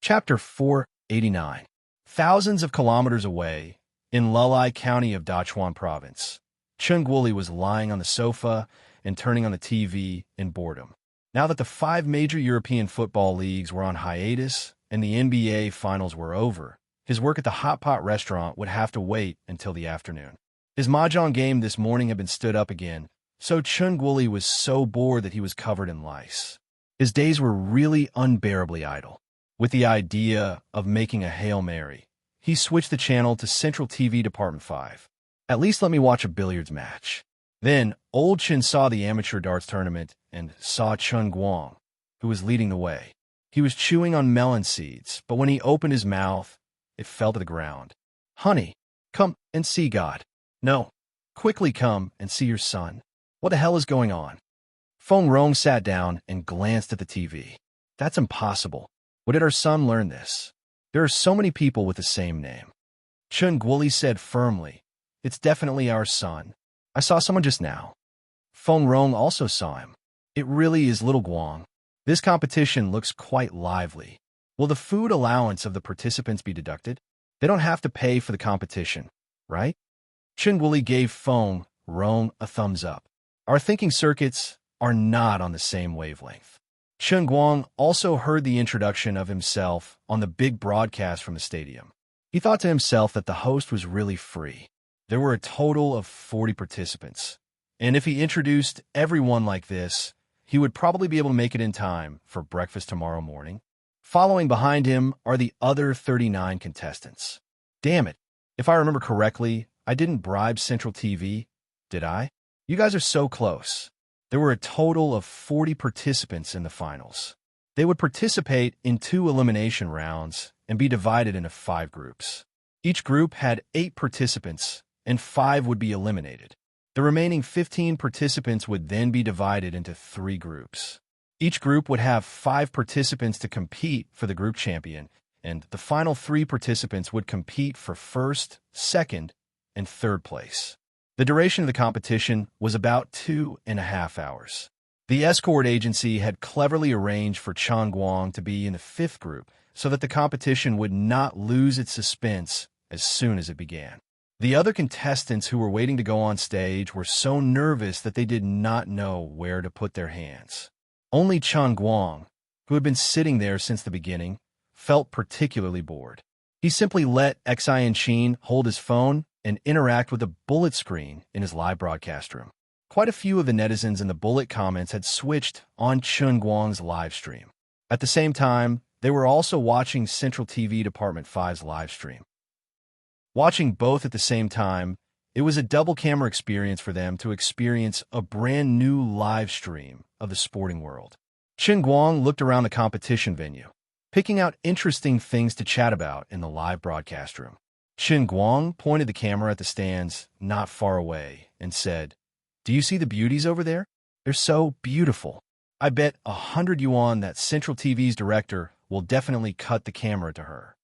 Chapter 489. Thousands of kilometers away, in Lulai County of Dachuan Province, Chung Guoli was lying on the sofa and turning on the TV in boredom. Now that the 5 major European football leagues were on hiatus and the NBA finals were over, his work at the hot pot restaurant would have to wait until the afternoon. His mahjong game this morning had been stood up again, so Chung Guoli was so bored that he was covered in lice. His days were really unbearably idle. With the idea of making a Hail Mary, he switched the channel to Central TV Department 5. At least let me watch a billiards match. Then, old Chen saw the amateur darts tournament and saw Chen Guang, who was leading the way. He was chewing on melon seeds, but when he opened his mouth, it fell to the ground. "Honey, come and see God." "No. Quickly come and see your son." "What the hell is going on?" Feng Rong sat down and glanced at the TV. "That's impossible. Where did our son learn this? There are so many people with the same name." Chung Guoli said firmly, "It's definitely our son. I saw someone just now." Feng Rong also saw him. "It really is little Guang. This competition looks quite lively. Will the food allowance of the participants be deducted? They don't have to pay for the competition, right?" Chung Guoli gave Feng Rong a thumbs up. "Our thinking circuits are not on the same wavelength." Chen Guang also heard the introduction of himself on the big broadcast from the stadium. He thought to himself that the host was really free. There were a total of 40 participants, and if he introduced everyone like this, he would probably be able to make it in time for breakfast tomorrow morning. Following behind him are the other 39 contestants. Damn it, if I remember correctly, I didn't bribe Central TV, did I? You guys are so close. There were a total of 40 participants in the finals. They would participate in 2 elimination rounds and be divided into 5 groups. Each group had 8 participants, and 5 would be eliminated. The remaining 15 participants would then be divided into 3 groups. Each group would have 5 participants to compete for the group champion, and the final 3 participants would compete for first, second, and third place. The duration of the competition was about 2.5 hours. The escort agency had cleverly arranged for Chen Guang to be in the 5th group so that the competition would not lose its suspense as soon as it began. The other contestants who were waiting to go on stage were so nervous that they did not know where to put their hands. Only Chen Guang, who had been sitting there since the beginning, felt particularly bored. He simply let Xianqin hold his phone and interact with the bullet screen in his live broadcast room. Quite a few of the netizens in the bullet comments had switched on Chen Guang's live stream. At the same time, they were also watching Central TV Department 5's live stream. Watching both at the same time, it was a double camera experience for them to experience a brand new live stream of the sporting world. Chen Guang looked around the competition venue, picking out interesting things to chat about in the live broadcast room. Chen Guang pointed the camera at the stands not far away and said, "Do you see the beauties over there? They're so beautiful. I bet 100 yuan that Central TV's director will definitely cut the camera to her."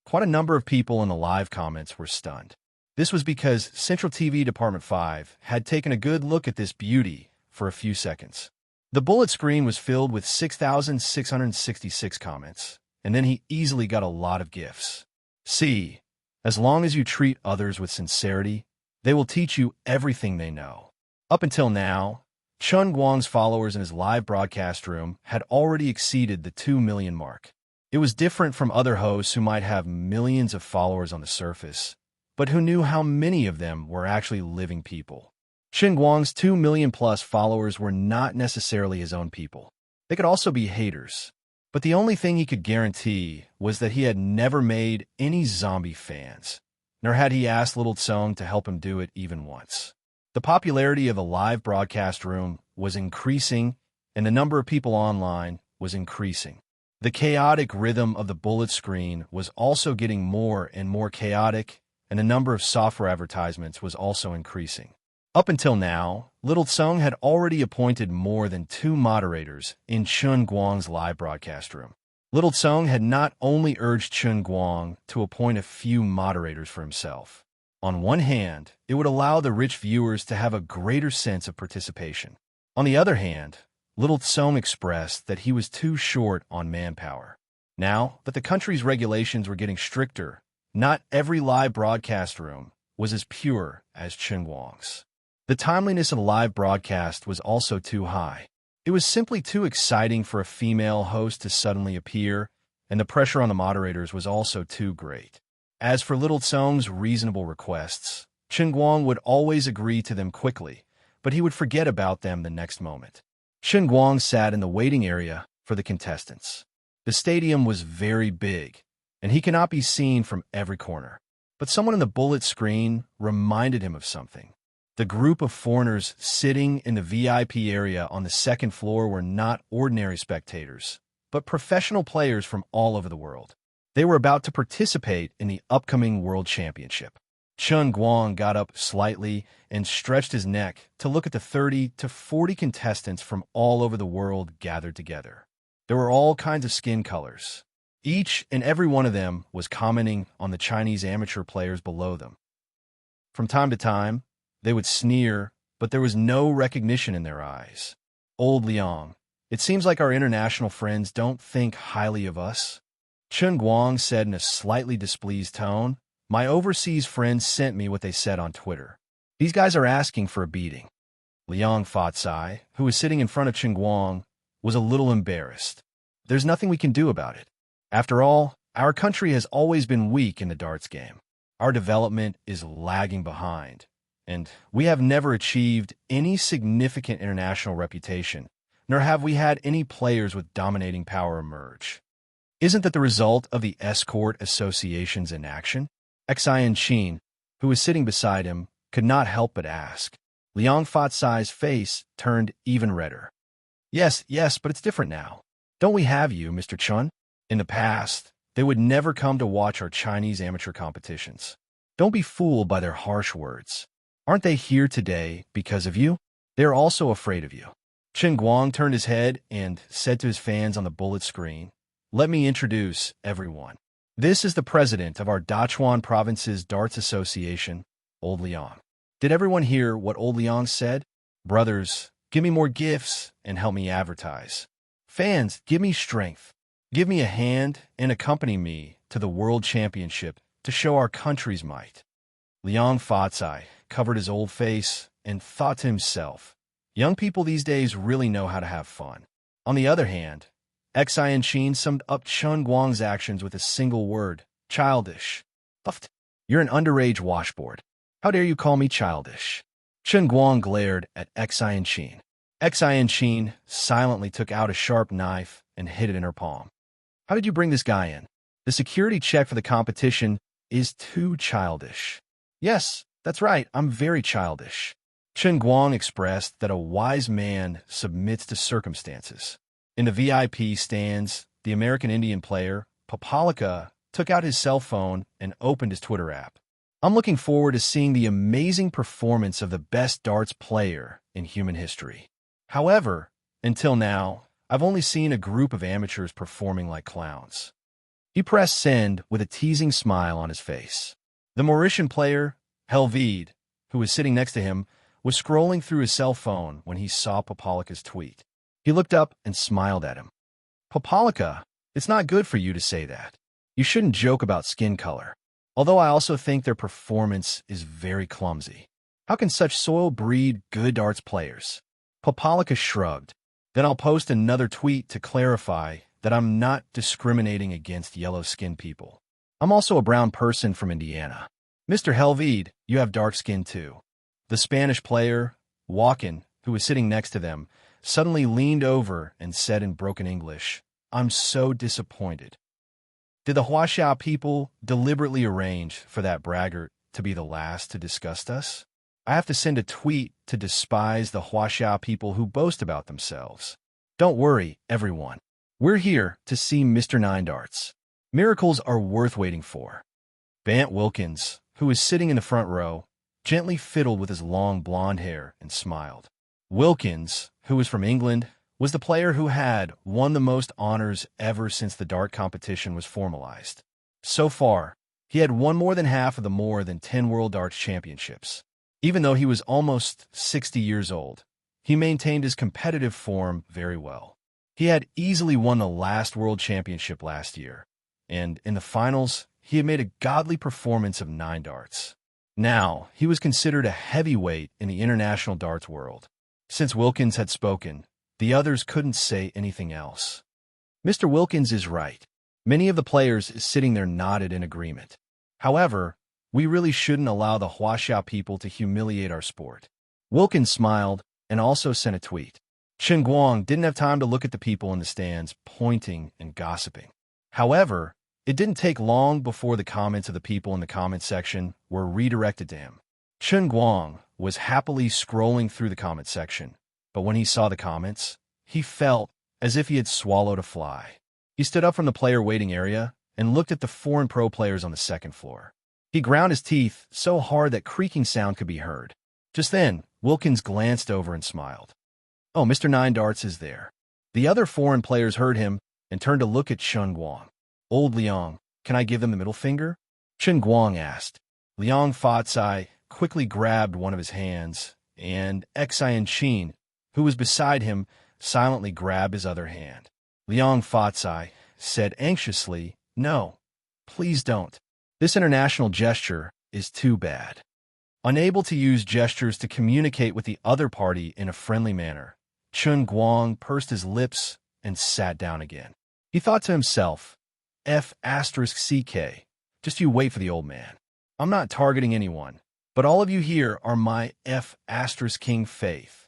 Quite a number of people in the live comments were stunned. This was because Central TV Department 5 had taken a good look at this beauty for a few seconds. The bullet screen was filled with 6,666 comments, and then he easily got a lot of gifs. See, as long as you treat others with sincerity, they will teach you everything they know. Up until now, Chen Guang's followers in his live broadcast room had already exceeded the 2 million mark. It was different from other hosts who might have millions of followers on the surface, but who knew how many of them were actually living people. Chen Guang's 2 million plus followers were not necessarily his own people. They could also be haters. But the only thing he could guarantee was that he had never made any zombie fans, nor had he asked Little Tsong to help him do it even once. The popularity of the live broadcast room was increasing, and the number of people online was increasing. The chaotic rhythm of the bullet screen was also getting more and more chaotic, and the number of software advertisements was also increasing. Up until now, Little Tsong had already appointed more than 2 moderators in Chen Guang's live broadcast room. Little Tsong had not only urged Chen Guang to appoint a few moderators for himself. On one hand, it would allow the rich viewers to have a greater sense of participation. On the other hand, Little Tsong expressed that he was too short on manpower. Now that the country's regulations were getting stricter, not every live broadcast room was as pure as Chen Guang's. The timeliness of the live broadcast was also too high. It was simply too exciting for a female host to suddenly appear, and the pressure on the moderators was also too great. As for Little Tsong's reasonable requests, Chen Guang would always agree to them quickly, but he would forget about them the next moment. Chen Guang sat in the waiting area for the contestants. The stadium was very big, and he cannot be seen from every corner. But someone in the bullet screen reminded him of something. The group of foreigners sitting in the VIP area on the second floor were not ordinary spectators, but professional players from all over the world. They were about to participate in the upcoming World Championship. Chen Guang got up slightly and stretched his neck to look at the 30 to 40 contestants from all over the world gathered together. There were all kinds of skin colors. Each and every one of them was commenting on the Chinese amateur players below them. From time to time, they would sneer, but there was no recognition in their eyes. Old Liang, it seems like our international friends don't think highly of us. Chen Guang said in a slightly displeased tone. My overseas friends sent me what they said on Twitter. These guys are asking for a beating. Liang Fatsai, who was sitting in front of Chen Guang, was a little embarrassed. There's nothing we can do about it. After all, our country has always been weak in the darts game. Our development is lagging behind, and we have never achieved any significant international reputation, nor have we had any players with dominating power emerge. Isn't that the result of the escort association's inaction? Enchanting, who was sitting beside him, could not help but ask. Liang Fatsai's face turned even redder. Yes, but it's different now. Don't we have you, Mr. Chun? In the past, they would never come to watch our Chinese amateur competitions. Don't be fooled by their harsh words. Aren't they here today because of you? They are also afraid of you. Chen Guang turned his head and said to his fans on the bullet screen, Let me introduce everyone. This is the president of our Dachuan Province's Darts Association, Old Liang. Did everyone hear what Old Liang said? Brothers, give me more gifts and help me advertise. Fans, give me strength. Give me a hand and accompany me to the World Championship to show our country's might. Liang Fatsai covered his old face and thought to himself, young people these days really know how to have fun. On the other hand, Enchanting summed up Chen Guang's actions with a single word, childish. Puffed. You're an underage washboard. How dare you call me childish? Chen Guang glared at Enchanting. Enchanting silently took out a sharp knife and hid it in her palm. How did you bring this guy in? The security check for the competition is too childish. Yes, that's right, I'm very childish. Chen Guang expressed that a wise man submits to circumstances. In the VIP stands, the American Indian player, Papalika, took out his cell phone and opened his Twitter app. I'm looking forward to seeing the amazing performance of the best darts player in human history. However, until now, I've only seen a group of amateurs performing like clowns. He pressed send with a teasing smile on his face. The Mauritian player, Helvide, who was sitting next to him, was scrolling through his cell phone when he saw Papalika's tweet. He looked up and smiled at him. Papalika, it's not good for you to say that. You shouldn't joke about skin color. Although I also think their performance is very clumsy. How can such soil breed good darts players? Papalika shrugged. Then I'll post another tweet to clarify that I'm not discriminating against yellow-skinned people. I'm also a brown person from Indiana. Mr. Helvide, you have dark skin too. The Spanish player, Walken, who was sitting next to them, suddenly leaned over and said in broken English, I'm so disappointed. Did the Huaxia people deliberately arrange for that braggart to be the last to disgust us? I have to send a tweet to despise the Huaxia people who boast about themselves. Don't worry, everyone. We're here to see Mr. Nine Darts. Miracles are worth waiting for. Bant Wilkins, who was sitting in the front row, gently fiddled with his long blonde hair and smiled. Wilkins, who was from England, was the player who had won the most honors ever since the dart competition was formalized. So far, he had won more than half of the more than 10 World Darts Championships. Even though he was almost 60 years old, he maintained his competitive form very well. He had easily won the last World Championship last year, and in the finals, he had made a godly performance of 9 darts. Now, he was considered a heavyweight in the international darts world. Since Wilkins had spoken, the others couldn't say anything else. Mr. Wilkins is right. Many of the players is sitting there nodded in agreement. However, we really shouldn't allow the Huaxia people to humiliate our sport. Wilkins smiled and also sent a tweet. Chen Guang didn't have time to look at the people in the stands pointing and gossiping. However, it didn't take long before the comments of the people in the comment section were redirected to him. Chen Guang was happily scrolling through the comment section, but when he saw the comments, he felt as if he had swallowed a fly. He stood up from the player waiting area and looked at the foreign pro players on the second floor. He ground his teeth so hard that creaking sound could be heard. Just then, Wilkins glanced over and smiled. "Oh, Mr. Nine Darts is there." The other foreign players heard him and turned to look at Chen Guang. "Old Liang, can I give them the middle finger?" Chen Guang asked. Liang Fatsai quickly grabbed one of his hands, and Enchanting, who was beside him, silently grabbed his other hand. Liang Fatsai said anxiously, "No, please don't. This international gesture is too bad." Unable to use gestures to communicate with the other party in a friendly manner, Chen Guang pursed his lips and sat down again. He thought to himself, F***CK, just you wait for the old man. I'm not targeting anyone, but all of you here are my F***King faith.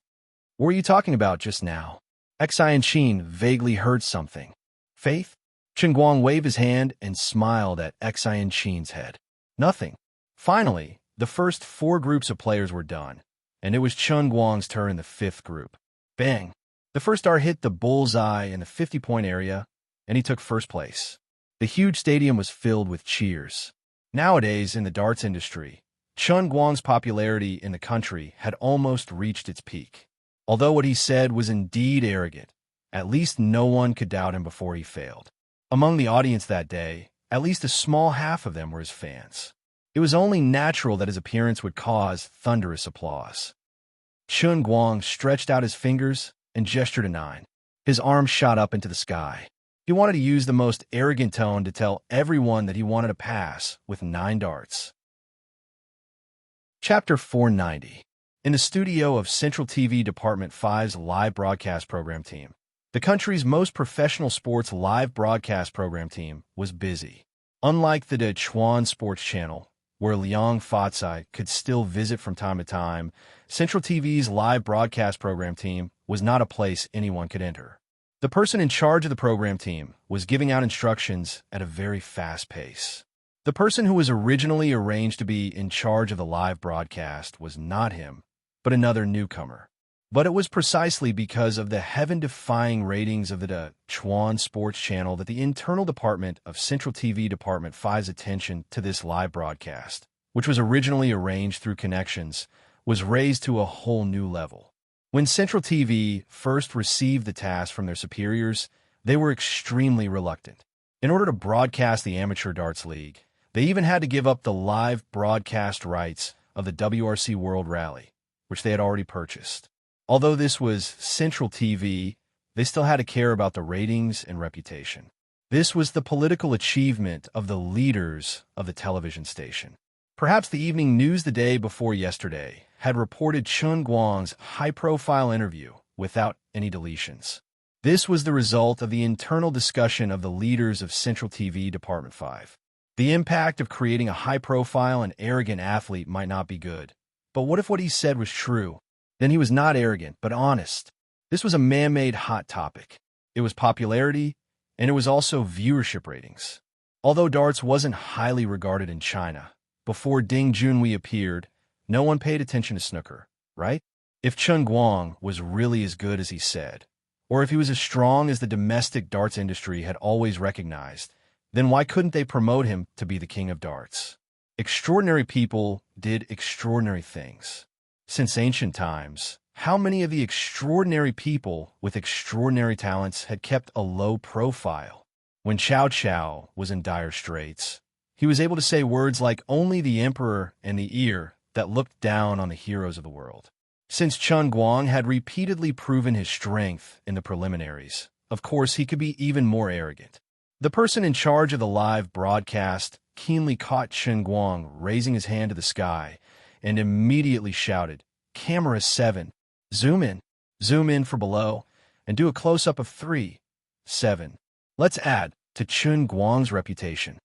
What were you talking about just now? Enchanting vaguely heard something. Faith? Chen Guang waved his hand and smiled at Enchanting's head. Nothing. Finally, the first 4 groups of players were done, and it was Chen Guang's turn in the 5th group. Bang! The first dart hit the bullseye in the 50-point area, and he took first place. The huge stadium was filled with cheers. Nowadays, in the darts industry, Chen Guang's popularity in the country had almost reached its peak. Although what he said was indeed arrogant, at least no one could doubt him before he failed. Among the audience that day, at least a small half of them were his fans. It was only natural that his appearance would cause thunderous applause. Chen Guang stretched out his fingers and gestured a 9. His arm shot up into the sky. He wanted to use the most arrogant tone to tell everyone that he wanted to pass with 9 darts. Chapter 490. In the studio of Central TV Department 5's live broadcast program team, the country's most professional sports live broadcast program team was busy. Unlike the Dechuan Sports Channel, where Liang Fatsai could still visit from time to time, Central TV's live broadcast program team was not a place anyone could enter. The person in charge of the program team was giving out instructions at a very fast pace. The person who was originally arranged to be in charge of the live broadcast was not him, but another newcomer. But it was precisely because of the heaven-defying ratings of the Dechuan Sports Channel that the internal department of Central TV Department 5's attention to this live broadcast, which was originally arranged through connections, was raised to a whole new level. When Central TV first received the task from their superiors, they were extremely reluctant. In order to broadcast the Amateur Darts League, they even had to give up the live broadcast rights of the WRC World Rally, which they had already purchased. Although this was Central TV, they still had to care about the ratings and reputation. This was the political achievement of the leaders of the television station. Perhaps the evening news the day before yesterday had reported Chen Guang's high-profile interview without any deletions. This was the result of the internal discussion of the leaders of Central TV Department 5. The impact of creating a high-profile and arrogant athlete might not be good. But what if what he said was true? Then he was not arrogant, but honest. This was a man-made hot topic. It was popularity, and it was also viewership ratings. Although darts wasn't highly regarded in China, before Ding Junhui appeared, no one paid attention to snooker, right? If Chen Guang was really as good as he said, or if he was as strong as the domestic darts industry had always recognized, then why couldn't they promote him to be the king of darts? Extraordinary people did extraordinary things. Since ancient times, how many of the extraordinary people with extraordinary talents had kept a low profile? When Cao Cao was in dire straits, he was able to say words like only the emperor and the ear that looked down on the heroes of the world. Since Chen Guang had repeatedly proven his strength in the preliminaries, of course, he could be even more arrogant. The person in charge of the live broadcast keenly caught Chen Guang raising his hand to the sky and immediately shouted, "Camera 7, zoom in for below, and do a close-up of 3, 7. Let's add to Chen Guang's reputation."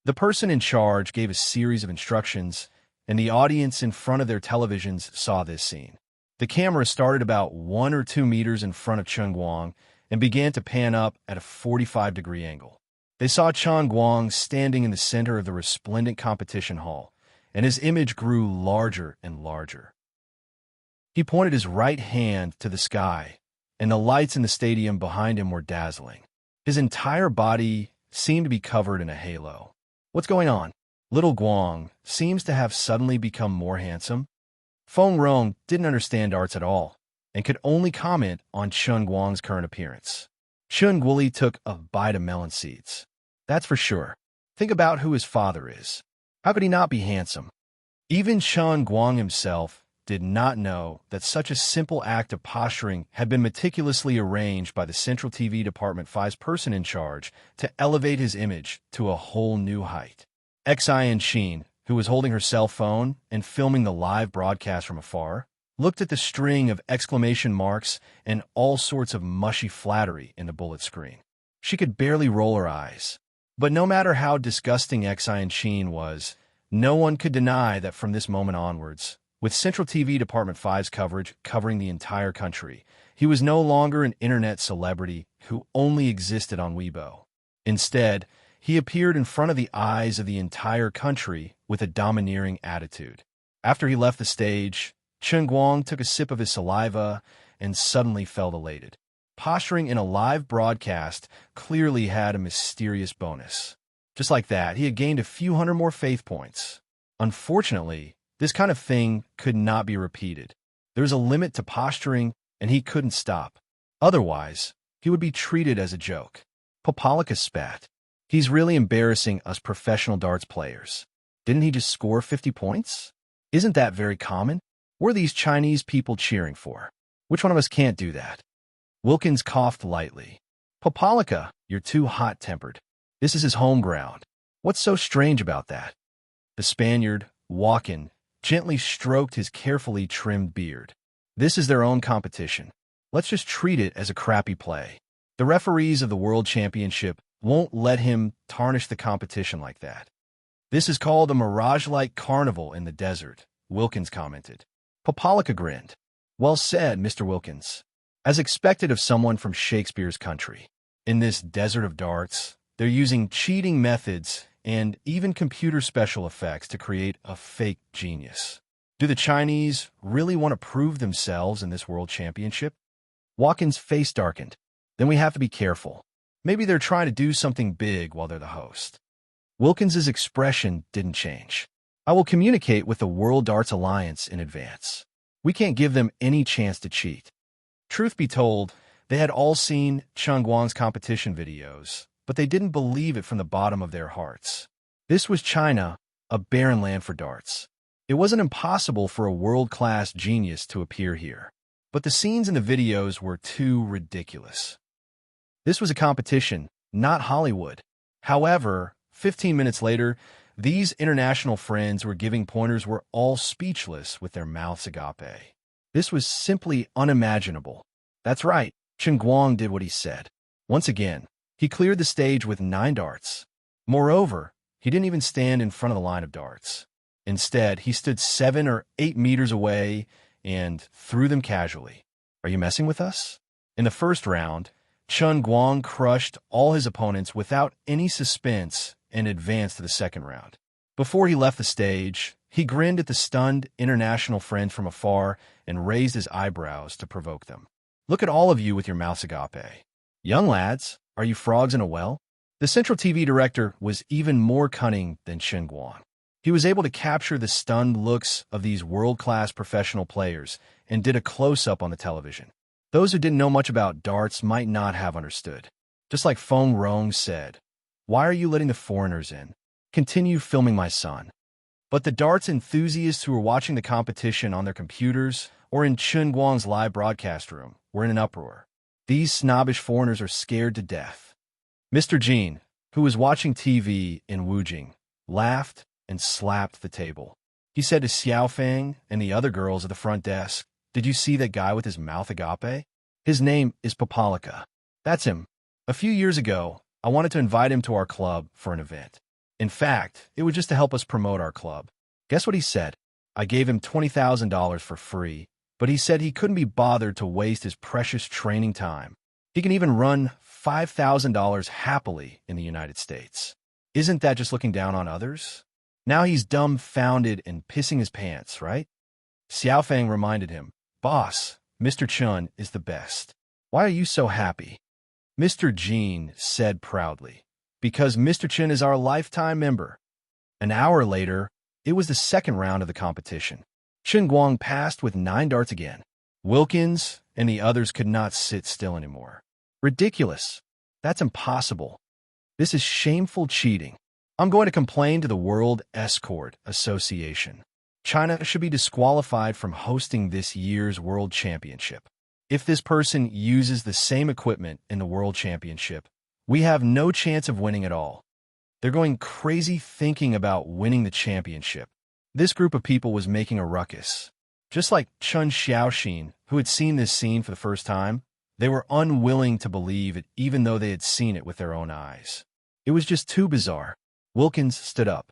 The person in charge gave a series of instructions, and the audience in front of their televisions saw this scene. The camera started about 1 or 2 meters in front of Chen Guang and began to pan up at a 45-degree angle. They saw Chen Guang standing in the center of the resplendent competition hall, and his image grew larger and larger. He pointed his right hand to the sky, and the lights in the stadium behind him were dazzling. His entire body seemed to be covered in a halo. "What's going on?" Little Guang seems to have suddenly become more handsome. Feng Rong didn't understand arts at all and could only comment on Chen Guang's current appearance. Chen Guoli took a bite of melon seeds. That's for sure. Think about who his father is. How could he not be handsome? Even Chen Guang himself did not know that such a simple act of posturing had been meticulously arranged by the Central TV Department 5's person in charge to elevate his image to a whole new height. Xian Xin, who was holding her cell phone and filming the live broadcast from afar, looked at the string of exclamation marks and all sorts of mushy flattery in the bullet screen. She could barely roll her eyes. But no matter how disgusting Xian Xin was, no one could deny that from this moment onwards, with Central TV Department 5's coverage covering the entire country, he was no longer an internet celebrity who only existed on Weibo. Instead, he appeared in front of the eyes of the entire country with a domineering attitude. After he left the stage, Chen Guang took a sip of his saliva and suddenly felt elated. Posturing in a live broadcast clearly had a mysterious bonus. Just like that, he had gained a few hundred more faith points. Unfortunately, this kind of thing could not be repeated. There's a limit to posturing, and he couldn't stop. Otherwise, he would be treated as a joke. Popalika spat. "He's really embarrassing us professional darts players. Didn't he just score 50 points? Isn't that very common? What are these Chinese people cheering for? Which one of us can't do that?" Wilkins coughed lightly. "Popalika, you're too hot-tempered. This is his home ground. What's so strange about that?" The Spaniard, Walken, gently stroked his carefully trimmed beard. "This is their own competition. Let's just treat it as a crappy play. The referees of the World Championship won't let him tarnish the competition like that. This is called a mirage-like carnival in the desert," Wilkins commented. Popalika grinned. "Well said, Mr. Wilkins. As expected of someone from Shakespeare's country. In this desert of darts, they're using cheating methods and even computer special effects to create a fake genius. Do the Chinese really want to prove themselves in this World Championship?" Walken's face darkened. "Then we have to be careful. Maybe they're trying to do something big while they're the host." Wilkins's expression didn't change. "I will communicate with the World Darts Alliance in advance. We can't give them any chance to cheat." Truth be told, they had all seen Chen Guang's competition videos, but they didn't believe it from the bottom of their hearts. This was China, a barren land for darts. It wasn't impossible for a world-class genius to appear here, but the scenes in the videos were too ridiculous. This was a competition, not Hollywood. However, 15 minutes later, these international friends were giving pointers were all speechless with their mouths agape. This was simply unimaginable. That's right, Chen Guang did what he said. Once again, he cleared the stage with 9 darts. Moreover, he didn't even stand in front of the line of darts. Instead, he stood 7 or 8 meters away and threw them casually. Are you messing with us? In the first round, Chen Guang crushed all his opponents without any suspense and advanced to the second round. Before he left the stage, he grinned at the stunned international friends from afar and raised his eyebrows to provoke them. "Look at all of you with your mouths agape. Young lads, are you frogs in a well?" The Central TV director was even more cunning than Chen Guang. He was able to capture the stunned looks of these world-class professional players and did a close-up on the television. Those who didn't know much about darts might not have understood. Just like Feng Rong said, "Why are you letting the foreigners in? Continue filming my son." But the darts enthusiasts who were watching the competition on their computers or in Chen Guang's live broadcast room were in an uproar. These snobbish foreigners are scared to death. Mr. Jean, who was watching TV in Wujing, laughed and slapped the table. He said to Xiao Fang and the other girls at the front desk, "Did you see that guy with his mouth agape? His name is Papalika. That's him. A few years ago, I wanted to invite him to our club for an event. In fact, it was just to help us promote our club. Guess what he said? I gave him $20,000 for free, but he said he couldn't be bothered to waste his precious training time. He can even run $5,000 happily in the United States. Isn't that just looking down on others? Now he's dumbfounded and pissing his pants, right?" Xiao Fang reminded him, "Boss, Mr. Chun is the best. Why are you so happy?" Mr. Jean said proudly, "Because Mr. Chun is our lifetime member." An hour later, it was the second round of the competition. Chen Guang passed with 9 darts again. Wilkins and the others could not sit still anymore. "Ridiculous. That's impossible. This is shameful cheating. I'm going to complain to the World Escort Association. China should be disqualified from hosting this year's World Championship. If this person uses the same equipment in the World Championship, we have no chance of winning at all. They're going crazy thinking about winning the championship." This group of people was making a ruckus. Just like Chun Xiaoxin, who had seen this scene for the first time, they were unwilling to believe it even though they had seen it with their own eyes. It was just too bizarre. Wilkins stood up.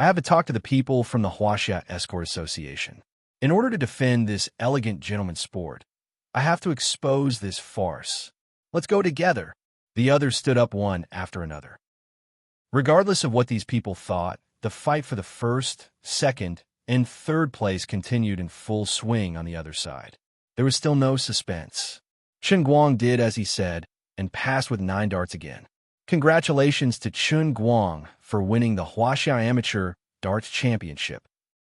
"I have to talk to the people from the Huaxia Escort Association. In order to defend this elegant gentleman's sport, I have to expose this farce. Let's go together." The others stood up one after another. Regardless of what these people thought, the fight for the first, second, and third place continued in full swing on the other side. There was still no suspense. Chen Guang did as he said and passed with 9 darts again. Congratulations to Chen Guang for winning the Huaxia Amateur Darts Championship.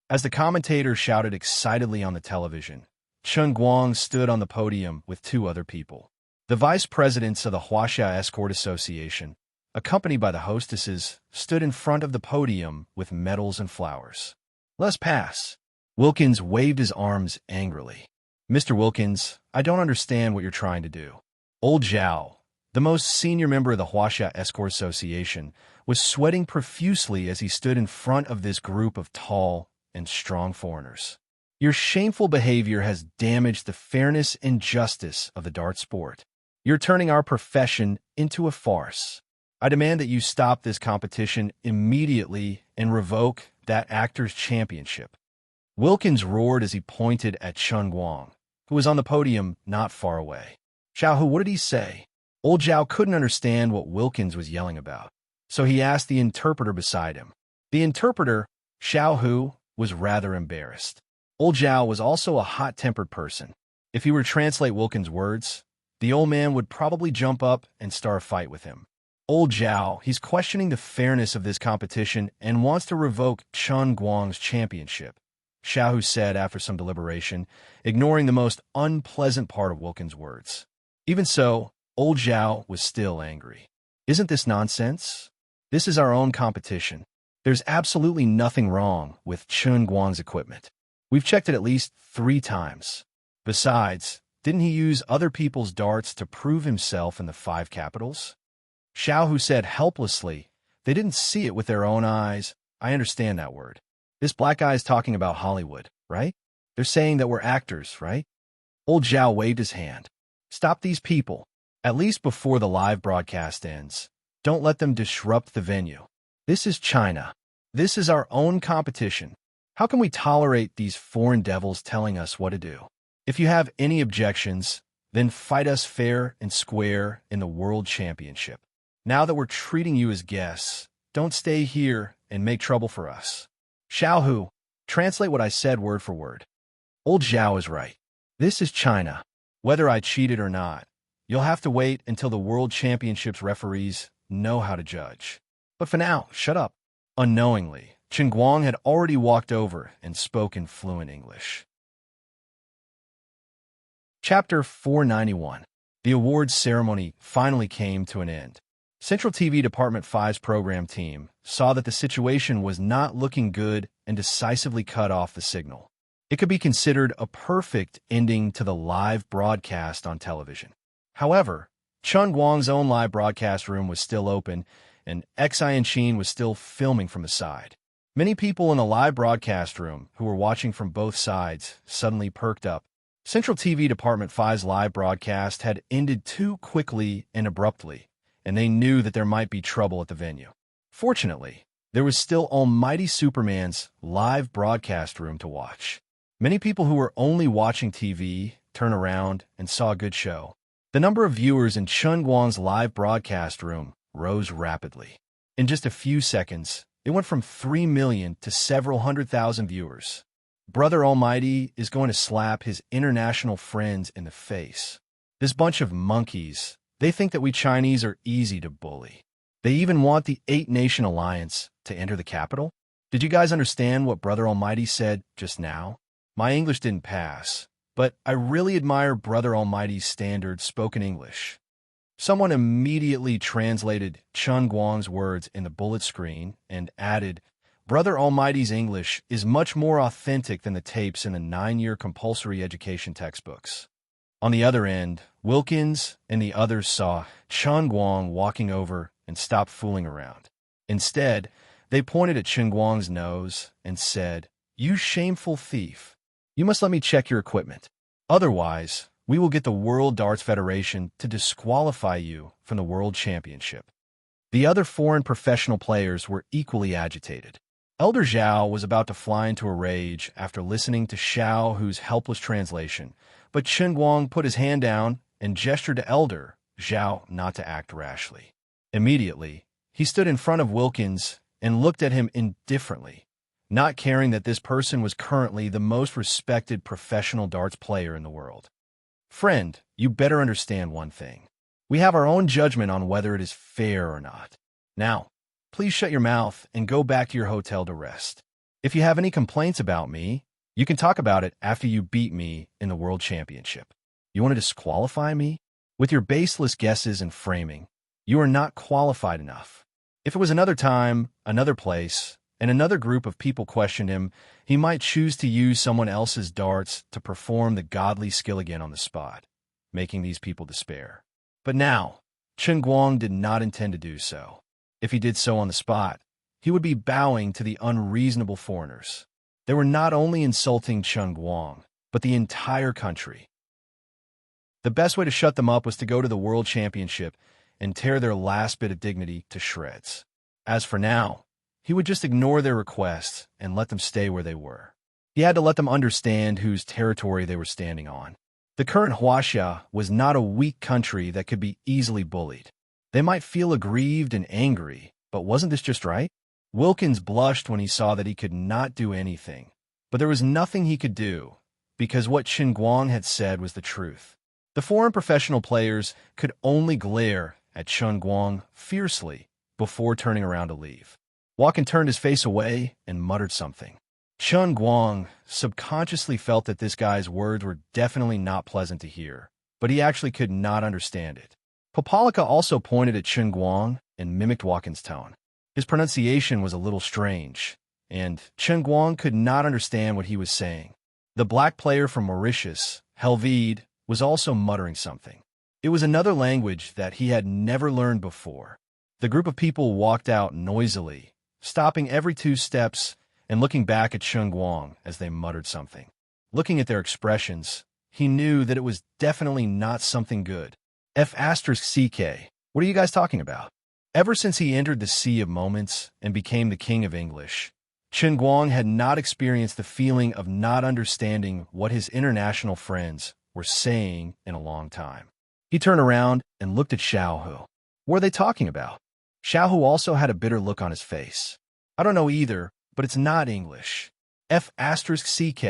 As the commentator shouted excitedly on the television, Chen Guang stood on the podium with 2 other people. The vice presidents of the Huaxia Escort Association, accompanied by the hostesses, stood in front of the podium with medals and flowers. "Let's pass." Wilkins waved his arms angrily. "Mr. Wilkins, I don't understand what you're trying to do." Old Zhao, the most senior member of the Huaxia Escort Association, was sweating profusely as he stood in front of this group of tall and strong foreigners. "Your shameful behavior has damaged the fairness and justice of the dart sport. You're turning our profession into a farce. I demand that you stop this competition immediately and revoke that actor's championship." Wilkins roared as he pointed at Chen Guang, who was on the podium not far away. "Xiaohu, what did he say?" Old Zhao couldn't understand what Wilkins was yelling about, so he asked the interpreter beside him. The interpreter, Xiaohu, was rather embarrassed. Old Zhao was also a hot-tempered person. If he were to translate Wilkins' words, the old man would probably jump up and start a fight with him. "Old Zhao, he's questioning the fairness of this competition and wants to revoke Chen Guang's championship," Xiaohu said after some deliberation, ignoring the most unpleasant part of Wilkins' words. Even so, Old Zhao was still angry. "Isn't this nonsense? This is our own competition. There's absolutely nothing wrong with Chen Guang's equipment. We've checked it at least 3 times. Besides, didn't he use other people's darts to prove himself in the 5 capitals?" Xiaohu said helplessly, "They didn't see it with their own eyes. I understand that word. This black guy's talking about Hollywood, right? They're saying that we're actors, right?" Old Zhao waved his hand. "Stop these people. At least before the live broadcast ends. Don't let them disrupt the venue. This is China. This is our own competition. How can we tolerate these foreign devils telling us what to do? If you have any objections, then fight us fair and square in the World Championship. Now that we're treating you as guests, don't stay here and make trouble for us." Xiaohu, translate what I said word for word. Old Zhao is right. This is China. Whether I cheated or not, you'll have to wait until the World Championship's referees know how to judge. But for now, shut up. Unknowingly, Chen Guang had already walked over and spoken fluent English. Chapter 491. The awards ceremony finally came to an end. Central TV Department 5's program team saw that the situation was not looking good and decisively cut off the signal. It could be considered a perfect ending to the live broadcast on television. However, Chun Guang's own live broadcast room was still open, and Xian was still filming from the side. Many people in the live broadcast room, who were watching from both sides, suddenly perked up. Central TV Department 5's live broadcast had ended too quickly and abruptly, and they knew that there might be trouble at the venue. Fortunately, there was still Almighty Superman's live broadcast room to watch. Many people who were only watching TV turned around and saw a good show. The number of viewers in Chun Guang's live broadcast room rose rapidly. In just a few seconds, it went from 3 million to several 100,000 viewers. Brother Almighty is going to slap his international friends in the face. This bunch of monkeys, they think that we Chinese are easy to bully. They even want the 8-Nation Alliance to enter the capital? Did you guys understand what Brother Almighty said just now? My English didn't pass, but I really admire Brother Almighty's standard spoken English. Someone immediately translated Chun Guang's words in the bullet screen and added, Brother Almighty's English is much more authentic than the tapes in the 9-year compulsory education textbooks. On the other end, Wilkins and the others saw Chun Guang walking over and stopped fooling around. Instead, they pointed at Chun Guang's nose and said, You shameful thief. You must let me check your equipment. Otherwise, we will get the World Darts Federation to disqualify you from the World Championship. The other foreign professional players were equally agitated. Elder Zhao was about to fly into a rage after listening to Xiao Hu's helpless translation, but Chun Guang put his hand down and gestured to Elder Zhao not to act rashly. Immediately, he stood in front of Wilkins and looked at him indifferently, not caring that this person was currently the most respected professional darts player in the world. Friend, you better understand one thing. We have our own judgment on whether it is fair or not. Now, please shut your mouth and go back to your hotel to rest. If you have any complaints about me, you can talk about it after you beat me in the World Championship. You want to disqualify me? With your baseless guesses and framing, you are not qualified enough. If it was another time, another place, and another group of people questioned him, he might choose to use someone else's darts to perform the godly skill again on the spot, making these people despair. But now, Chun Guang did not intend to do so. If he did so on the spot, he would be bowing to the unreasonable foreigners. They were not only insulting Chun Guang, but the entire country. The best way to shut them up was to go to the World Championship and tear their last bit of dignity to shreds. As for now, he would just ignore their requests and let them stay where they were. He had to let them understand whose territory they were standing on. The current Huaxia was not a weak country that could be easily bullied. They might feel aggrieved and angry, but wasn't this just right? Wilkins blushed when he saw that he could not do anything, but there was nothing he could do, because what Chun Guang had said was the truth. The foreign professional players could only glare at Chun Guang fiercely before turning around to leave. Walken turned his face away and muttered something. Chun Guang subconsciously felt that this guy's words were definitely not pleasant to hear, but he actually could not understand it. Popalika also pointed at Chun Guang and mimicked Walken's tone. His pronunciation was a little strange, and Chun Guang could not understand what he was saying. The black player from Mauritius, Helvede, was also muttering something. It was another language that he had never learned before. The group of people walked out noisily, stopping every 2 steps and looking back at Chun Guang as they muttered something. Looking at their expressions, he knew that it was definitely not something good. F*CK, what are you guys talking about? Ever since he entered the Sea of Moments and became the King of English, Chun Guang had not experienced the feeling of not understanding what his international friends were saying in a long time. He turned around and looked at Xiao Hu. What are they talking about? Xiao Hu also had a bitter look on his face. I don't know either, but it's not English. F*CK,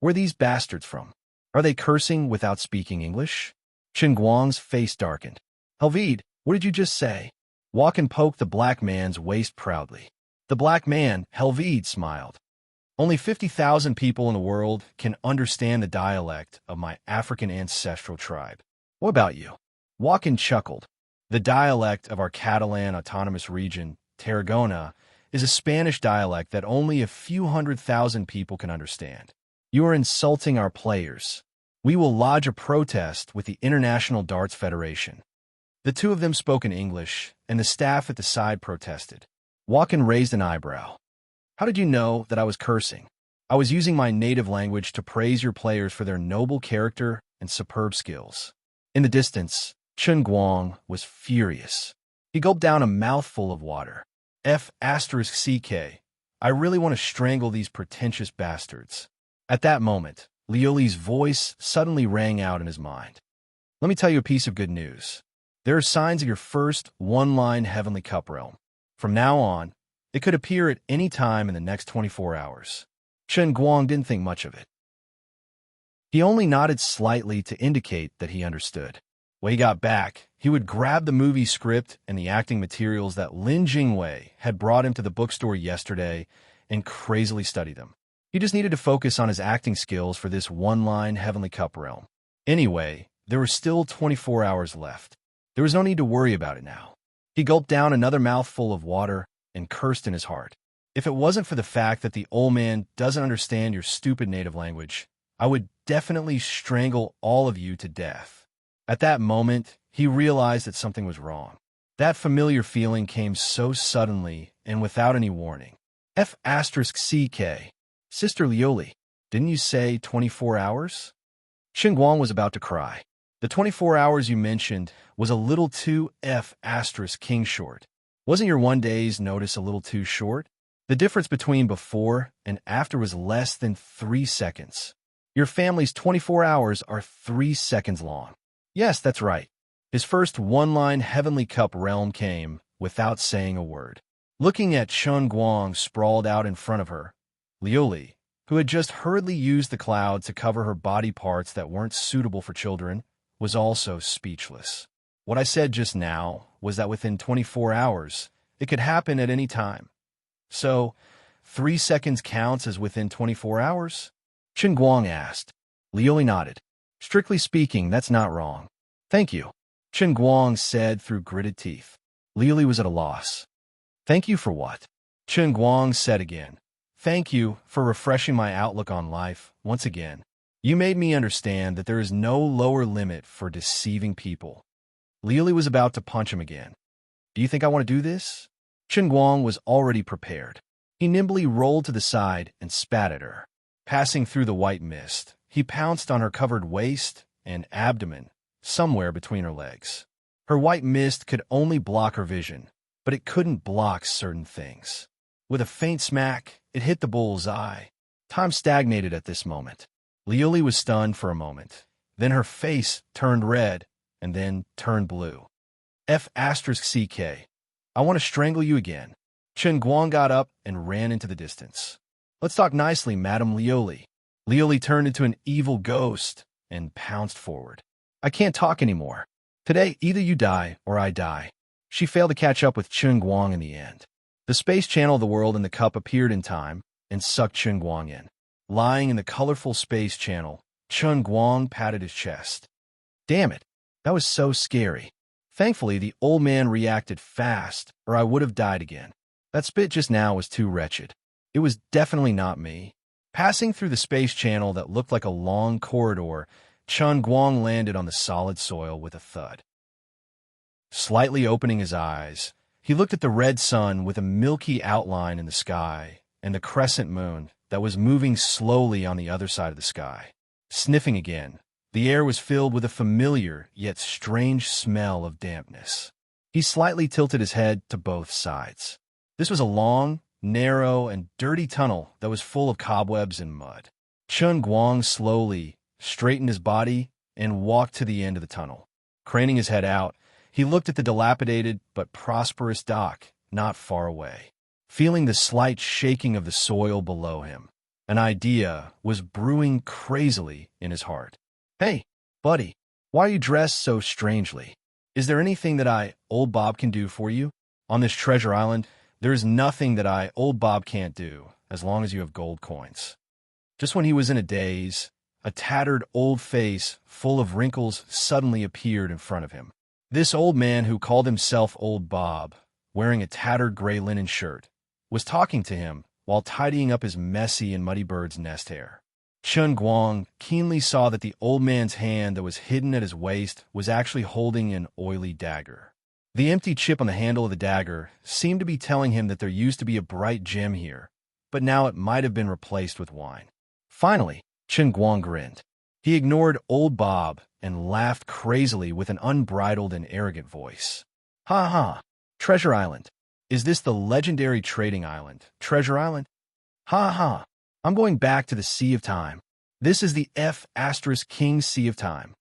where are these bastards from? Are they cursing without speaking English? Chun Guang's face darkened. Helvede, what did you just say? Walken poked the black man's waist proudly. The black man, Helvede, smiled. Only 50,000 people in the world can understand the dialect of my African ancestral tribe. What about you? Walken chuckled. The dialect of our Catalan autonomous region, Tarragona, is a Spanish dialect that only a few 100,000 people can understand. You are insulting our players. We will lodge a protest with the International Darts Federation. The two of them spoke in English, and the staff at the side protested. Walken raised an eyebrow. How did you know that I was cursing? I was using my native language to praise your players for their noble character and superb skills. In the distance, Chen Guang was furious. He gulped down a mouthful of water. F***CK. I really want to strangle these pretentious bastards. At that moment, Liuli's voice suddenly rang out in his mind. Let me tell you a piece of good news. There are signs of your first one-line Heavenly Cup realm. From now on, it could appear at any time in the next 24 hours. Chen Guang didn't think much of it. He only nodded slightly to indicate that he understood. When he got back, he would grab the movie script and the acting materials that Lin Jingwei had brought him to the bookstore yesterday and crazily study them. He just needed to focus on his acting skills for this one-line Heavenly Cup realm. Anyway, there were still 24 hours left. There was no need to worry about it now. He gulped down another mouthful of water and cursed in his heart. If it wasn't for the fact that the old man doesn't understand your stupid native language, I would definitely strangle all of you to death. At that moment, he realized that something was wrong. That familiar feeling came so suddenly and without any warning. F***CK. Sister Liuli, didn't you say 24 hours? Chen Guang was about to cry. The 24 hours you mentioned was a little too F***king short. Wasn't your 1 day's notice a little too short? The difference between before and after was less than 3 seconds. Your family's 24 hours are 3 seconds long. Yes, that's right. His first one-line Heavenly Cup realm came without saying a word. Looking at Chen Guang sprawled out in front of her, Liuli, who had just hurriedly used the cloud to cover her body parts that weren't suitable for children, was also speechless. What I said just now was that within 24 hours, it could happen at any time. So, 3 seconds counts as within 24 hours? Chen Guang asked. Liuli nodded. Strictly speaking, that's not wrong. Thank you, Chen Guang said through gritted teeth. Liuli was at a loss. Thank you for what? Chen Guang said again. Thank you for refreshing my outlook on life once again. You made me understand that there is no lower limit for deceiving people. Liuli was about to punch him again. Do you think I want to do this? Chen Guang was already prepared. He nimbly rolled to the side and spat at her. Passing through the white mist, he pounced on her covered waist and abdomen, somewhere between her legs. Her white mist could only block her vision, but it couldn't block certain things. With a faint smack, it hit the bull's eye. Time stagnated at this moment. Liuli was stunned for a moment. Then her face turned red, and then turned blue. F***CK. I want to strangle you again. Chen Guang got up and ran into the distance. Let's talk nicely, Madame Liuli. Liuli turned into an evil ghost and pounced forward. I can't talk anymore. Today, either you die or I die. She failed to catch up with Chen Guang in the end. The space channel of the world in the cup appeared in time and sucked Chen Guang in. Lying in the colorful space channel, Chen Guang patted his chest. Damn it, that was so scary. Thankfully, the old man reacted fast, or I would have died again. That spit just now was too wretched. It was definitely not me. Passing through the space channel that looked like a long corridor, Chen Guang landed on the solid soil with a thud. Slightly opening his eyes, he looked at the red sun with a milky outline in the sky and the crescent moon that was moving slowly on the other side of the sky. Sniffing again, the air was filled with a familiar yet strange smell of dampness. He slightly tilted his head to both sides. This was a long, narrow, and dirty tunnel that was full of cobwebs and mud. Chen Guang slowly straightened his body and walked to the end of the tunnel. Craning his head out, he looked at the dilapidated but prosperous dock not far away. Feeling the slight shaking of the soil below him, an idea was brewing crazily in his heart. Hey, buddy, why are you dressed so strangely? Is there anything that old Bob, can do for you? On this treasure island, there is nothing that old Bob, can't do, as long as you have gold coins. Just when he was in a daze, a tattered old face full of wrinkles suddenly appeared in front of him. This old man, who called himself Old Bob, wearing a tattered gray linen shirt, was talking to him while tidying up his messy and muddy bird's nest hair. Chun Guang keenly saw that the old man's hand that was hidden at his waist was actually holding an oily dagger. The empty chip on the handle of the dagger seemed to be telling him that there used to be a bright gem here, but now it might have been replaced with wine. Finally, Chun Guang grinned. He ignored old Bob and laughed crazily with an unbridled and arrogant voice. Ha ha! Treasure Island. Is this the legendary trading island, Treasure Island? Ha ha! I'm going back to the Sea of Time. This is the King Sea of Time.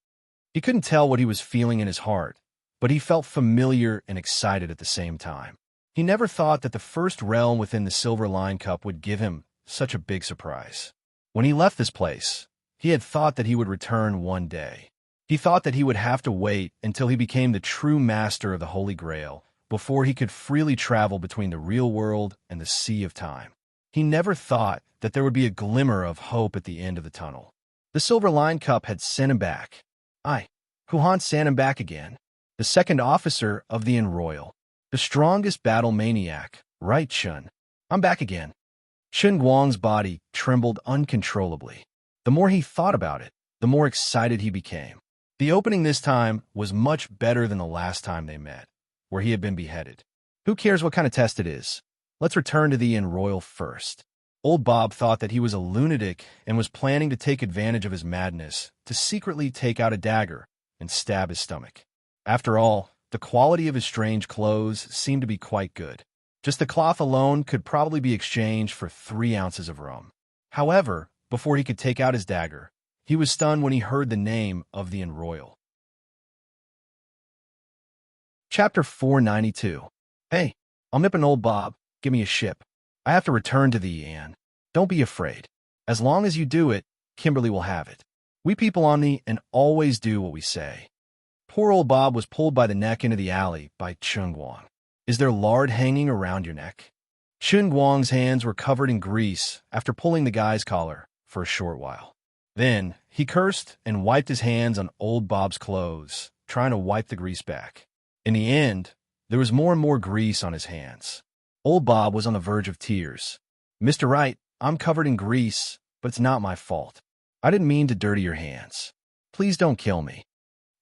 He couldn't tell what he was feeling in his heart, but he felt familiar and excited at the same time. He never thought that the first realm within the Silver Line Cup would give him such a big surprise. When he left this place, he had thought that he would return one day. He thought that he would have to wait until he became the true master of the Holy Grail before he could freely travel between the real world and the Sea of Time. He never thought that there would be a glimmer of hope at the end of the tunnel. The Silver Line Cup had sent him back. Huhan sent him back again. The second officer of the Enroyal. The strongest battle maniac, right, Chun? I'm back again. Chun Guang's body trembled uncontrollably. The more he thought about it, the more excited he became. The opening this time was much better than the last time they met, where he had been beheaded. Who cares what kind of test it is? Let's return to the Enroyal first. Old Bob thought that he was a lunatic and was planning to take advantage of his madness to secretly take out a dagger and stab his stomach. After all, the quality of his strange clothes seemed to be quite good. Just the cloth alone could probably be exchanged for 3 ounces of rum. However, before he could take out his dagger, he was stunned when he heard the name of the Enroyal. Chapter 492. Hey, I'm nipping old Bob. Give me a ship. I have to return to thee, Anne. Don't be afraid. As long as you do it, Kimberly will have it. We people on thee and always do what we say. Poor old Bob was pulled by the neck into the alley by Chun Guang. Is there lard hanging around your neck? Chun Guang's hands were covered in grease after pulling the guy's collar for a short while. Then he cursed and wiped his hands on old Bob's clothes, trying to wipe the grease back. In the end, there was more and more grease on his hands. Old Bob was on the verge of tears. Mr. Wright, I'm covered in grease, but it's not my fault. I didn't mean to dirty your hands. Please don't kill me.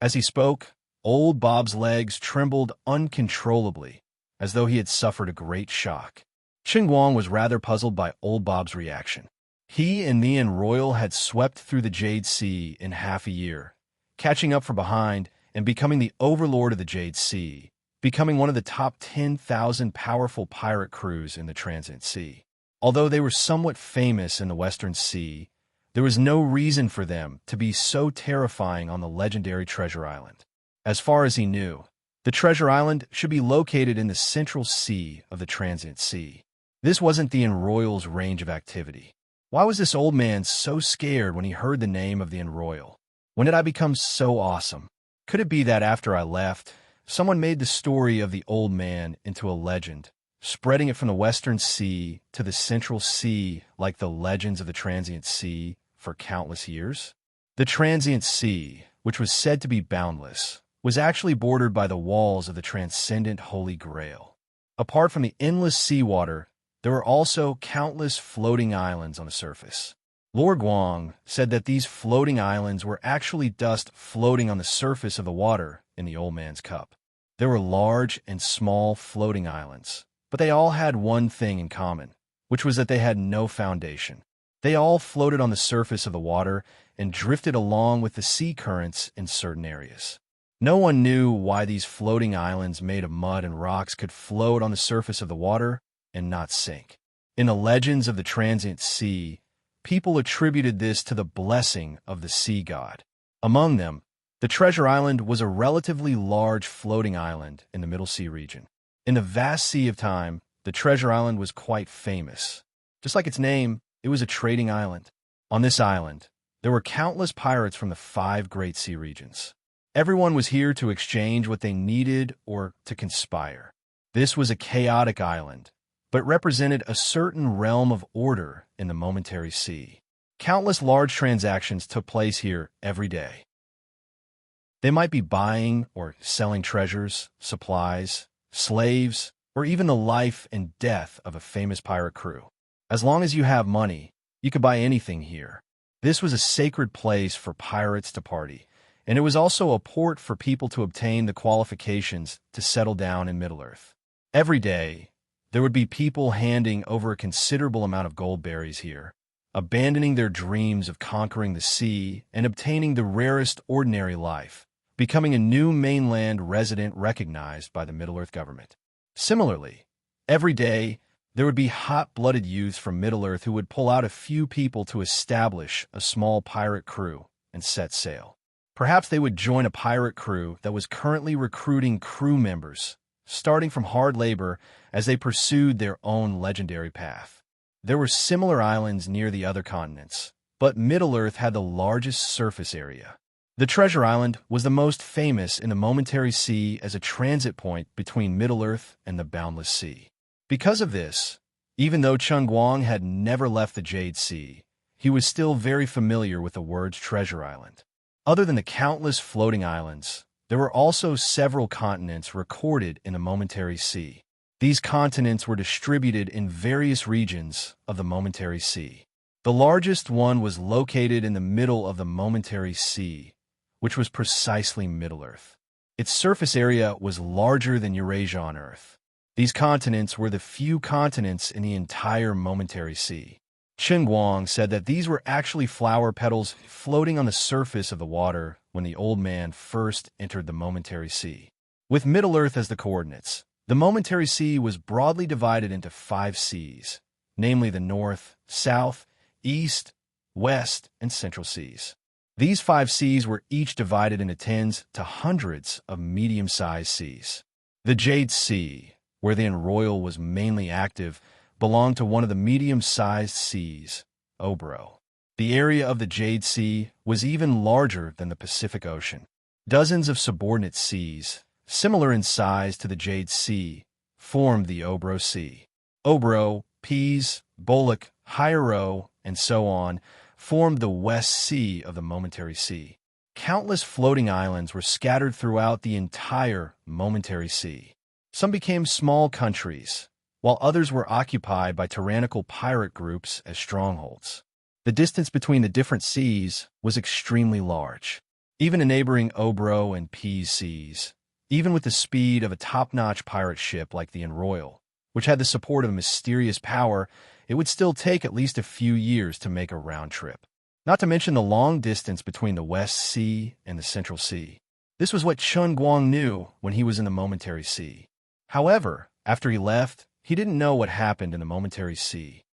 As he spoke, old Bob's legs trembled uncontrollably, as though he had suffered a great shock. Chun Guang was rather puzzled by old Bob's reaction. He and the Enroyal had swept through the Jade Sea in half a year, catching up from behind and becoming the overlord of the Jade Sea, becoming one of the top 10,000 powerful pirate crews in the Transient Sea. Although they were somewhat famous in the Western Sea, there was no reason for them to be so terrifying on the legendary Treasure Island. As far as he knew, the Treasure Island should be located in the Central Sea of the Transient Sea. This wasn't the Enroyal's range of activity. Why was this old man so scared when he heard the name of the Enroyal? When did I become so awesome? Could it be that after I left, someone made the story of the old man into a legend, spreading it from the Western Sea to the Central Sea like the legends of the Transient Sea for countless years? The Transient Sea, which was said to be boundless, was actually bordered by the walls of the transcendent Holy Grail. Apart from the endless seawater, there were also countless floating islands on the surface. Lord Guang said that these floating islands were actually dust floating on the surface of the water in the old man's cup. There were large and small floating islands, but they all had one thing in common, which was that they had no foundation. They all floated on the surface of the water and drifted along with the sea currents in certain areas. No one knew why these floating islands made of mud and rocks could float on the surface of the water and not sink. In the legends of the Transient Sea, people attributed this to the blessing of the sea god. Among them, the Treasure Island was a relatively large floating island in the Middle Sea region. In the vast Sea of Time, the Treasure Island was quite famous. Just like its name, it was a trading island. On this island, there were countless pirates from the 5 great sea regions. Everyone was here to exchange what they needed or to conspire. This was a chaotic island, but represented a certain realm of order in the momentary sea. Countless large transactions took place here every day. They might be buying or selling treasures, supplies, slaves, or even the life and death of a famous pirate crew. As long as you have money, you could buy anything here. This was a sacred place for pirates to party, and it was also a port for people to obtain the qualifications to settle down in Middle-earth. Every day, there would be people handing over a considerable amount of gold berries here, abandoning their dreams of conquering the sea and obtaining the rarest ordinary life, becoming a new mainland resident recognized by the Middle-earth government. Similarly, every day, there would be hot-blooded youths from Middle-earth who would pull out a few people to establish a small pirate crew and set sail. Perhaps they would join a pirate crew that was currently recruiting crew members, starting from hard labor as they pursued their own legendary path. There were similar islands near the other continents, but Middle-earth had the largest surface area. The Treasure Island was the most famous in the Momentary Sea as a transit point between Middle-earth and the Boundless Sea. Because of this, even though Chun Guang had never left the Jade Sea, he was still very familiar with the words Treasure Island. Other than the countless floating islands, there were also several continents recorded in the Momentary Sea. These continents were distributed in various regions of the Momentary Sea. The largest one was located in the middle of the Momentary Sea, which was precisely Middle-earth. Its surface area was larger than Eurasia on Earth. These continents were the few continents in the entire Momentary Sea. Chun Guang said that these were actually flower petals floating on the surface of the water when the old man first entered the Momentary Sea. With Middle-earth as the coordinates, the Momentary Sea was broadly divided into 5 seas, namely the North, South, East, West, and Central Seas. These 5 seas were each divided into tens to hundreds of medium-sized seas. The Jade Sea, where the Royal was mainly active, belonged to one of the medium-sized seas, Obro. The area of the Jade Sea was even larger than the Pacific Ocean. Dozens of subordinate seas, similar in size to the Jade Sea, formed the Obro Sea. Obro, Pease, Bolak, Hyro, and so on, formed the West Sea of the Momentary Sea. Countless floating islands were scattered throughout the entire Momentary Sea. Some became small countries, while others were occupied by tyrannical pirate groups as strongholds. The distance between the different seas was extremely large. Even the neighboring Obro and Pease seas, even with the speed of a top-notch pirate ship like the Royal, which had the support of a mysterious power, it would still take at least a few years to make a round trip. Not to mention the long distance between the West Sea and the Central Sea. This was what Chun Guang knew when he was in the Momentary Sea. However, after he left, he didn't know what happened in the Momentary Sea.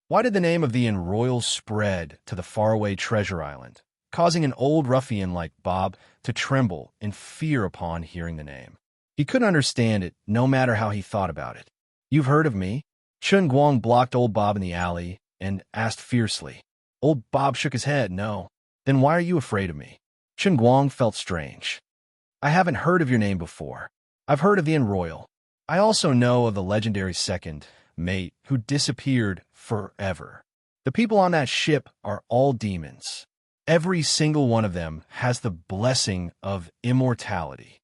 Why did the name of the Royal spread to the faraway Treasure Island, causing an old ruffian like Bob to tremble in fear upon hearing the name? He couldn't understand it, no matter how he thought about it. "You've heard of me?" Chun Guang blocked old Bob in the alley and asked fiercely. Old Bob shook his head. "No." "Then why are you afraid of me?" Chun Guang felt strange. "I haven't heard of your name before. I've heard of the Royal. I also know of the legendary second mate who disappeared forever. The people on that ship are all demons. Every single one of them has the blessing of immortality."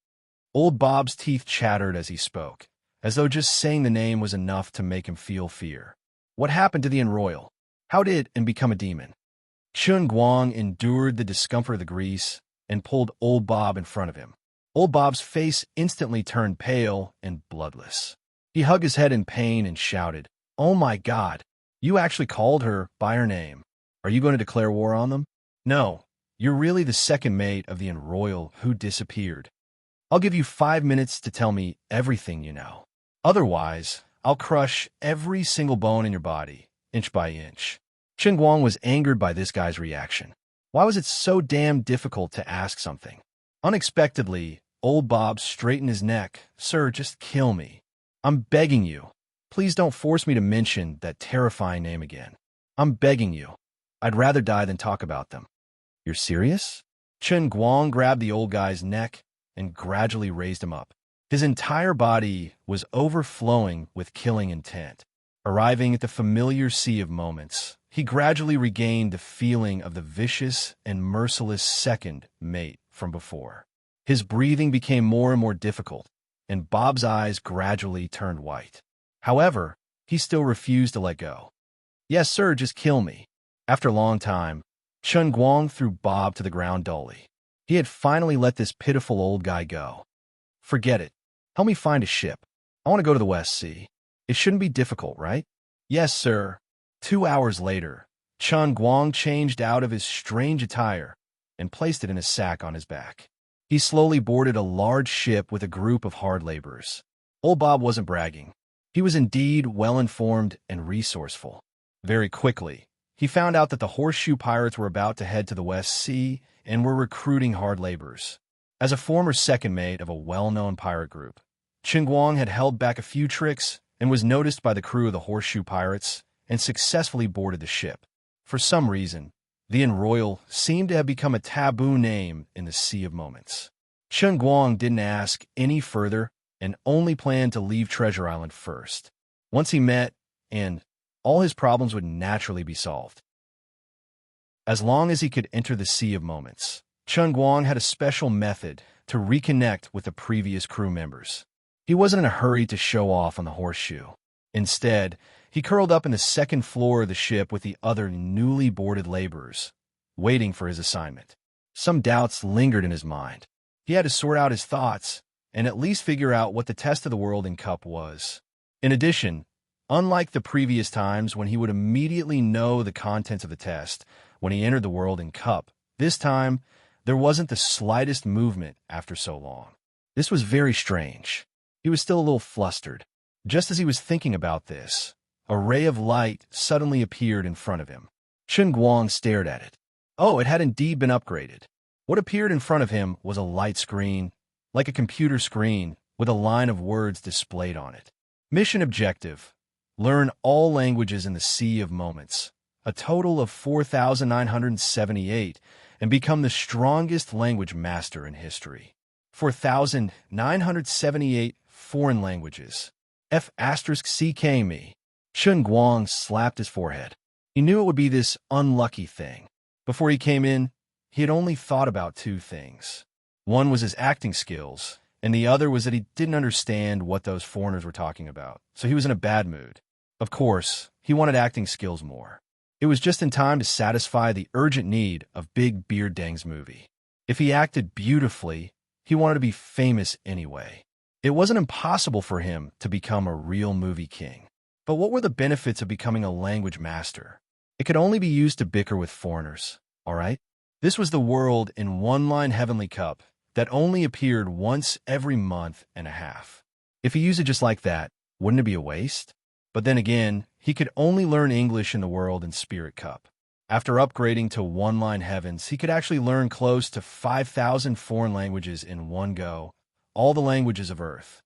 Old Bob's teeth chattered as he spoke, as though just saying the name was enough to make him feel fear. "What happened to the Royal? How did it become a demon?" Chun Guang endured the discomfort of the grease and pulled old Bob in front of him. Old Bob's face instantly turned pale and bloodless. He hugged his head in pain and shouted, "Oh my God, you actually called her by her name. Are you going to declare war on them?" "No, you're really the second mate of the Royal who disappeared. I'll give you 5 minutes to tell me everything you know. Otherwise, I'll crush every single bone in your body, inch by inch." Chun Guang was angered by this guy's reaction. Why was it so damn difficult to ask something? Unexpectedly, old Bob straightened his neck. "Sir, just kill me. I'm begging you. Please don't force me to mention that terrifying name again. I'm begging you. I'd rather die than talk about them." "You're serious?" Chun Guang grabbed the old guy's neck and gradually raised him up. His entire body was overflowing with killing intent. Arriving at the familiar sea of moments, he gradually regained the feeling of the vicious and merciless second mate from before. His breathing became more and more difficult, and Bob's eyes gradually turned white. However, he still refused to let go. "Yes, sir, just kill me. After a long time, Chun Guang threw Bob to the ground dully. He had finally let this pitiful old guy go. Forget it. Help me find a ship. I want to go to the West Sea. It shouldn't be difficult, right? Yes, sir. 2 hours later, Chun Guang changed out of his strange attire and placed it in a sack on his back. He slowly boarded a large ship with a group of hard laborers. Old Bob wasn't bragging. He was indeed well-informed and resourceful. Very quickly, he found out that the Horseshoe Pirates were about to head to the West Sea and were recruiting hard laborers. As a former second mate of a well-known pirate group, Chun Guang had held back a few tricks and was noticed by the crew of the Horseshoe Pirates and successfully boarded the ship. For some reason, the Enroyal seemed to have become a taboo name in the Sea of Moments. Chun Guang didn't ask any further and only planned to leave Treasure Island first. Once he met, and all his problems would naturally be solved. As long as he could enter the Sea of Moments, Chun Guang had a special method to reconnect with the previous crew members. He wasn't in a hurry to show off on the Horseshoe. Instead, he curled up in the second floor of the ship with the other newly boarded laborers, waiting for his assignment. Some doubts lingered in his mind. He had to sort out his thoughts and at least figure out what the test of the world in Cup was. In addition, unlike the previous times when he would immediately know the contents of the test when he entered the world in Cup, this time there wasn't the slightest movement after so long. This was very strange. He was still a little flustered. Just as he was thinking about this, a ray of light suddenly appeared in front of him. Chun Guang stared at it. Oh, it had indeed been upgraded. What appeared in front of him was a light screen, like a computer screen, with a line of words displayed on it. Mission objective: learn all languages in the Sea of Moments, a total of 4,978, and become the strongest language master in history. 4,978 foreign languages. F*CK me. Chun Guang slapped his forehead. He knew it would be this unlucky thing. Before he came in, he had only thought about two things. One was his acting skills, and the other was that he didn't understand what those foreigners were talking about, so he was in a bad mood. Of course, he wanted acting skills more. It was just in time to satisfy the urgent need of Big Beard Dang's movie. If he acted beautifully, he wanted to be famous anyway. It wasn't impossible for him to become a real movie king. But what were the benefits of becoming a language master? It could only be used to bicker with foreigners, all right? This was the world in one-line Heavenly Cup that only appeared once every month and a half. If he used it just like that, wouldn't it be a waste? But then again, he could only learn English in the world in Spirit Cup. After upgrading to one-line heavens, he could actually learn close to 5,000 foreign languages in one go, all the languages of Earth.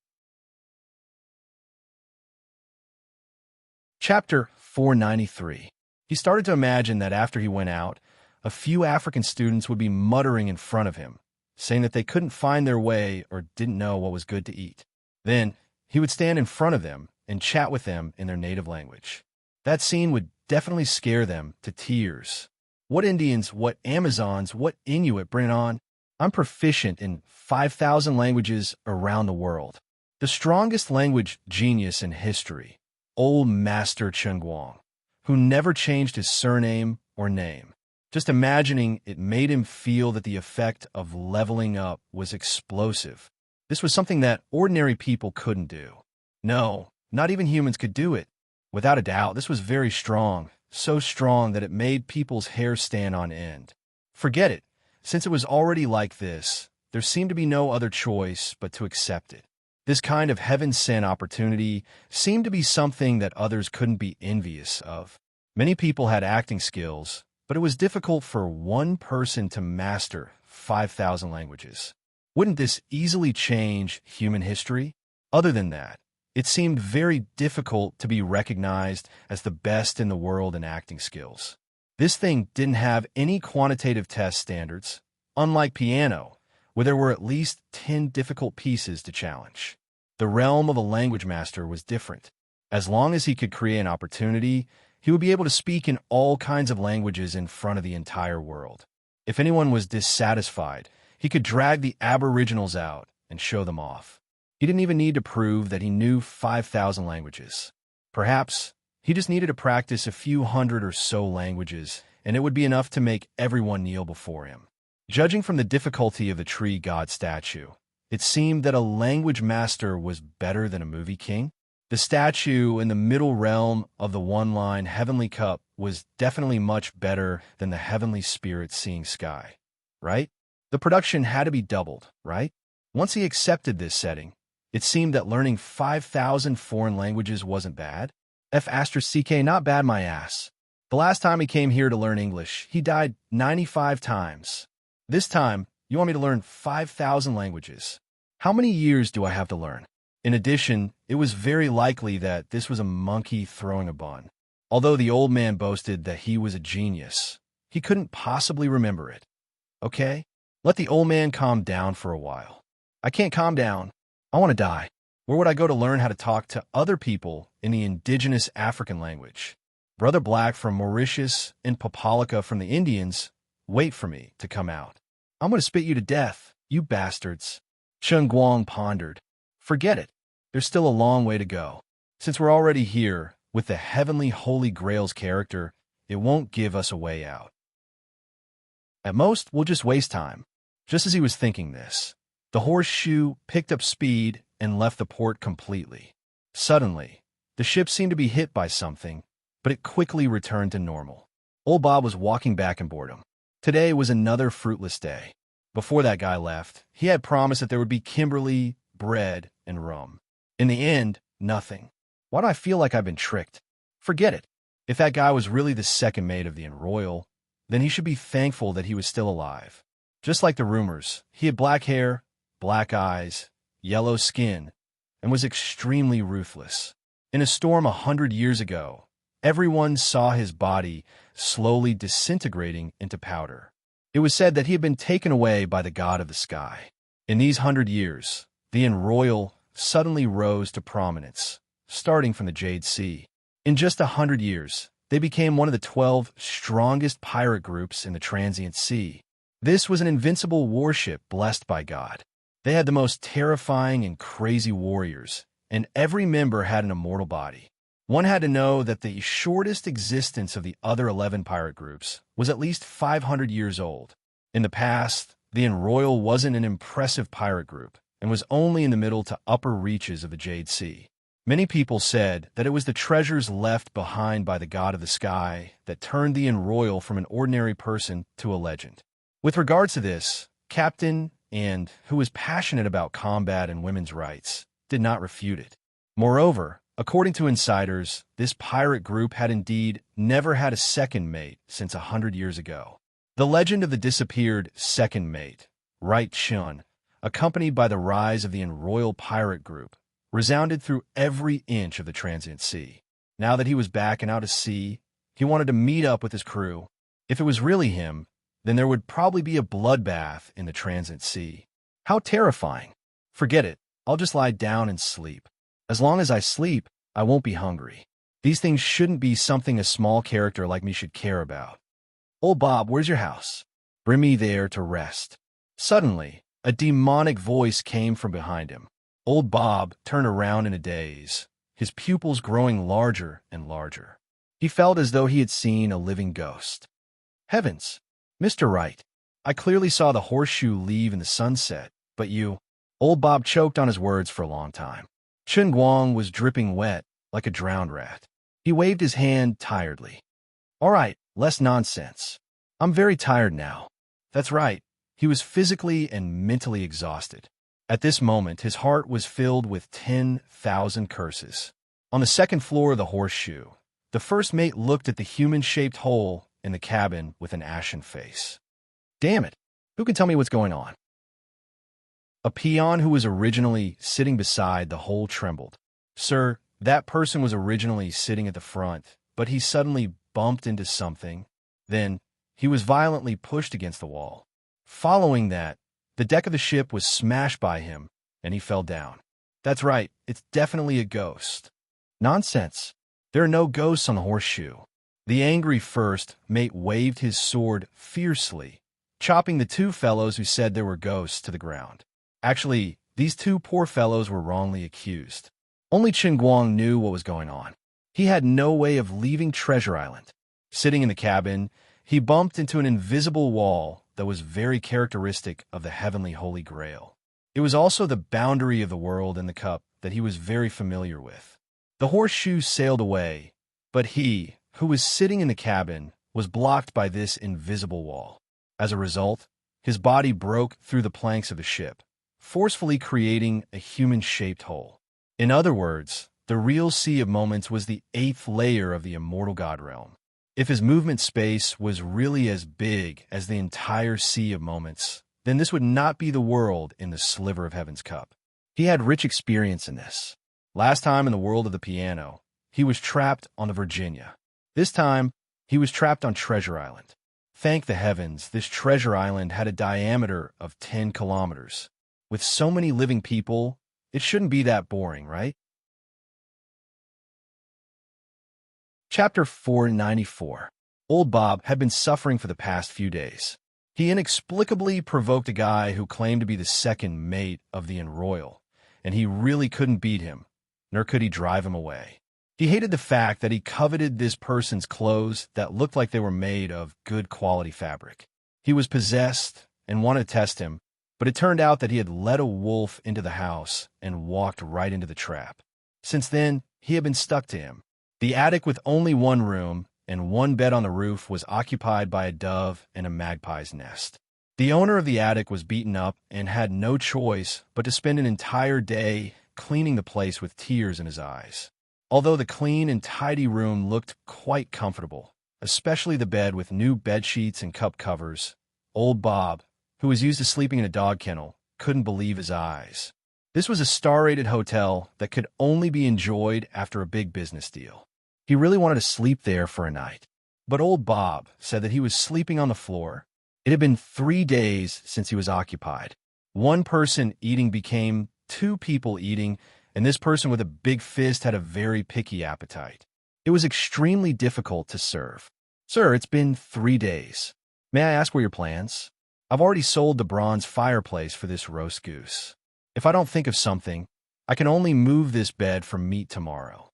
Chapter 493. He started to imagine that after he went out, a few African students would be muttering in front of him, saying that they couldn't find their way or didn't know what was good to eat. Then, he would stand in front of them and chat with them in their native language. That scene would definitely scare them to tears. What Indians, what Amazons, what Inuit, bring it on? I'm proficient in 5,000 languages around the world. The strongest language genius in history, Old Master Chun Guang, who never changed his surname or name. Just imagining it made him feel that the effect of leveling up was explosive. This was something that ordinary people couldn't do. No, not even humans could do it. Without a doubt, this was very strong, so strong that it made people's hair stand on end. Forget it. Since it was already like this, there seemed to be no other choice but to accept it. This kind of heaven-sent opportunity seemed to be something that others couldn't be envious of. Many people had acting skills, but it was difficult for one person to master 5,000 languages. Wouldn't this easily change human history? Other than that, it seemed very difficult to be recognized as the best in the world in acting skills. This thing didn't have any quantitative test standards, unlike piano, where there were at least 10 difficult pieces to challenge. The realm of a language master was different. As long as he could create an opportunity, he would be able to speak in all kinds of languages in front of the entire world. If anyone was dissatisfied, he could drag the aboriginals out and show them off. He didn't even need to prove that he knew 5,000 languages. Perhaps he just needed to practice a few hundred or so languages and it would be enough to make everyone kneel before him. Judging from the difficulty of the tree god statue, it seemed that a language master was better than a movie king. The statue in the middle realm of the one-line heavenly cup was definitely much better than the heavenly spirit seeing sky, right? The production had to be doubled, right? Once he accepted this setting, it seemed that learning 5,000 foreign languages wasn't bad. F***ck, not bad my ass. The last time he came here to learn English, he died 95 times. This time, you want me to learn 5,000 languages. How many years do I have to learn? In addition, it was very likely that this was a monkey throwing a bun. Although the old man boasted that he was a genius, he couldn't possibly remember it. Okay? Let the old man calm down for a while. I can't calm down. I want to die. Where would I go to learn how to talk to other people in the indigenous African language? Brother Black from Mauritius and Papalika from the Indians, wait for me to come out. I'm going to spit you to death, you bastards. Chen Guang pondered. Forget it. There's still a long way to go. Since we're already here, with the heavenly Holy Grail's character, it won't give us a way out. At most, we'll just waste time. Just as he was thinking this, the horseshoe picked up speed and left the port completely. Suddenly, the ship seemed to be hit by something, but it quickly returned to normal. Old Bob was walking back in boredom. Today was another fruitless day. Before that guy left, he had promised that there would be Kimberly, bread, and rum. In the end, nothing. Why do I feel like I've been tricked? Forget it. If that guy was really the second mate of the Enroyal, then he should be thankful that he was still alive. Just like the rumors, he had black hair, black eyes, yellow skin, and was extremely ruthless. In a storm 100 years ago, everyone saw his body slowly disintegrating into powder. It was said that he had been taken away by the god of the sky. In these 100 years, the Enroyal suddenly rose to prominence, starting from the Jade Sea. In just 100 years, they became one of the 12 strongest pirate groups in the Transient Sea. This was an invincible warship blessed by God. They had the most terrifying and crazy warriors, and every member had an immortal body. One had to know that the shortest existence of the other 11 pirate groups was at least 500 years old. In the past, the Enroyal wasn't an impressive pirate group and was only in the middle to upper reaches of the Jade Sea. Many people said that it was the treasures left behind by the god of the sky that turned the Enroyal from an ordinary person to a legend. With regards to this, Captain, who was passionate about combat and women's rights, did not refute it. Moreover, according to insiders, this pirate group had indeed never had a second mate since 100 years ago. The legend of the disappeared second mate, Right Chun, accompanied by the rise of the Enroyal pirate group, resounded through every inch of the Transient Sea. Now that he was back and out at sea, he wanted to meet up with his crew. If it was really him, then there would probably be a bloodbath in the Transient Sea. How terrifying. Forget it. I'll just lie down and sleep. As long as I sleep, I won't be hungry. These things shouldn't be something a small character like me should care about. Old Bob, where's your house? Bring me there to rest. Suddenly, a demonic voice came from behind him. Old Bob turned around in a daze, his pupils growing larger and larger. He felt as though he had seen a living ghost. Heavens! Mr. Wright, I clearly saw the horseshoe leave in the sunset, but you... Old Bob choked on his words for a long time. Chen Guang was dripping wet, like a drowned rat. He waved his hand tiredly. All right, less nonsense. I'm very tired now. That's right. He was physically and mentally exhausted. At this moment, his heart was filled with 10,000 curses. On the second floor of the horseshoe, the first mate looked at the human-shaped hole in the cabin with an ashen face. Damn it! Who can tell me what's going on? A peon who was originally sitting beside the hole trembled. Sir, that person was originally sitting at the front, but he suddenly bumped into something. Then, he was violently pushed against the wall. Following that, the deck of the ship was smashed by him, and he fell down. That's right, it's definitely a ghost. Nonsense. There are no ghosts on the horseshoe. The angry first mate waved his sword fiercely, chopping the two fellows who said there were ghosts to the ground. Actually, these two poor fellows were wrongly accused. Only Chen Guang knew what was going on. He had no way of leaving Treasure Island. Sitting in the cabin, he bumped into an invisible wall that was very characteristic of the heavenly Holy Grail. It was also the boundary of the world and the cup that he was very familiar with. The horseshoe sailed away, but he, who was sitting in the cabin, was blocked by this invisible wall. As a result, his body broke through the planks of the ship, forcefully creating a human-shaped hole. In other words, the real Sea of Moments was the 8th layer of the immortal God realm. If his movement space was really as big as the entire Sea of Moments, then this would not be the world in the sliver of Heaven's cup. He had rich experience in this. Last time in the world of the piano, he was trapped on the Virginia. This time, he was trapped on Treasure Island. Thank the heavens, this Treasure Island had a diameter of 10 kilometers. With so many living people, it shouldn't be that boring, right? Chapter 494. Old Bob had been suffering for the past few days. He inexplicably provoked a guy who claimed to be the second mate of the Enroyal, and he really couldn't beat him, nor could he drive him away. He hated the fact that he coveted this person's clothes that looked like they were made of good quality fabric. He was possessed and wanted to test him, but it turned out that he had let a wolf into the house and walked right into the trap. Since then, he had been stuck to him. The attic, with only one room and one bed on the roof, was occupied by a dove and a magpie's nest. The owner of the attic was beaten up and had no choice but to spend an entire day cleaning the place with tears in his eyes. Although the clean and tidy room looked quite comfortable, especially the bed with new bed sheets and cup covers, old Bob, who was used to sleeping in a dog kennel, couldn't believe his eyes. This was a star-rated hotel that could only be enjoyed after a big business deal. He really wanted to sleep there for a night. But old Bob said that he was sleeping on the floor. It had been 3 days since he was occupied. One person eating became 2 people eating, and this person with a big fist had a very picky appetite. It was extremely difficult to serve. "Sir, it's been 3 days. May I ask what your plans? I've already sold the bronze fireplace for this roast goose. If I don't think of something, I can only move this bed for meat tomorrow."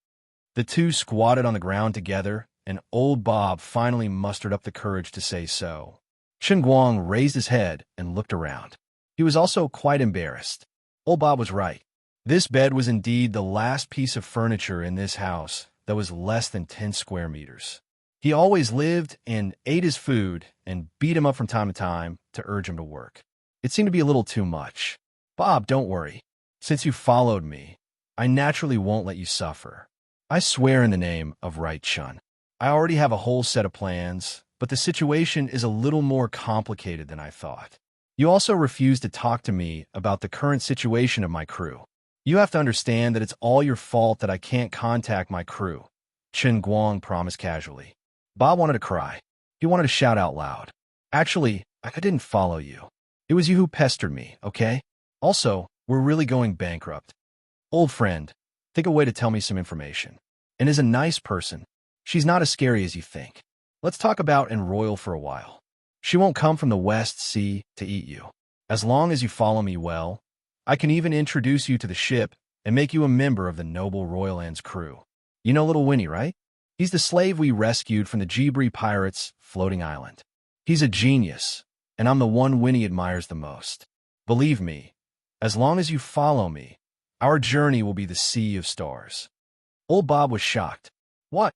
The two squatted on the ground together, and old Bob finally mustered up the courage to say so. Chen Guang raised his head and looked around. He was also quite embarrassed. Old Bob was right. This bed was indeed the last piece of furniture in this house that was less than 10 square meters. He always lived and ate his food and beat him up from time to time to urge him to work. It seemed to be a little too much. "Bob, don't worry. Since you followed me, I naturally won't let you suffer. I swear in the name of Right Chun. I already have a whole set of plans, but the situation is a little more complicated than I thought. You also refuse to talk to me about the current situation of my crew. You have to understand that it's all your fault that I can't contact my crew," Chen Guang promised casually. Bob wanted to cry. He wanted to shout out loud. "Actually, I didn't follow you. It was you who pestered me, okay? Also, we're really going bankrupt. Old friend, think a way to tell me some information. And is a nice person. She's not as scary as you think. Let's talk about Enroyal for a while. She won't come from the West Sea to eat you. As long as you follow me well, I can even introduce you to the ship and make you a member of the noble Royal Ann's crew. You know little Winnie, right? He's the slave we rescued from the Jibri pirates' floating island. He's a genius, and I'm the one Winnie admires the most. Believe me, as long as you follow me, our journey will be the sea of stars." Old Bob was shocked. "What?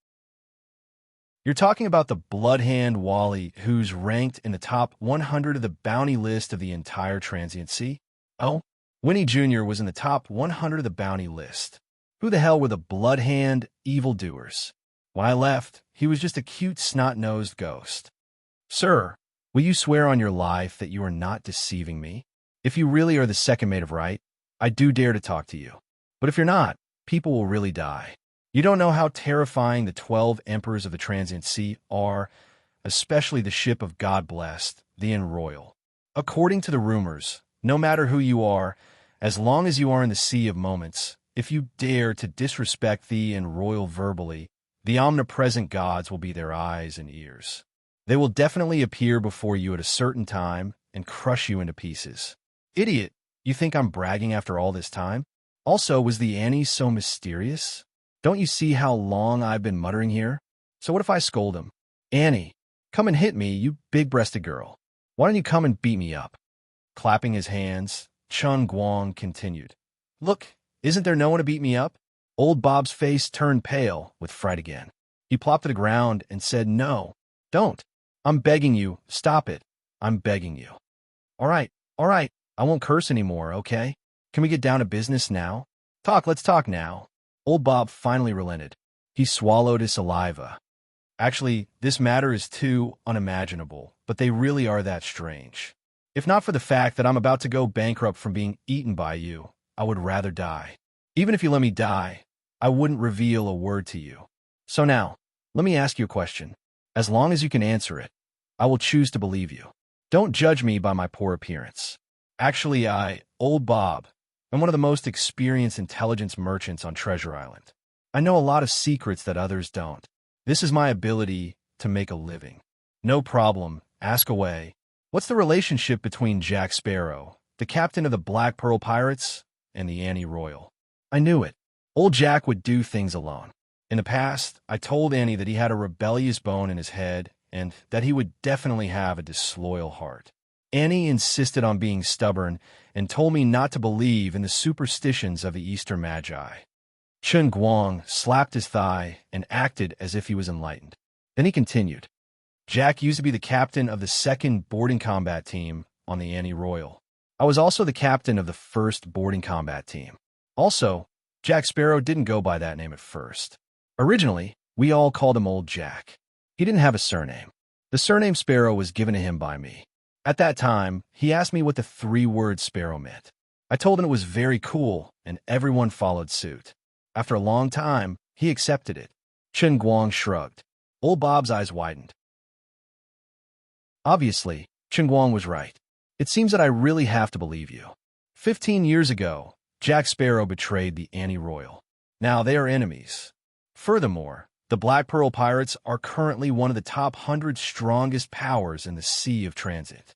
You're talking about the Bloodhand Wally, who's ranked in the top 100 of the bounty list of the entire Transient Sea? Oh, Winnie Jr. was in the top 100 of the bounty list. Who the hell were the Bloodhand evildoers? When I left, he was just a cute snot-nosed ghost. Sir, will you swear on your life that you are not deceiving me? If you really are the second mate of Right, I do dare to talk to you. But if you're not, people will really die. You don't know how terrifying the 12 emperors of the Transient Sea are, especially the ship of God Blessed, the Enroyal. According to the rumors, no matter who you are, as long as you are in the Sea of Moments, if you dare to disrespect the Enroyal verbally, the omnipresent gods will be their eyes and ears. They will definitely appear before you at a certain time and crush you into pieces. Idiot! You think I'm bragging after all this time? Also, was the Annie so mysterious? Don't you see how long I've been muttering here? So what if I scold him? Annie, Come and hit me, you big-breasted girl. Why don't you come and beat me up? Clapping his hands, Chun Guang continued. Look, isn't there no one to beat me up? Old Bob's face turned pale with fright again. He plopped to the ground and said, No, don't. I'm begging you, stop it. I'm begging you. All right, I won't curse anymore, okay? Can we get down to business now? Let's talk now. Old Bob finally relented. He swallowed his saliva. Actually, this matter is too unimaginable, but they really are that strange. If not for the fact that I'm about to go bankrupt from being eaten by you, I would rather die. Even if you let me die, I wouldn't reveal a word to you. So now, let me ask you a question. As long as you can answer it, I will choose to believe you. Don't judge me by my poor appearance. Actually, Old Bob, I'm one of the most experienced intelligence merchants on Treasure Island. I know a lot of secrets that others don't. This is my ability to make a living. No problem, ask away. What's the relationship between Jack Sparrow, the captain of the Black Pearl Pirates, and the Annie Royal? I knew it. Old Jack would do things alone. In the past, I told Annie that he had a rebellious bone in his head and that he would definitely have a disloyal heart. Annie insisted on being stubborn and told me not to believe in the superstitions of the Eastern Magi. Chun Guang slapped his thigh and acted as if he was enlightened. Then he continued. Jack used to be the captain of the 2nd boarding combat team on the Annie Royal. I was also the captain of the 1st boarding combat team. Also, Jack Sparrow didn't go by that name at first. Originally, we all called him Old Jack. He didn't have a surname. The surname Sparrow was given to him by me. At that time, he asked me what the 3-word Sparrow meant. I told him it was very cool, and everyone followed suit. After a long time, he accepted it. Chun Guang shrugged. Old Bob's eyes widened. Obviously, Chun Guang was right. It seems that I really have to believe you. 15 years ago, Jack Sparrow betrayed the Annie Royal. Now they are enemies. Furthermore, the Black Pearl Pirates are currently one of the top 100 strongest powers in the Sea of Transit.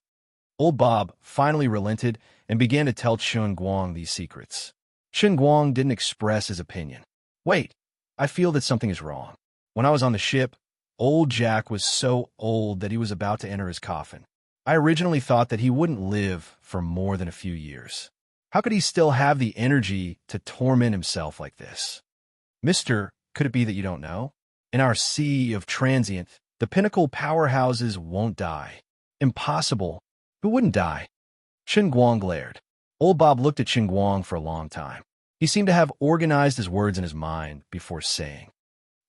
Old Bob finally relented and began to tell Chun Guang these secrets. Chun Guang didn't express his opinion. Wait, I feel that something is wrong. When I was on the ship, Old Jack was so old that he was about to enter his coffin. I originally thought that he wouldn't live for more than a few years. How could he still have the energy to torment himself like this? Mister, could it be that you don't know? In our Sea of Transient, the pinnacle powerhouses won't die. Impossible. Who wouldn't die? Chun Guang glared. Old Bob looked at Chun Guang for a long time. He seemed to have organized his words in his mind before saying,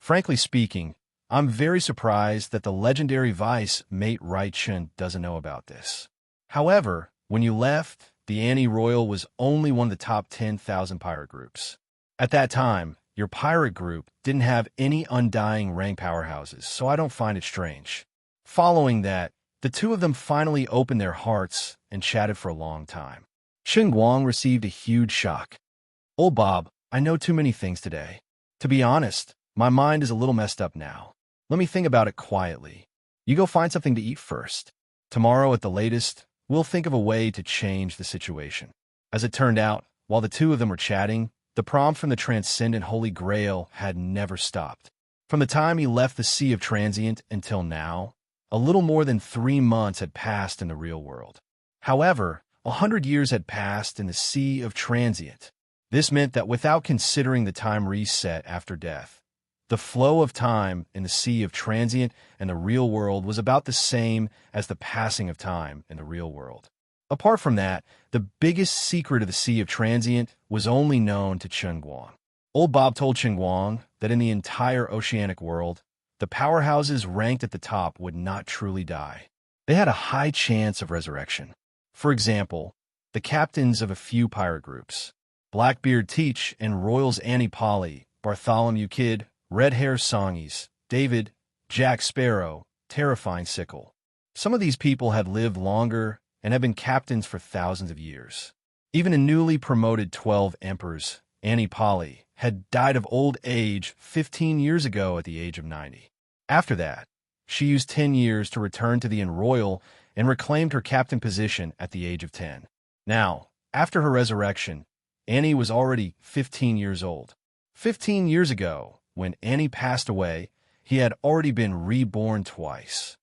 Frankly speaking, I'm very surprised that the legendary vice Mate Rai Chun doesn't know about this. However, when you left, the Annie Royal was only one of the top 10,000 pirate groups. At that time, your pirate group didn't have any undying rank powerhouses, so I don't find it strange. Following that, the two of them finally opened their hearts and chatted for a long time. Chun Guang received a huge shock. Old Bob, I know too many things today. To be honest, my mind is a little messed up now. Let me think about it quietly. You go find something to eat first. Tomorrow at the latest, we'll think of a way to change the situation. As it turned out, while the two of them were chatting, the prompt from the transcendent Holy Grail had never stopped. From the time he left the Sea of Transient until now, a little more than 3 months had passed in the real world. However, 100 years had passed in the Sea of Transient. This meant that without considering the time reset after death, the flow of time in the Sea of Transient and the real world was about the same as the passing of time in the real world. Apart from that, the biggest secret of the Sea of Transient was only known to Chun Guang. Old Bob told Chun Guang that in the entire oceanic world, the powerhouses ranked at the top would not truly die. They had a high chance of resurrection. For example, the captains of a few pirate groups, Blackbeard Teach and Royals Annie Polly, Bartholomew Kidd, Red Hair Songies, David, Jack Sparrow, Terrifying Sickle. Some of these people had lived longer and had been captains for thousands of years. Even a newly promoted 12 emperors, Annie Polly, had died of old age 15 years ago at the age of 90. After that, she used 10 years to return to the Royal and reclaimed her captain position at the age of 10. Now, after her resurrection, Annie was already 15 years old. 15 years ago, when Annie passed away, he had already been reborn twice.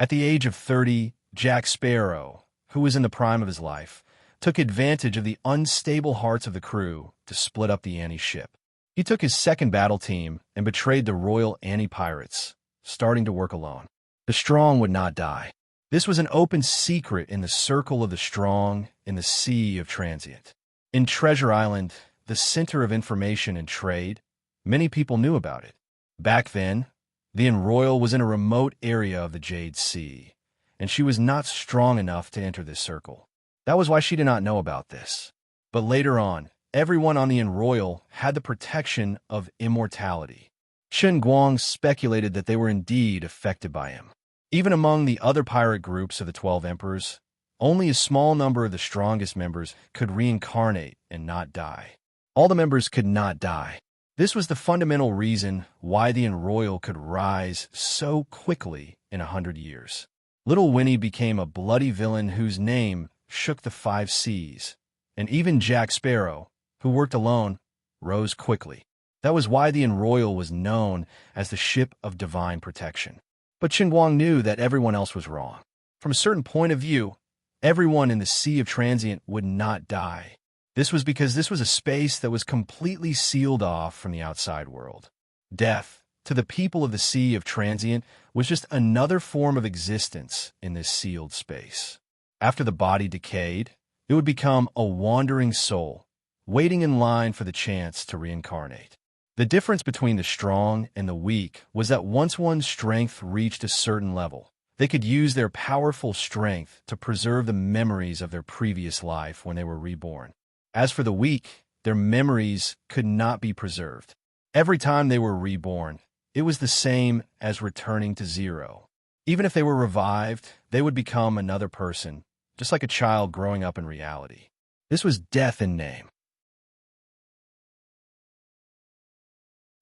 At the age of 30, Jack Sparrow, who was in the prime of his life, took advantage of the unstable hearts of the crew to split up the anti-ship. He took his second battle team and betrayed the Royal Anti-Pirates, starting to work alone. The strong would not die. This was an open secret in the circle of the strong in the Sea of Transient. In Treasure Island, the center of information and trade, many people knew about it. Back then, the Enroyal was in a remote area of the Jade Sea, and she was not strong enough to enter this circle. That was why she did not know about this. But later on, everyone on the Enroyal had the protection of immortality. Chen Guang speculated that they were indeed affected by him. Even among the other pirate groups of the 12 Emperors, only a small number of the strongest members could reincarnate and not die. All the members could not die. This was the fundamental reason why the Enroyal could rise so quickly in 100 years. Little Winnie became a bloody villain whose name shook the 5 seas, and even Jack Sparrow, who worked alone, rose quickly. That was why the Enroyal was known as the Ship of Divine Protection. But Chen Guang knew that everyone else was wrong. From a certain point of view, everyone in the Sea of Transient would not die. This was because this was a space that was completely sealed off from the outside world. Death, to the people of the Sea of Transient, was just another form of existence in this sealed space. After the body decayed, it would become a wandering soul, waiting in line for the chance to reincarnate. The difference between the strong and the weak was that once one's strength reached a certain level, they could use their powerful strength to preserve the memories of their previous life when they were reborn. As for the weak, their memories could not be preserved. Every time they were reborn, it was the same as returning to zero. Even if they were revived, they would become another person, just like a child growing up in reality. This was death in name.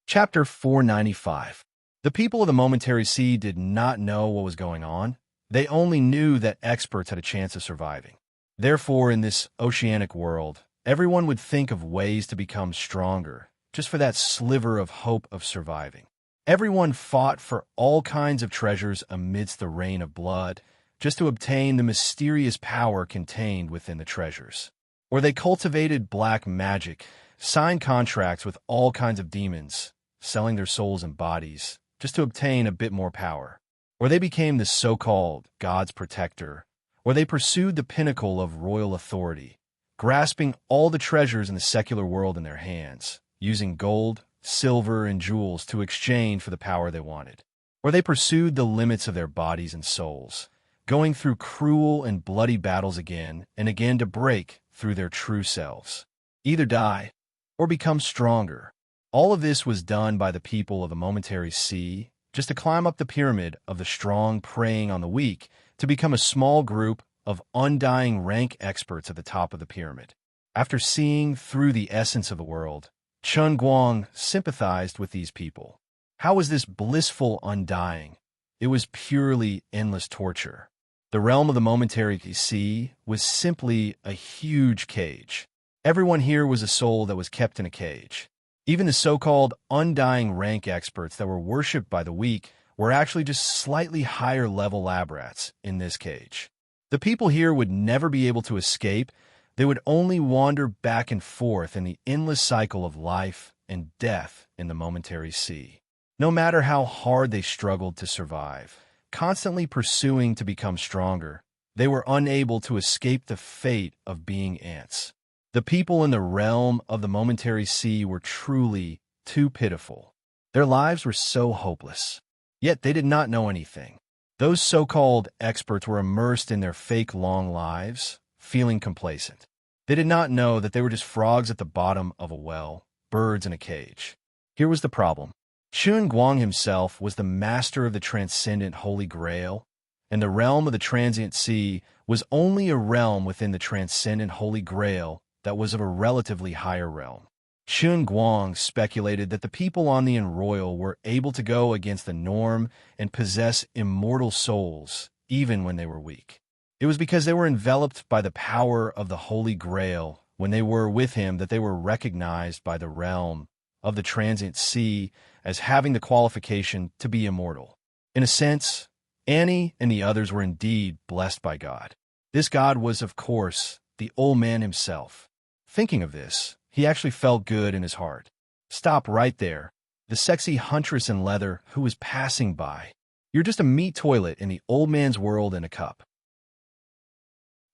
Chapter 495. The people of the Momentary Sea did not know what was going on. They only knew that experts had a chance of surviving. Therefore, in this oceanic world, everyone would think of ways to become stronger, just for that sliver of hope of surviving. Everyone fought for all kinds of treasures amidst the rain of blood, just to obtain the mysterious power contained within the treasures. Or they cultivated black magic, signed contracts with all kinds of demons, selling their souls and bodies, just to obtain a bit more power. Or they became the so-called God's protector, or they pursued the pinnacle of royal authority, grasping all the treasures in the secular world in their hands, using gold, silver, and jewels to exchange for the power they wanted. Or they pursued the limits of their bodies and souls, going through cruel and bloody battles again and again to break through their true selves. Either die or become stronger. All of this was done by the people of the Momentary Sea, just to climb up the pyramid of the strong preying on the weak, to become a small group of undying rank experts at the top of the pyramid. After seeing through the essence of the world, Chen Guang sympathized with these people. How was this blissful undying? It was purely endless torture. The realm of the Momentary Sea was simply a huge cage. Everyone here was a soul that was kept in a cage. Even the so-called undying rank experts that were worshipped by the weak were actually just slightly higher-level lab rats in this cage. The people here would never be able to escape. They would only wander back and forth in the endless cycle of life and death in the Momentary Sea. No matter how hard they struggled to survive, constantly pursuing to become stronger, they were unable to escape the fate of being ants. The people in the realm of the Momentary Sea were truly too pitiful. Their lives were so hopeless. Yet they did not know anything. Those so-called experts were immersed in their fake long lives, feeling complacent. They did not know that they were just frogs at the bottom of a well, birds in a cage. Here was the problem. Chen Guang himself was the master of the transcendent Holy Grail, and the realm of the Transient Sea was only a realm within the transcendent Holy Grail that was of a relatively higher realm. Chen Guang speculated that the people on the Enroyal were able to go against the norm and possess immortal souls, even when they were weak. It was because they were enveloped by the power of the Holy Grail when they were with him that they were recognized by the realm of the Transient Sea as having the qualification to be immortal. In a sense, Annie and the others were indeed blessed by God. This God was, of course, the old man himself. Thinking of this, he actually felt good in his heart. Stop right there. The sexy huntress in leather who was passing by. You're just a meat toilet in the old man's world in a cup.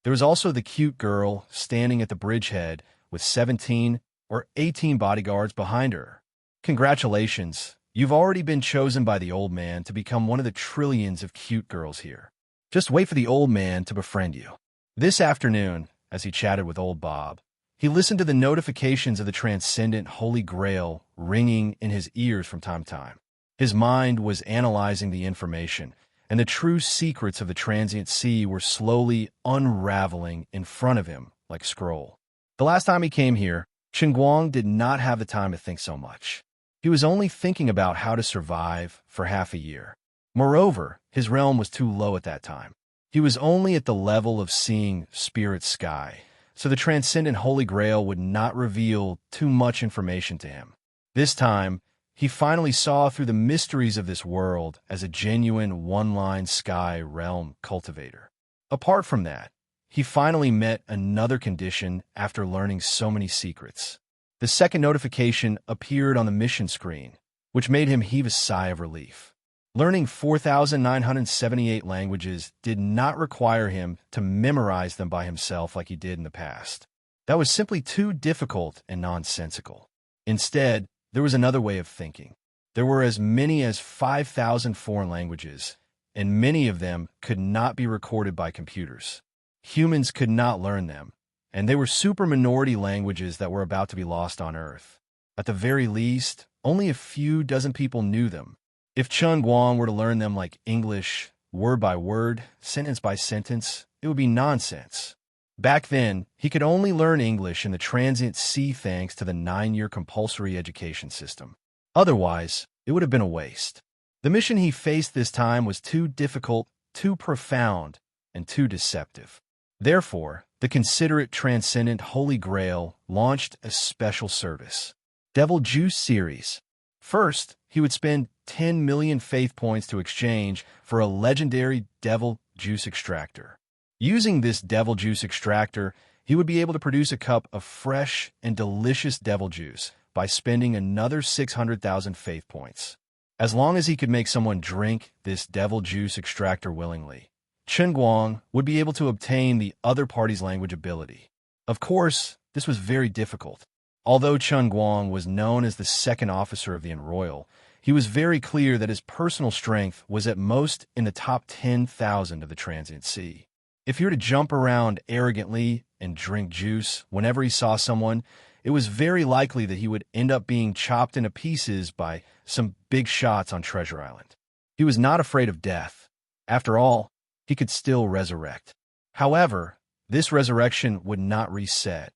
There was also the cute girl standing at the bridgehead with 17 or 18 bodyguards behind her. Congratulations, you've already been chosen by the old man to become one of the trillions of cute girls here. Just wait for the old man to befriend you. This afternoon, as he chatted with old Bob, he listened to the notifications of the transcendent Holy Grail ringing in his ears from time to time. His mind was analyzing the information, and the true secrets of the transient sea were slowly unraveling in front of him like a scroll. The last time he came here, Guang did not have the time to think so much. He was only thinking about how to survive for half a year. Moreover, his realm was too low at that time. He was only at the level of seeing spirit sky, so the transcendent Holy Grail would not reveal too much information to him. This time, he finally saw through the mysteries of this world as a genuine one-line sky realm cultivator. Apart from that, he finally met another condition after learning so many secrets. The second notification appeared on the mission screen, which made him heave a sigh of relief. Learning 4,978 languages did not require him to memorize them by himself like he did in the past. That was simply too difficult and nonsensical. Instead, there was another way of thinking. There were as many as 5,000 foreign languages, and many of them could not be recorded by computers. Humans could not learn them, and they were super minority languages that were about to be lost on Earth. At the very least, only a few dozen people knew them. If Guang were to learn them like English, word by word, sentence by sentence, it would be nonsense. Back then, he could only learn English in the transient sea thanks to the 9-year compulsory education system. Otherwise, it would have been a waste. The mission he faced this time was too difficult, too profound, and too deceptive. Therefore, the considerate transcendent Holy Grail launched a special service. Devil Juice Series. First, he would spend 10 million faith points to exchange for a legendary Devil Juice Extractor. Using this Devil Juice Extractor, he would be able to produce a cup of fresh and delicious devil juice by spending another 600,000 faith points. As long as he could make someone drink this Devil Juice Extractor willingly, Guang would be able to obtain the other party's language ability. Of course, this was very difficult. Although Guang was known as the second officer of the Enroyal, he was very clear that his personal strength was at most in the top 10,000 of the transient sea. If he were to jump around arrogantly and drink juice whenever he saw someone, it was very likely that he would end up being chopped into pieces by some big shots on Treasure Island. He was not afraid of death. After all, he could still resurrect. However, this resurrection would not reset,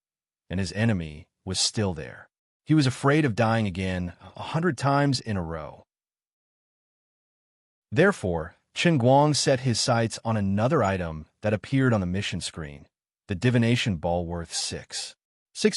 and his enemy was still there. He was afraid of dying again 100 times in a row. Therefore, Guang set his sights on another item that appeared on the mission screen, the divination ball worth 6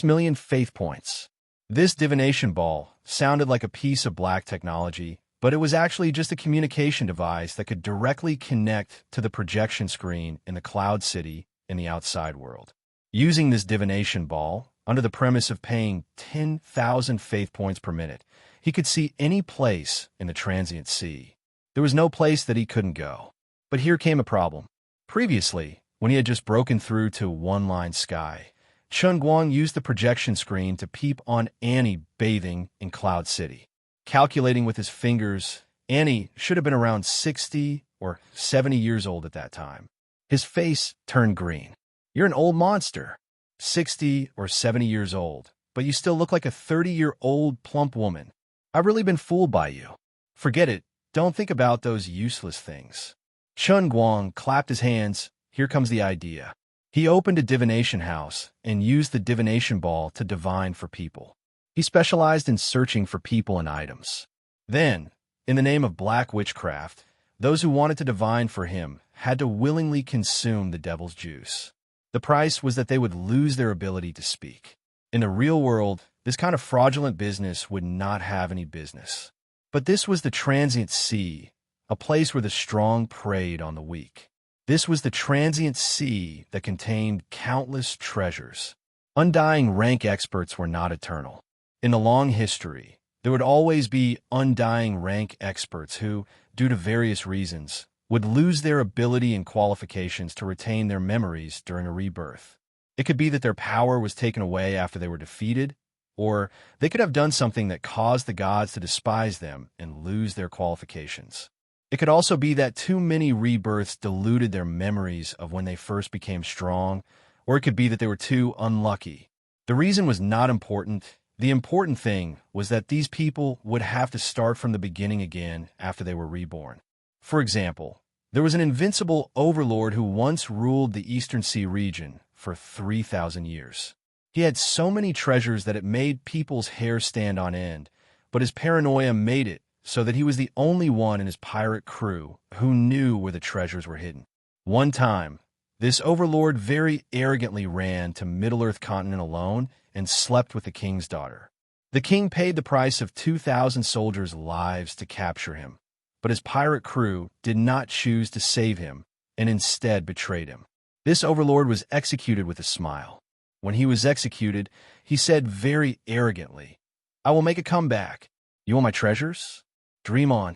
million faith points. This divination ball sounded like a piece of black technology, but it was actually just a communication device that could directly connect to the projection screen in the Cloud City in the outside world. Using this divination ball, under the premise of paying 10,000 faith points per minute, he could see any place in the transient sea. There was no place that he couldn't go. But here came a problem. Previously, when he had just broken through to one-line sky, Guang used the projection screen to peep on Annie bathing in Cloud City. Calculating with his fingers, Annie should have been around 60 or 70 years old at that time. His face turned green. You're an old monster. 60 or 70 years old, but you still look like a 30-year-old plump woman. I've really been fooled by you. Forget it. Don't think about those useless things. Guang clapped his hands. Here comes the idea. He opened a divination house and used the divination ball to divine for people. He specialized in searching for people and items. Then, in the name of black witchcraft, those who wanted to divine for him had to willingly consume the devil's juice. The price was that they would lose their ability to speak. In the real world, this kind of fraudulent business would not have any business. But this was the transient sea, a place where the strong preyed on the weak. This was the transient sea that contained countless treasures. Undying rank experts were not eternal. In the long history, there would always be undying rank experts who, due to various reasons, would lose their ability and qualifications to retain their memories during a rebirth. It could be that their power was taken away after they were defeated, or they could have done something that caused the gods to despise them and lose their qualifications. It could also be that too many rebirths diluted their memories of when they first became strong, or it could be that they were too unlucky. The reason was not important. The important thing was that these people would have to start from the beginning again after they were reborn. For example, there was an invincible overlord who once ruled the Eastern Sea region for 3,000 years. He had so many treasures that it made people's hair stand on end, but his paranoia made it so that he was the only one in his pirate crew who knew where the treasures were hidden. One time, this overlord very arrogantly ran to Middle-earth continent alone and slept with the king's daughter. The king paid the price of 2,000 soldiers' lives to capture him, but his pirate crew did not choose to save him and instead betrayed him. This overlord was executed with a smile. When he was executed, he said very arrogantly, "I will make a comeback. You want my treasures? Dream on."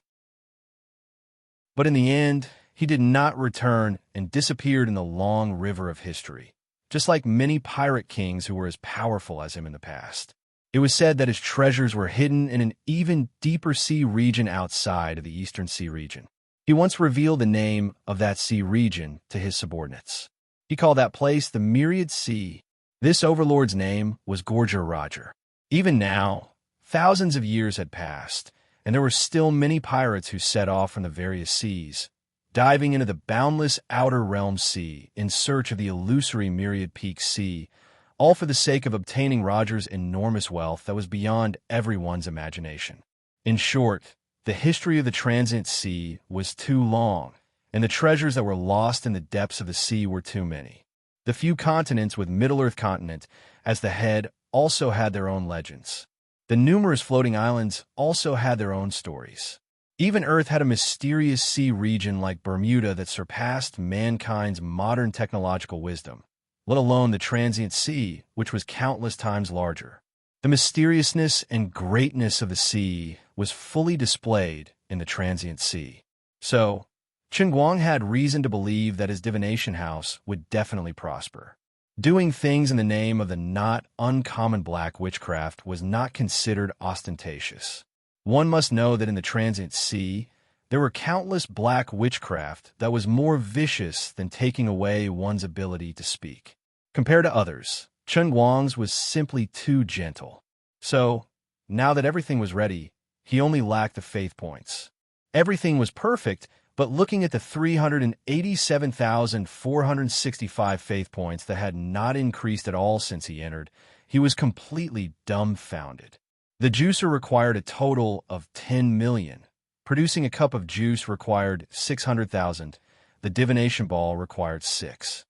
But in the end, he did not return and disappeared in the long river of history, just like many pirate kings who were as powerful as him in the past. It was said that his treasures were hidden in an even deeper sea region outside of the Eastern Sea region. He once revealed the name of that sea region to his subordinates. He called that place the Myriad Sea. This overlord's name was Gorger Roger. Even now, thousands of years had passed, and there were still many pirates who set off from the various seas, diving into the boundless outer realm sea in search of the illusory Myriad Peak Sea, all for the sake of obtaining Roger's enormous wealth that was beyond everyone's imagination. In short, the history of the transient sea was too long, and the treasures that were lost in the depths of the sea were too many. The few continents with Middle-earth continent as the head also had their own legends. The numerous floating islands also had their own stories. Even Earth had a mysterious sea region like Bermuda that surpassed mankind's modern technological wisdom, let alone the transient sea, which was countless times larger. The mysteriousness and greatness of the sea was fully displayed in the transient sea. So, Chen Guang had reason to believe that his divination house would definitely prosper. Doing things in the name of the not uncommon black witchcraft was not considered ostentatious. One must know that in the transient sea, there were countless black witchcraft that was more vicious than taking away one's ability to speak. Compared to others, Chen Guang's was simply too gentle. So, now that everything was ready, he only lacked the faith points. Everything was perfect, but looking at the 387,465 faith points that had not increased at all since he entered, he was completely dumbfounded. The juicer required a total of 10 million. Producing a cup of juice required 600,000. The divination ball required 6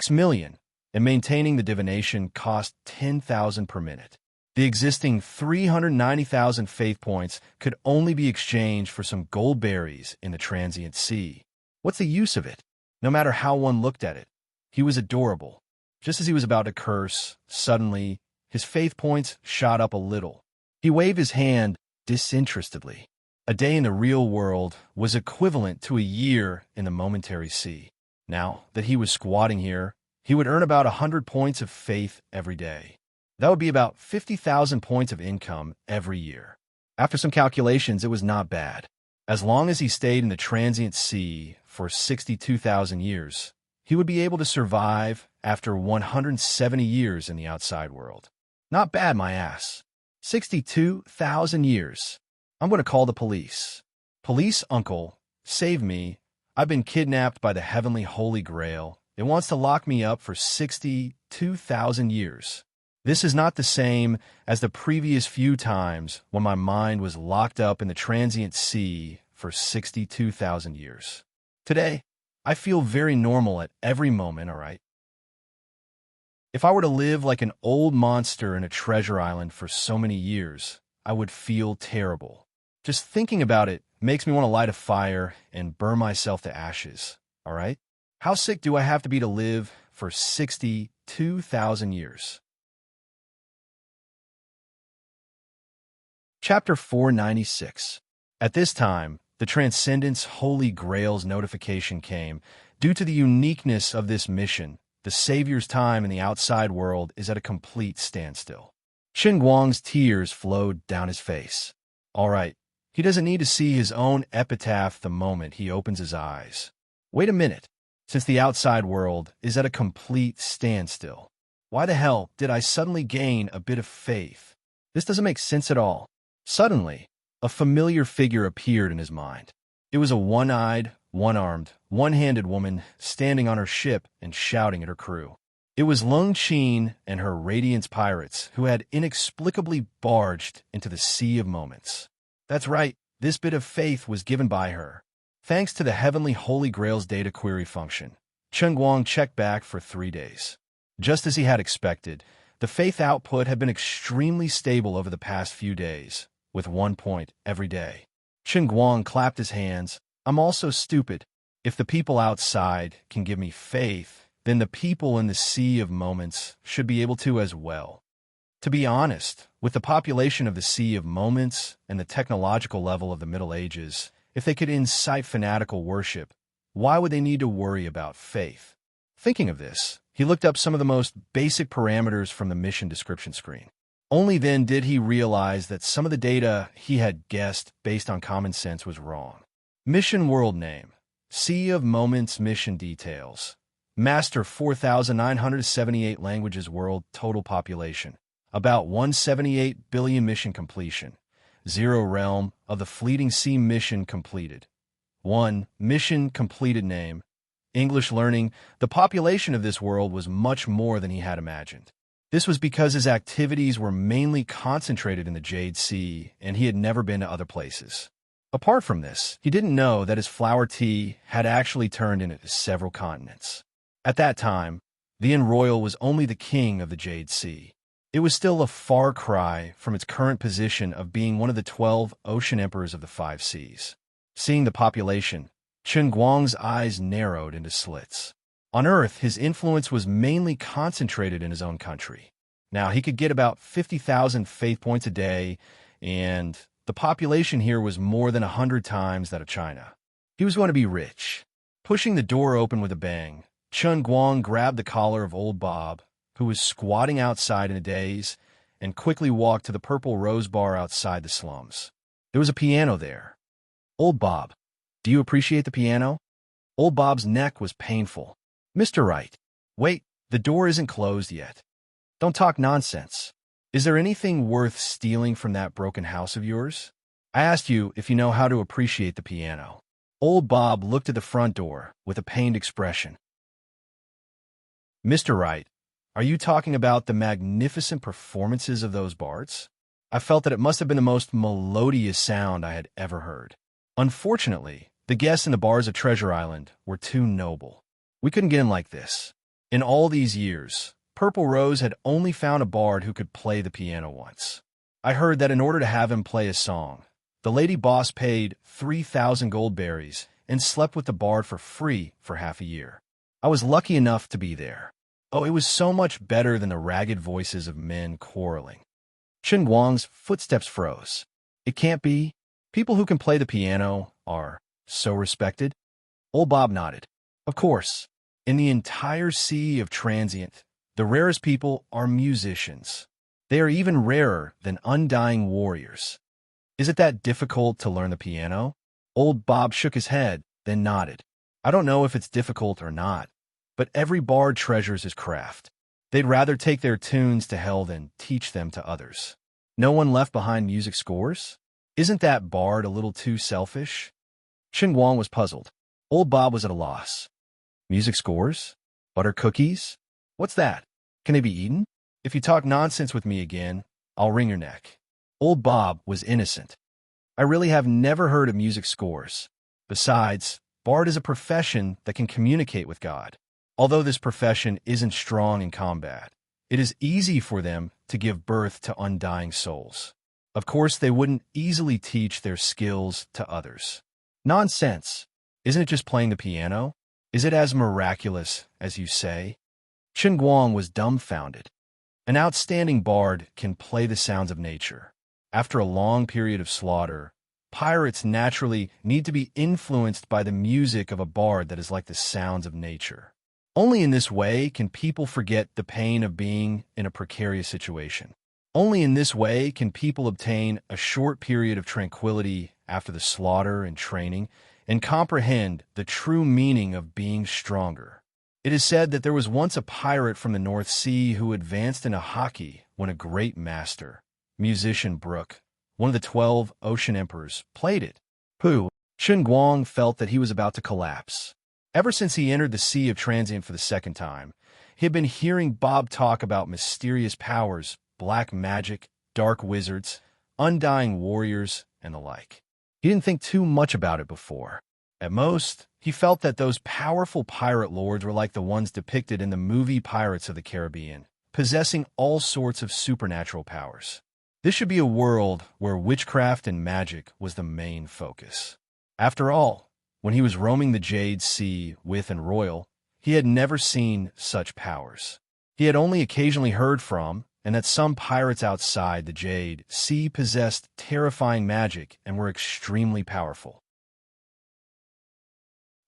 million, and maintaining the divination cost 10,000 per minute. The existing 390,000 faith points could only be exchanged for some gold berries in the transient sea. What's the use of it? No matter how one looked at it, he was adorable. Just as he was about to curse, suddenly, his faith points shot up a little. He waved his hand disinterestedly. A day in the real world was equivalent to a year in the momentary sea. Now that he was squatting here, he would earn about 100 points of faith every day. That would be about 50,000 points of income every year. After some calculations, it was not bad. As long as he stayed in the transient sea for 62,000 years, he would be able to survive after 170 years in the outside world. Not bad, my ass. 62,000 years. I'm going to call the police. Police uncle, save me. I've been kidnapped by the heavenly Holy Grail. It wants to lock me up for 62,000 years. This is not the same as the previous few times when my mind was locked up in the transient sea for 62,000 years. Today, I feel very normal at every moment, all right? If I were to live like an old monster in a treasure island for so many years, I would feel terrible. Just thinking about it makes me want to light a fire and burn myself to ashes, all right? How sick do I have to be to live for 62,000 years? Chapter 496. At this time, the Transcendence Holy Grail's notification came. Due to the uniqueness of this mission, the Savior's time in the outside world is at a complete standstill. Qin Guang's tears flowed down his face. All right, he doesn't need to see his own epitaph the moment he opens his eyes. Wait a minute. Since the outside world is at a complete standstill, why the hell did I suddenly gain a bit of faith? This doesn't make sense at all. Suddenly, a familiar figure appeared in his mind. It was a one-eyed, one-armed, one-handed woman standing on her ship and shouting at her crew. It was Lung Qin and her Radiance pirates who had inexplicably barged into the Sea of Moments. That's right, this bit of faith was given by her. Thanks to the Heavenly Holy Grail's data query function, Qin Guang checked back for 3 days. Just as he had expected, the faith output had been extremely stable over the past few days, with 1 point every day. Qin Guang clapped his hands. I'm also stupid. If the people outside can give me faith, then the people in the Sea of Moments should be able to as well. To be honest, with the population of the Sea of Moments and the technological level of the Middle Ages, if they could incite fanatical worship, why would they need to worry about faith? Thinking of this, he looked up some of the most basic parameters from the mission description screen. Only then did he realize that some of the data he had guessed based on common sense was wrong. Mission world name, Sea of Moments mission details. Master 4,978 languages world total population. About 178 billion mission completion. 0 realm of the fleeting sea mission completed. 1 mission completed name. English learning. The population of this world was much more than he had imagined. This was because his activities were mainly concentrated in the Jade Sea, and he had never been to other places. Apart from this, he didn't know that his flower tea had actually turned into several continents. At that time, the Royal was only the king of the Jade Sea. It was still a far cry from its current position of being one of the 12 ocean emperors of the 5 seas. Seeing the population, Qin Guang's eyes narrowed into slits. On Earth, his influence was mainly concentrated in his own country. Now, he could get about 50,000 faith points a day, and the population here was more than 100 times that of China. He was going to be rich. Pushing the door open with a bang, Qin Guang grabbed the collar of old Bob, who was squatting outside in a daze, and quickly walked to the Purple Rose Bar outside the slums. There was a piano there. Old Bob, do you appreciate the piano? Old Bob's neck was painful. Mr. Wright, wait, the door isn't closed yet. Don't talk nonsense. Is there anything worth stealing from that broken house of yours? I asked you if you know how to appreciate the piano. Old Bob looked at the front door with a pained expression. Mr. Wright, are you talking about the magnificent performances of those bards? I felt that it must have been the most melodious sound I had ever heard. Unfortunately, the guests in the bars of Treasure Island were too noble. We couldn't get in like this. In all these years, Purple Rose had only found a bard who could play the piano once. I heard that in order to have him play a song, the lady boss paid 3,000 gold berries and slept with the bard for free for half a year. I was lucky enough to be there. Oh, it was so much better than the ragged voices of men quarreling. Qin Guang's footsteps froze. It can't be. People who can play the piano are so respected. Old Bob nodded. Of course. In the entire sea of transient, the rarest people are musicians. They are even rarer than undying warriors. Is it that difficult to learn the piano? Old Bob shook his head, then nodded. I don't know if it's difficult or not, but every bard treasures his craft. They'd rather take their tunes to hell than teach them to others. No one left behind music scores? Isn't that bard a little too selfish? Qin Guang was puzzled. Old Bob was at a loss. Music scores? Butter cookies? What's that? Can they be eaten? If you talk nonsense with me again, I'll wring your neck. Old Bob was innocent. I really have never heard of music scores. Besides, bard is a profession that can communicate with God. Although this profession isn't strong in combat, it is easy for them to give birth to undying souls. Of course, they wouldn't easily teach their skills to others. Nonsense. Isn't it just playing the piano? Is it as miraculous as you say? Chen Guang was dumbfounded. An outstanding bard can play the sounds of nature. After a long period of slaughter, pirates naturally need to be influenced by the music of a bard that is like the sounds of nature. Only in this way can people forget the pain of being in a precarious situation. Only in this way can people obtain a short period of tranquility after the slaughter and training and comprehend the true meaning of being stronger. It is said that there was once a pirate from the North Sea who advanced into hockey when a great master, musician Brooke, one of the 12 ocean emperors, played it. Chen Guang felt that he was about to collapse. Ever since he entered the Sea of Transient for the second time, he had been hearing Bob talk about mysterious powers, black magic, dark wizards, undying warriors, and the like. He didn't think too much about it before. At most, he felt that those powerful pirate lords were like the ones depicted in the movie Pirates of the Caribbean, possessing all sorts of supernatural powers. This should be a world where witchcraft and magic was the main focus. After all, when he was roaming the Jade Sea with and Royal, he had never seen such powers. He had only occasionally heard from, and that some pirates outside the Jade Sea possessed terrifying magic and were extremely powerful.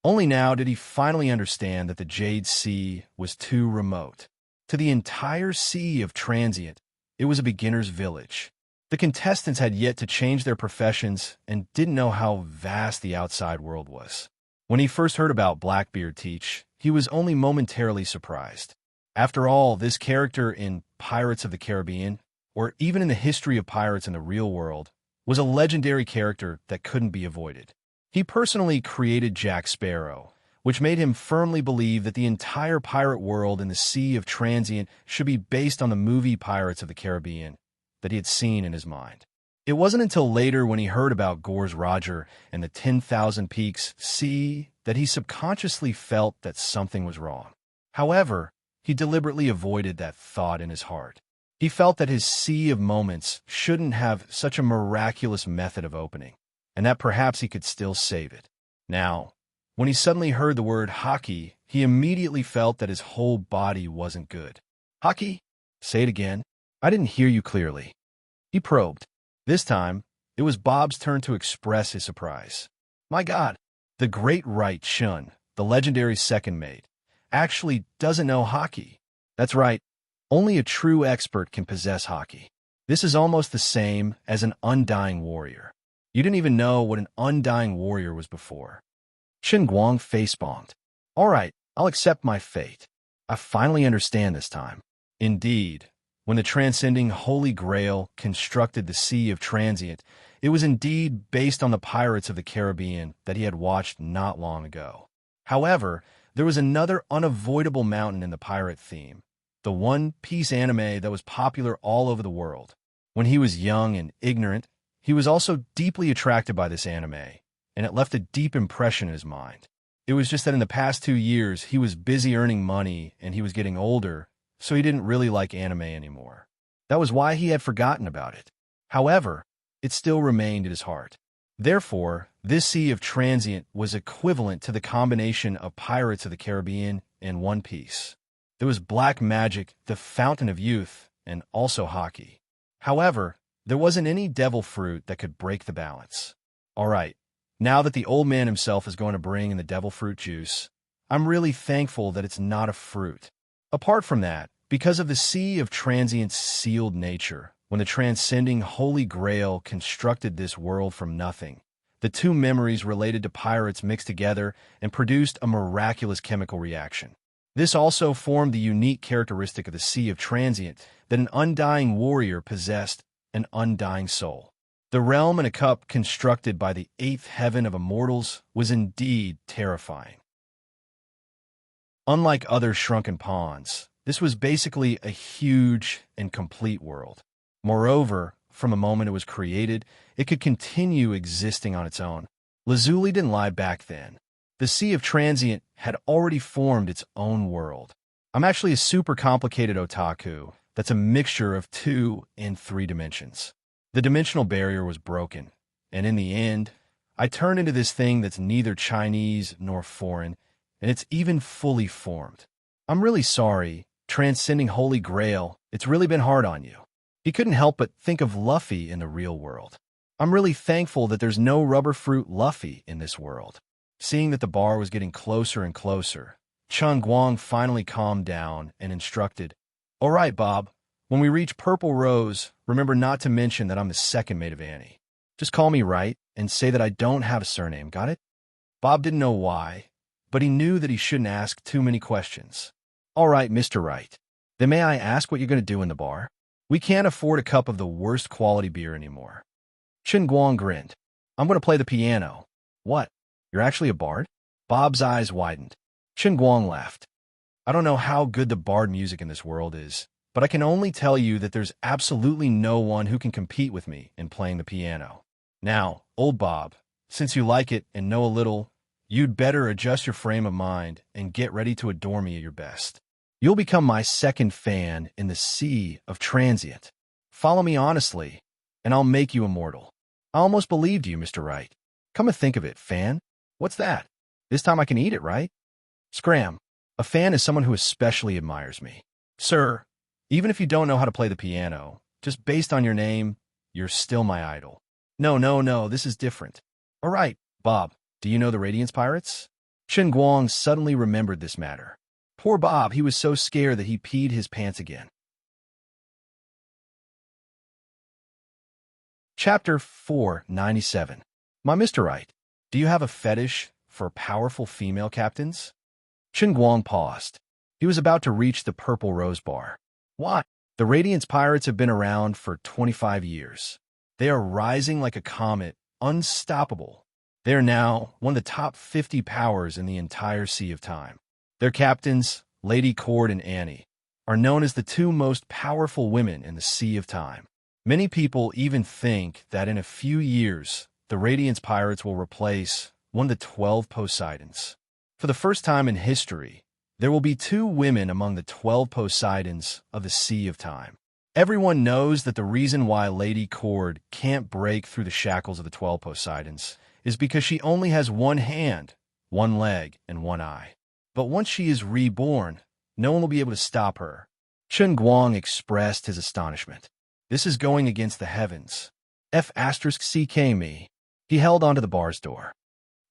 Only now did he finally understand that the Jade Sea was too remote. To the entire Sea of Transient, it was a beginner's village. The contestants had yet to change their professions and didn't know how vast the outside world was. When he first heard about Blackbeard teach, he was only momentarily surprised. After all, this character in Pirates of the Caribbean, or even in the history of pirates in the real world, was a legendary character that couldn't be avoided. He personally created Jack Sparrow, which made him firmly believe that the entire pirate world in the Sea of Transient should be based on the movie Pirates of the Caribbean that he had seen in his mind. It wasn't until later when he heard about Gore's Roger and the 10,000 Peaks Sea that he subconsciously felt that something was wrong. However, he deliberately avoided that thought in his heart. He felt that his Sea of Moments shouldn't have such a miraculous method of opening, and that perhaps he could still save it. Now, when he suddenly heard the word hockey, he immediately felt that his whole body wasn't good. Hockey? Say it again. I didn't hear you clearly. He probed. This time, it was Bob's turn to express his surprise. My God, the great Wright Chun, the legendary second mate, actually doesn't know hockey. That's right. Only a true expert can possess hockey. This is almost the same as an undying warrior. You didn't even know what an undying warrior was before. Chen Guang face-bombed. All right, I'll accept my fate. I finally understand this time. Indeed, when the transcending Holy Grail constructed the Sea of Transient, it was indeed based on the Pirates of the Caribbean that he had watched not long ago. However, there was another unavoidable mountain in the pirate theme, the One Piece anime that was popular all over the world. When he was young and ignorant, he was also deeply attracted by this anime, and it left a deep impression in his mind. It was just that in the past 2 years, he was busy earning money and he was getting older, so he didn't really like anime anymore. That was why he had forgotten about it. However, it still remained in his heart. Therefore, this Sea of Transient was equivalent to the combination of Pirates of the Caribbean and One Piece. There was black magic, the fountain of youth, and also hockey. However, there wasn't any devil fruit that could break the balance. All right, now that the old man himself is going to bring in the devil fruit juice, I'm really thankful that it's not a fruit. Apart from that, because of the Sea of Transient's sealed nature, when the transcending Holy Grail constructed this world from nothing, the two memories related to pirates mixed together and produced a miraculous chemical reaction. This also formed the unique characteristic of the Sea of Transient that an undying warrior possessed an undying soul. The realm in a cup constructed by the eighth heaven of immortals was indeed terrifying. Unlike other shrunken ponds, this was basically a huge and complete world. Moreover, from the moment it was created, it could continue existing on its own. Lazuli didn't lie back then. The Sea of Transient had already formed its own world. I'm actually a super complicated otaku that's a mixture of 2 and 3 dimensions. The dimensional barrier was broken, and in the end, I turned into this thing that's neither Chinese nor foreign, and it's even fully formed. I'm really sorry, transcending Holy Grail, it's really been hard on you. He couldn't help but think of Luffy in the real world. I'm really thankful that there's no rubber fruit Luffy in this world. Seeing that the bar was getting closer and closer, Chung Guang finally calmed down and instructed, "All right, Bob, when we reach Purple Rose, remember not to mention that I'm the second mate of Annie. Just call me Wright and say that I don't have a surname, got it?" Bob didn't know why, but he knew that he shouldn't ask too many questions. "All right, Mr. Wright. Then may I ask what you're going to do in the bar? We can't afford a cup of the worst quality beer anymore." Chen Guang grinned. "I'm going to play the piano." "What? You're actually a bard?" Bob's eyes widened. Chen Guang laughed. "I don't know how good the bard music in this world is, but I can only tell you that there's absolutely no one who can compete with me in playing the piano. Now, old Bob, since you like it and know a little, you'd better adjust your frame of mind and get ready to adore me at your best. You'll become my second fan in the sea of transient. Follow me honestly, and I'll make you immortal." "I almost believed you, Mr. Wright. Come to think of it, fan? What's that? This time I can eat it, right?" "Scram. A fan is someone who especially admires me. Sir, even if you don't know how to play the piano, just based on your name, you're still my idol." No, this is different." "All right, Bob, do you know the Radiance Pirates?" Chen Guang suddenly remembered this matter. Poor Bob, he was so scared that he peed his pants again. Chapter 497. My Mr. Wright, do you have a fetish for powerful female captains? Chen Guang paused. He was about to reach the Purple Rose Bar. Why? The Radiance Pirates have been around for 25 years. They are rising like a comet, unstoppable. They are now one of the top 50 powers in the entire Sea of Time. Their captains, Lady Cord and Annie, are known as the two most powerful women in the Sea of Time. Many people even think that in a few years, the Radiance Pirates will replace one of the 12 Poseidons. For the first time in history, there will be two women among the 12 Poseidons of the Sea of Time. Everyone knows that the reason why Lady Cord can't break through the shackles of the 12 Poseidons is because she only has one hand, one leg, and one eye. But once she is reborn, no one will be able to stop her. Chen Guang expressed his astonishment. This is going against the heavens. F***ck me. He held onto the bar's door.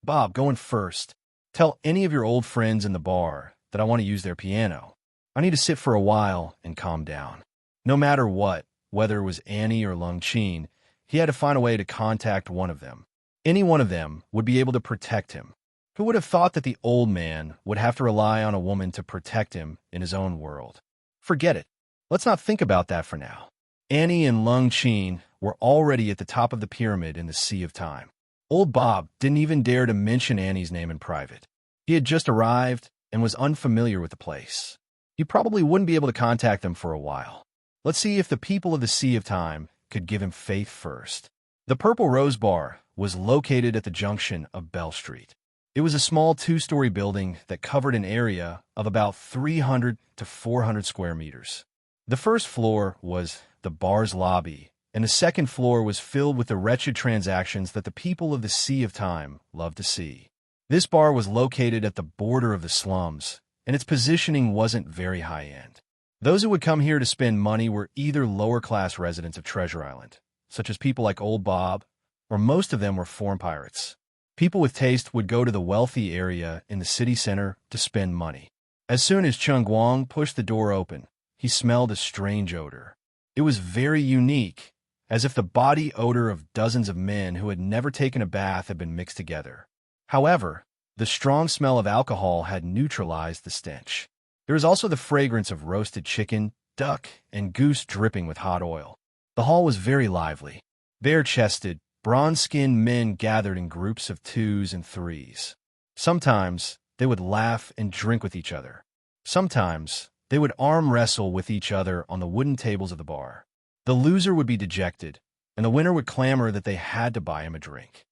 Bob, go in first. Tell any of your old friends in the bar that I want to use their piano. I need to sit for a while and calm down. No matter what, whether it was Annie or Lung Qin, he had to find a way to contact one of them. Any one of them would be able to protect him. Who would have thought that the old man would have to rely on a woman to protect him in his own world? Forget it. Let's not think about that for now. Annie and Lung Qin were already at the top of the pyramid in the Sea of Time. Old Bob didn't even dare to mention Annie's name in private. He had just arrived and was unfamiliar with the place. He probably wouldn't be able to contact them for a while. Let's see if the people of the Sea of Time could give him faith first. The Purple Rose Bar was located at the junction of Bell Street. It was a small two-story building that covered an area of about 300 to 400 square meters. The first floor was the bar's lobby, and the second floor was filled with the wretched transactions that the people of the Sea of Time love to see. This bar was located at the border of the slums, and its positioning wasn't very high-end. Those who would come here to spend money were either lower-class residents of Treasure Island, such as people like Old Bob, or most of them were foreign pirates. People with taste would go to the wealthy area in the city center to spend money. As soon as Chung Guang pushed the door open, he smelled a strange odor. It was very unique, as if the body odor of dozens of men who had never taken a bath had been mixed together. However, the strong smell of alcohol had neutralized the stench. There was also the fragrance of roasted chicken, duck, and goose dripping with hot oil. The hall was very lively. Bare-chested, bronze-skinned men gathered in groups of 2s and 3s. Sometimes they would laugh and drink with each other. Sometimes they would arm wrestle with each other on the wooden tables of the bar. The loser would be dejected, and the winner would clamor that they had to buy him a drink.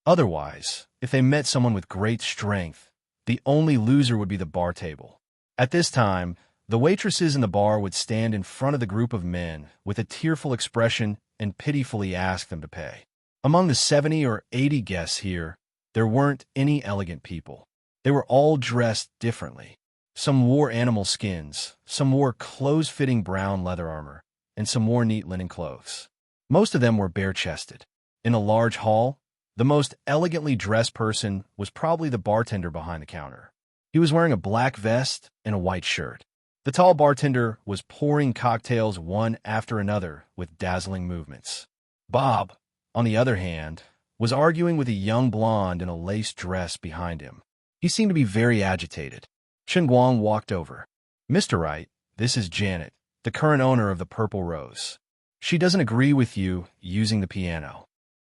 Otherwise, if they met someone with great strength, the only loser would be the bar table. At this time, The waitresses in the bar would stand in front of the group of men with a tearful expression and pitifully ask them to pay. Among the 70 or 80 guests here, there weren't any elegant people. They were all dressed differently. Some wore animal skins, some wore close-fitting brown leather armor, and some wore neat linen clothes. Most of them were bare-chested. In a large hall, the most elegantly dressed person was probably the bartender behind the counter. He was wearing a black vest and a white shirt. The tall bartender was pouring cocktails one after another with dazzling movements. Bob, on the other hand, was arguing with a young blonde in a lace dress behind him. He seemed to be very agitated. Chen Guang walked over. "Mr. Wright, this is Janet, the current owner of the Purple Rose. She doesn't agree with you using the piano."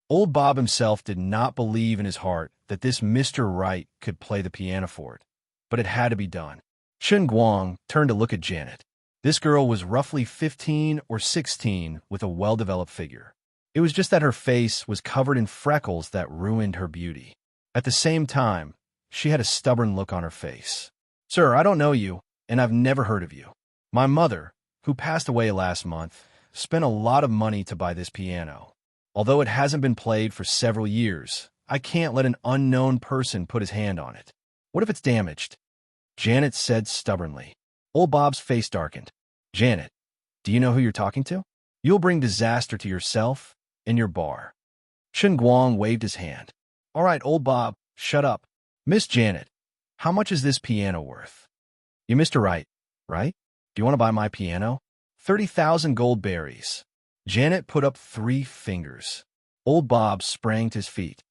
Old Bob himself did not believe in his heart that this Mr. Wright could play the piano for it, but it had to be done. Chen Guang turned to look at Janet. This girl was roughly 15 or 16 with a well-developed figure. It was just that her face was covered in freckles that ruined her beauty. At the same time, she had a stubborn look on her face. "Sir, I don't know you, and I've never heard of you. My mother, who passed away last month, spent a lot of money to buy this piano. Although it hasn't been played for several years, I can't let an unknown person put his hand on it. What if it's damaged?" Janet said stubbornly. Old Bob's face darkened. "Janet, do you know who you're talking to? You'll bring disaster to yourself and your bar." Chen Guang waved his hand. "All right, old Bob, shut up. Miss Janet, how much is this piano worth?" "You Mr. Wright, right? Do you want to buy my piano?" 30,000 gold berries." Janet put up 3 fingers. Old Bob sprang to his feet.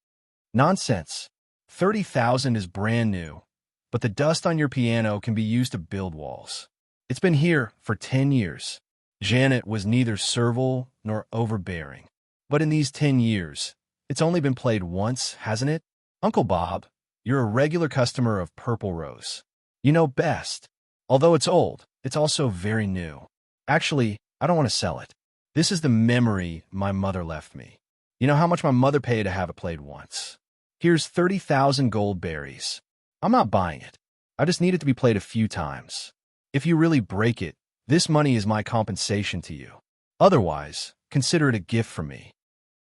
"Nonsense. 30,000 is brand new, but the dust on your piano can be used to build walls. It's been here for 10 years. Janet was neither servile nor overbearing. "But in these 10 years, it's only been played once, hasn't it? Uncle Bob, you're a regular customer of Purple Rose. You know best. Although it's old, it's also very new. Actually, I don't want to sell it. This is the memory my mother left me. You know how much my mother paid to have it played once? Here's 30,000 gold berries. I'm not buying it. I just need it to be played a few times. If you really break it, this money is my compensation to you. Otherwise, consider it a gift from me."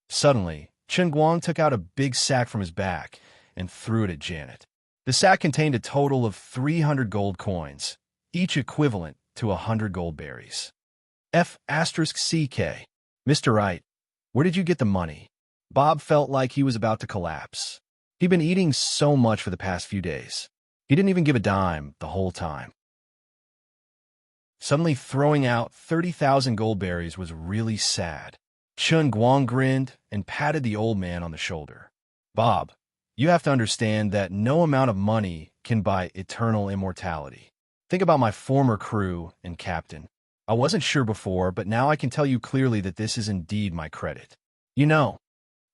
Suddenly, Chen Guang took out a big sack from his back and threw it at Janet. The sack contained a total of 300 gold coins, each equivalent to 100 gold berries. F***CK. "Mr. Wright, where did you get the money?" Bob felt like he was about to collapse. He'd been eating so much for the past few days. He didn't even give a dime the whole time. Suddenly throwing out 30,000 gold berries was really sad. Chen Guang grinned and patted the old man on the shoulder. "Bob, you have to understand that no amount of money can buy eternal immortality. Think about my former crew and captain. I wasn't sure before, but now I can tell you clearly that this is indeed my credit. You know,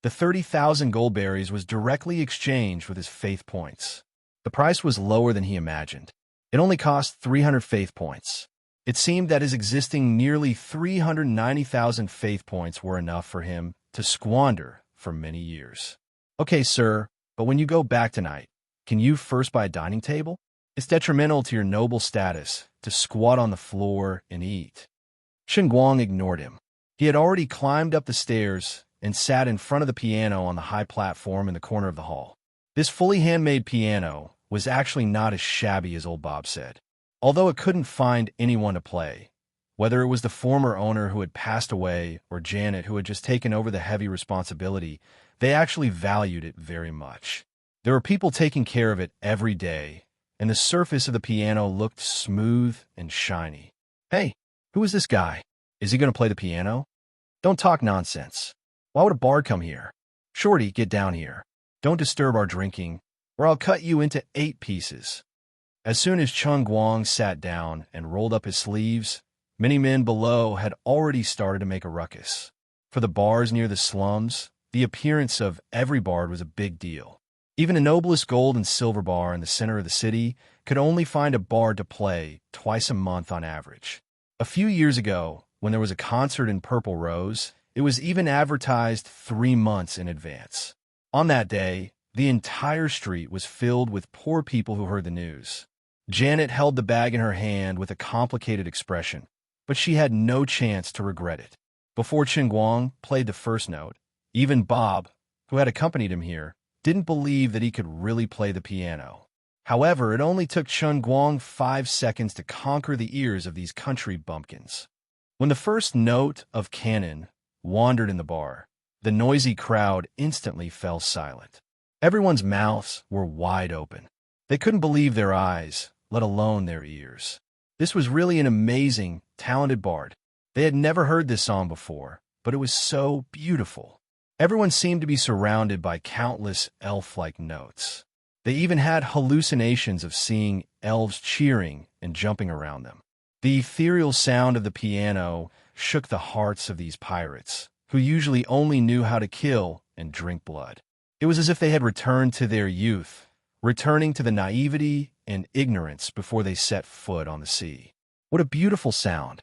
the 30,000 gold berries was directly exchanged with his faith points. The price was lower than he imagined. It only cost 300 faith points. It seemed that his existing nearly 390,000 faith points were enough for him to squander for many years. Okay, sir, but when you go back tonight, can you first buy a dining table? It's detrimental to your noble status to squat on the floor and eat." Chen Guang ignored him. He had already climbed up the stairs and sat in front of the piano on the high platform in the corner of the hall. This fully handmade piano was actually not as shabby as old Bob said. Although it couldn't find anyone to play, whether it was the former owner who had passed away or Janet who had just taken over the heavy responsibility, they actually valued it very much. There were people taking care of it every day, and the surface of the piano looked smooth and shiny. "Hey, who is this guy? Is he going to play the piano? Don't talk nonsense. Why would a bard come here? Shorty, get down here. Don't disturb our drinking, or I'll cut you into 8 pieces." As soon as Chen Guang sat down and rolled up his sleeves, many men below had already started to make a ruckus. For the bars near the slums, the appearance of every bard was a big deal. Even the noblest gold and silver bar in the center of the city could only find a bard to play twice a month on average. A few years ago, when there was a concert in Purple Rose, it was even advertised 3 months in advance. On that day, the entire street was filled with poor people who heard the news. Janet held the bag in her hand with a complicated expression, but she had no chance to regret it. Before Guang played the first note, even Bob, who had accompanied him here, didn't believe that he could really play the piano. However, it only took Guang 5 seconds to conquer the ears of these country bumpkins. When the first note of canon wandered in the bar, the noisy crowd instantly fell silent. Everyone's mouths were wide open. They couldn't believe their eyes, let alone their ears. This was really an amazing, talented bard. They had never heard this song before, but it was so beautiful. Everyone seemed to be surrounded by countless elf-like notes. They even had hallucinations of seeing elves cheering and jumping around them. The ethereal sound of the piano shook the hearts of these pirates, who usually only knew how to kill and drink blood. It was as if they had returned to their youth, returning to the naivety and ignorance before they set foot on the sea. What a beautiful sound!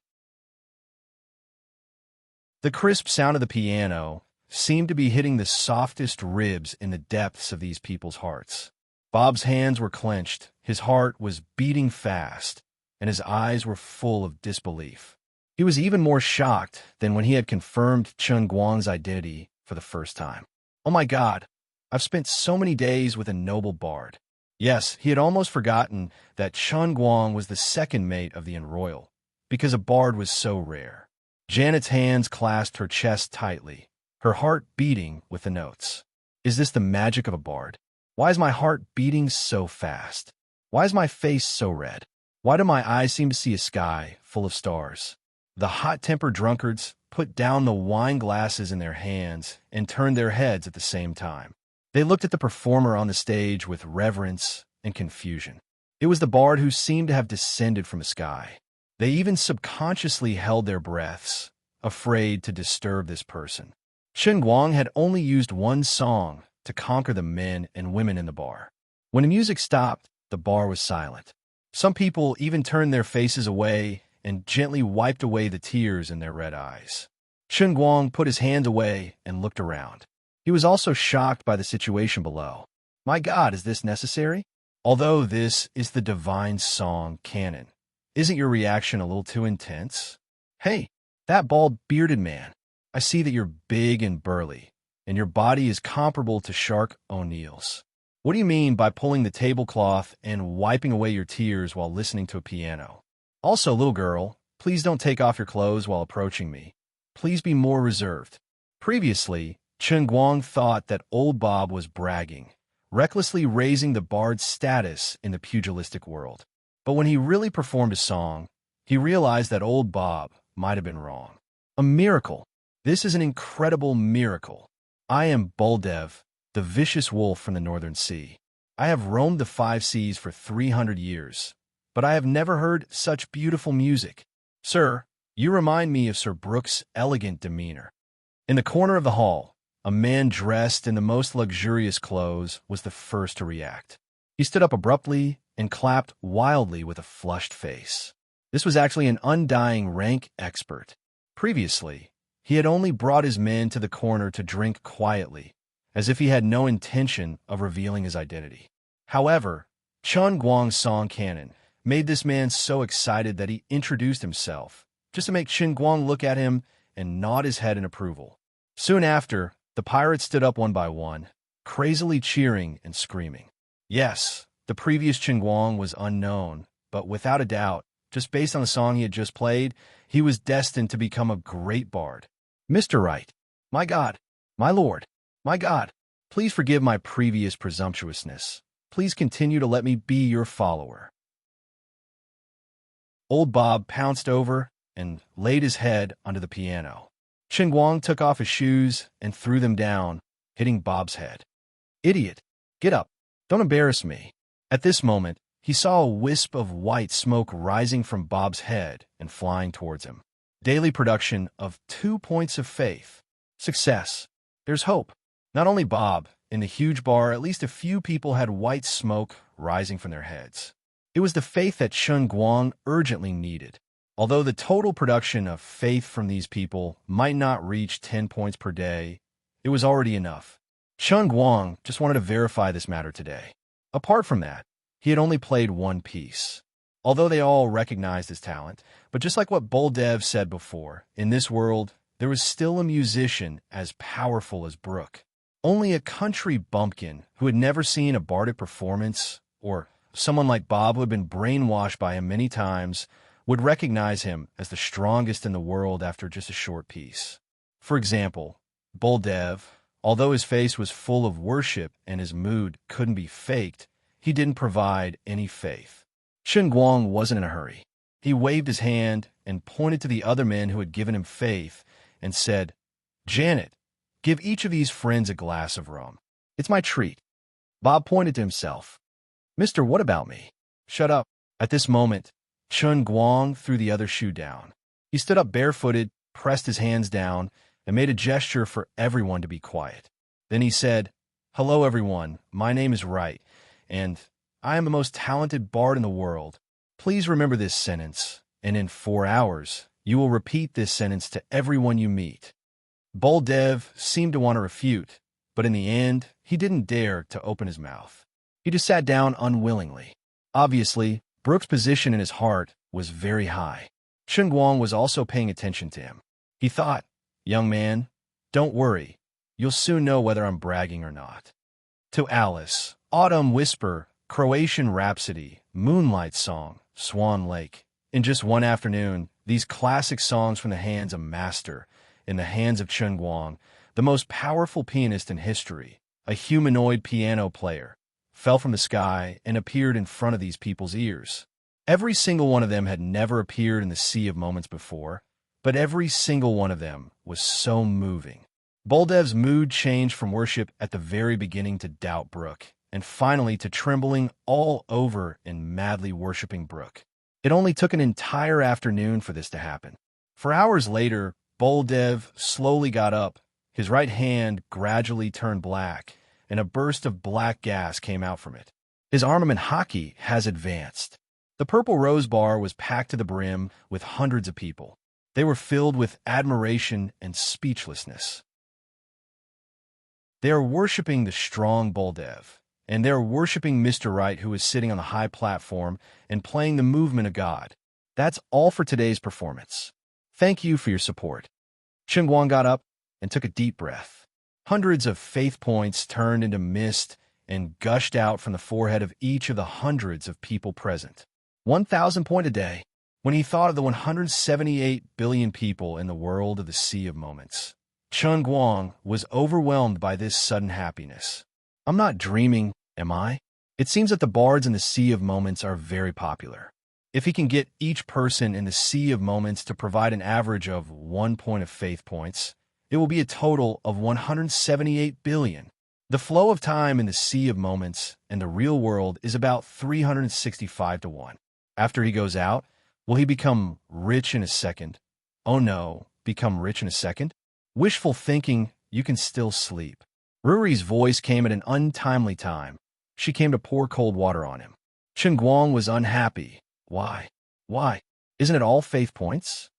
The crisp sound of the piano seemed to be hitting the softest ribs in the depths of these people's hearts. Bob's hands were clenched, his heart was beating fast, and his eyes were full of disbelief. He was even more shocked than when he had confirmed Guang's identity for the first time. Oh my God, I've spent so many days with a noble bard. Yes, he had almost forgotten that Guang was the second mate of the Enroyal, because a bard was so rare. Janet's hands clasped her chest tightly, her heart beating with the notes. Is this the magic of a bard? Why is my heart beating so fast? Why is my face so red? Why do my eyes seem to see a sky full of stars? The hot-tempered drunkards put down the wine glasses in their hands and turned their heads at the same time. They looked at the performer on the stage with reverence and confusion. It was the bard who seemed to have descended from the sky. They even subconsciously held their breaths, afraid to disturb this person. Guang had only used one song to conquer the men and women in the bar. When the music stopped, the bar was silent. Some people even turned their faces away and gently wiped away the tears in their red eyes. Guang put his hands away and looked around. He was also shocked by the situation below. My God, is this necessary? Although this is the divine song canon, isn't your reaction a little too intense? Hey, that bald-bearded man, I see that you're big and burly, and your body is comparable to Shark O'Neill's. What do you mean by pulling the tablecloth and wiping away your tears while listening to a piano? Also, little girl, please don't take off your clothes while approaching me. Please be more reserved. Previously, Guang thought that old Bob was bragging, recklessly raising the bard's status in the pugilistic world. But when he really performed a song, he realized that old Bob might have been wrong. A miracle. This is an incredible miracle. I am Buldev, the vicious wolf from the northern sea. I have roamed the 5 seas for 300 years, but I have never heard such beautiful music. Sir, you remind me of Sir Brooke's elegant demeanor. In the corner of the hall, a man dressed in the most luxurious clothes was the first to react. He stood up abruptly and clapped wildly with a flushed face. This was actually an undying rank expert. Previously, he had only brought his men to the corner to drink quietly, as if he had no intention of revealing his identity. However, Guang's song canon made this man so excited that he introduced himself, just to make Guang look at him and nod his head in approval. Soon after, the pirates stood up one by one, crazily cheering and screaming. Yes, the previous Guang was unknown, but without a doubt, just based on the song he had just played, he was destined to become a great bard. Mr. Right, my God, my Lord, my God, please forgive my previous presumptuousness. Please continue to let me be your follower. Old Bob pounced over and laid his head under the piano. Guang took off his shoes and threw them down, hitting Bob's head. Idiot, get up. Don't embarrass me. At this moment, he saw a wisp of white smoke rising from Bob's head and flying towards him. Daily production of 2 points of faith. Success. There's hope. Not only Bob, in the huge bar, at least a few people had white smoke rising from their heads. It was the faith that Guang urgently needed. Although the total production of faith from these people might not reach 10 points per day, it was already enough. Guang just wanted to verify this matter today. Apart from that, He had only played one piece. Although they all recognized his talent, but just like what Boldev said before, in this world, there was still a musician as powerful as Brooke. Only a country bumpkin who had never seen a bardic performance, or someone like Bob who had been brainwashed by him many times, would recognize him as the strongest in the world after just a short piece. For example, Boldev, although his face was full of worship and his mood couldn't be faked, he didn't provide any faith. Chen Guang wasn't in a hurry. He waved his hand and pointed to the other men who had given him faith and said, "Janet, give each of these friends a glass of rum. It's my treat." Bob pointed to himself. "Mister, what about me?" "Shut up." At this moment, Chen Guang threw the other shoe down. He stood up barefooted, pressed his hands down, and made a gesture for everyone to be quiet. Then he said, "Hello, everyone. My name is Wright, and I am the most talented bard in the world. Please remember this sentence, and in 4 hours, you will repeat this sentence to everyone you meet." Boldev seemed to want to refute, but in the end, he didn't dare to open his mouth. He just sat down unwillingly. Obviously, Brooke's position in his heart was very high. Chen Guang was also paying attention to him. He thought, "Young man, don't worry. You'll soon know whether I'm bragging or not." To Alice, Autumn Whisper, Croatian Rhapsody, Moonlight Song, Swan Lake. In just one afternoon, these classic songs from the hands of master, in the hands of Chen Guang, the most powerful pianist in history, a humanoid piano player, fell from the sky and appeared in front of these people's ears. Every single one of them had never appeared in the Sea of Moments before, but every single one of them was so moving. Boldev's mood changed from worship at the very beginning to doubt Brooke, and finally to trembling all over and madly worshiping Brooke. It only took an entire afternoon for this to happen. For hours later, Boldev slowly got up, his right hand gradually turned black, and a burst of black gas came out from it. His armament hockey has advanced. The Purple Rose Bar was packed to the brim with hundreds of people. They were filled with admiration and speechlessness. They are worshiping the strong Boldev, and they are worshiping Mr. Wright, who is sitting on the high platform and playing the movement of God. That's all for today's performance. Thank you for your support. Chen Guang got up and took a deep breath. Hundreds of faith points turned into mist and gushed out from the forehead of each of the hundreds of people present. 1,000 point a day. When he thought of the 178 billion people in the world of the Sea of Moments, Chen Guang was overwhelmed by this sudden happiness. I'm not dreaming, am I? It seems that the bards in the Sea of Moments are very popular. If he can get each person in the Sea of Moments to provide an average of 1 point of faith points, it will be a total of 178 billion. The flow of time in the Sea of Moments and the real world is about 365 to 1. After he goes out, will he become rich in a second? Oh no, become rich in a second? Wishful thinking, you can still sleep. Ruri's voice came at an untimely time. She came to pour cold water on him. Chen Guang was unhappy. Why? Why? Isn't it all faith points?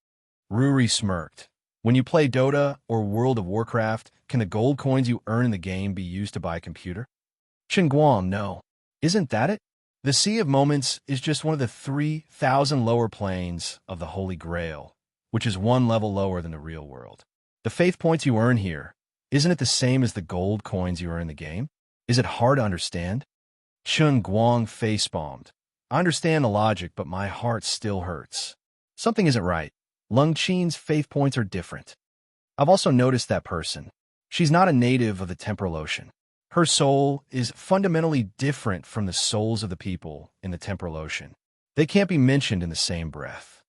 Ruri smirked. When you play Dota or World of Warcraft, can the gold coins you earn in the game be used to buy a computer? Chen Guang, no. Isn't that it? The Sea of Moments is just one of the 3,000 lower planes of the Holy Grail, which is one level lower than the real world. The faith points you earn here, isn't it the same as the gold coins you earn in the game? Is it hard to understand? Chen Guang facepalmed. I understand the logic, but my heart still hurts. Something isn't right. Lung Qin's faith points are different. I've also noticed that person. She's not a native of the Temporal Ocean. Her soul is fundamentally different from the souls of the people in the Temporal Ocean. They can't be mentioned in the same breath.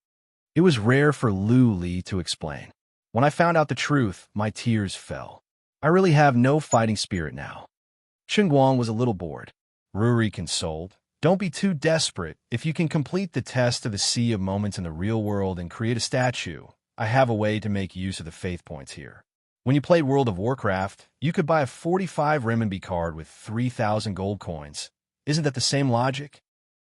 It was rare for Lu Li to explain. When I found out the truth, my tears fell. I really have no fighting spirit now. Chen Guang was a little bored. Ruri consoled. Don't be too desperate. If you can complete the test of the Sea of Moments in the real world and create a statue, I have a way to make use of the faith points here. When you played World of Warcraft, you could buy a 45 renminbi card with 3,000 gold coins. Isn't that the same logic?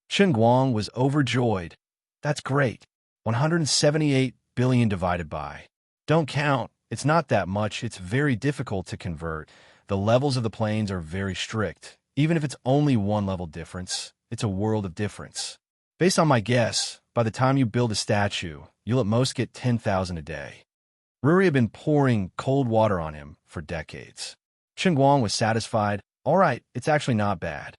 Chen Guang was overjoyed. That's great. 178 billion divided by. Don't count. It's not that much. It's very difficult to convert. The levels of the planes are very strict. Even if it's only one level difference, it's a world of difference. Based on my guess, by the time you build a statue, you'll at most get 10,000 a day. Ruri had been pouring cold water on him for decades. Guang was satisfied. All right, it's actually not bad.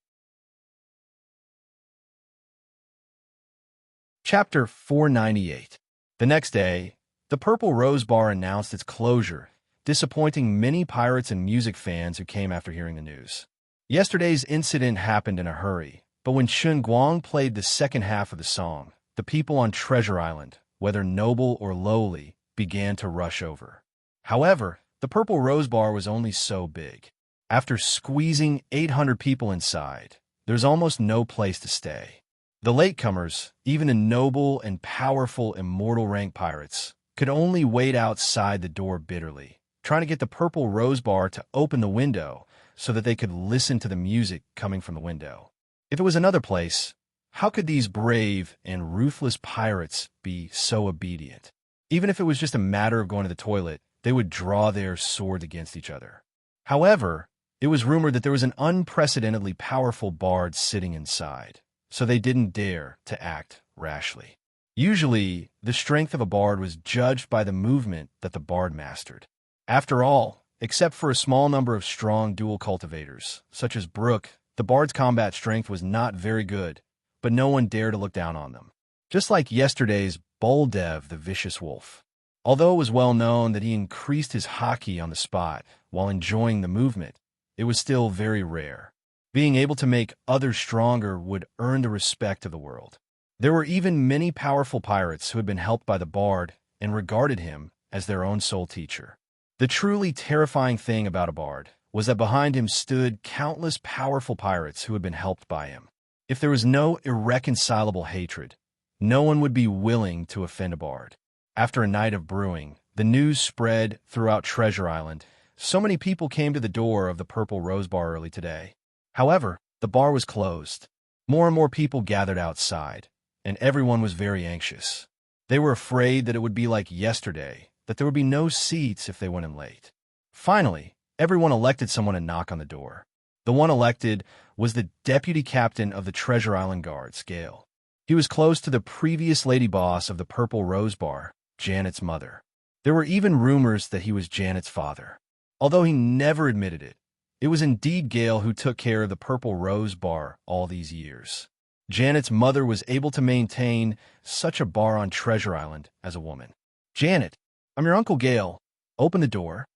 Chapter 498. The next day, the Purple Rose Bar announced its closure, disappointing many pirates and music fans who came after hearing the news. Yesterday's incident happened in a hurry, but when Guang played the second half of the song, the people on Treasure Island, whether noble or lowly, began to rush over. However, the Purple Rose Bar was only so big. After squeezing 800 people inside, there's almost no place to stay. The latecomers, even the noble and powerful immortal rank pirates, could only wait outside the door bitterly, trying to get the Purple Rose Bar to open the window so that they could listen to the music coming from the window. If it was another place, how could these brave and ruthless pirates be so obedient? Even if it was just a matter of going to the toilet, they would draw their swords against each other. However, it was rumored that there was an unprecedentedly powerful bard sitting inside, so they didn't dare to act rashly. Usually, the strength of a bard was judged by the movement that the bard mastered. After all, except for a small number of strong dual cultivators, such as Brook, the bard's combat strength was not very good, but no one dared to look down on them. Just like yesterday's Boldev, the vicious wolf. Although it was well known that he increased his hockey on the spot while enjoying the movement, it was still very rare. Being able to make others stronger would earn the respect of the world. There were even many powerful pirates who had been helped by the bard and regarded him as their own sole teacher. The truly terrifying thing about a bard was that behind him stood countless powerful pirates who had been helped by him. If there was no irreconcilable hatred, no one would be willing to offend a bard. After a night of brewing, the news spread throughout Treasure Island. So many people came to the door of the Purple Rose Bar early today. However, the bar was closed. More and more people gathered outside, and everyone was very anxious. They were afraid that it would be like yesterday, that there would be no seats if they went in late. Finally, everyone elected someone to knock on the door. The one elected was the deputy captain of the Treasure Island Guards, Gale. He was close to the previous lady boss of the Purple Rose Bar, Janet's mother. There were even rumors that he was Janet's father. Although he never admitted it, it was indeed Gale who took care of the Purple Rose Bar all these years. Janet's mother was able to maintain such a bar on Treasure Island as a woman. "Janet, I'm your Uncle Gale. Open the door."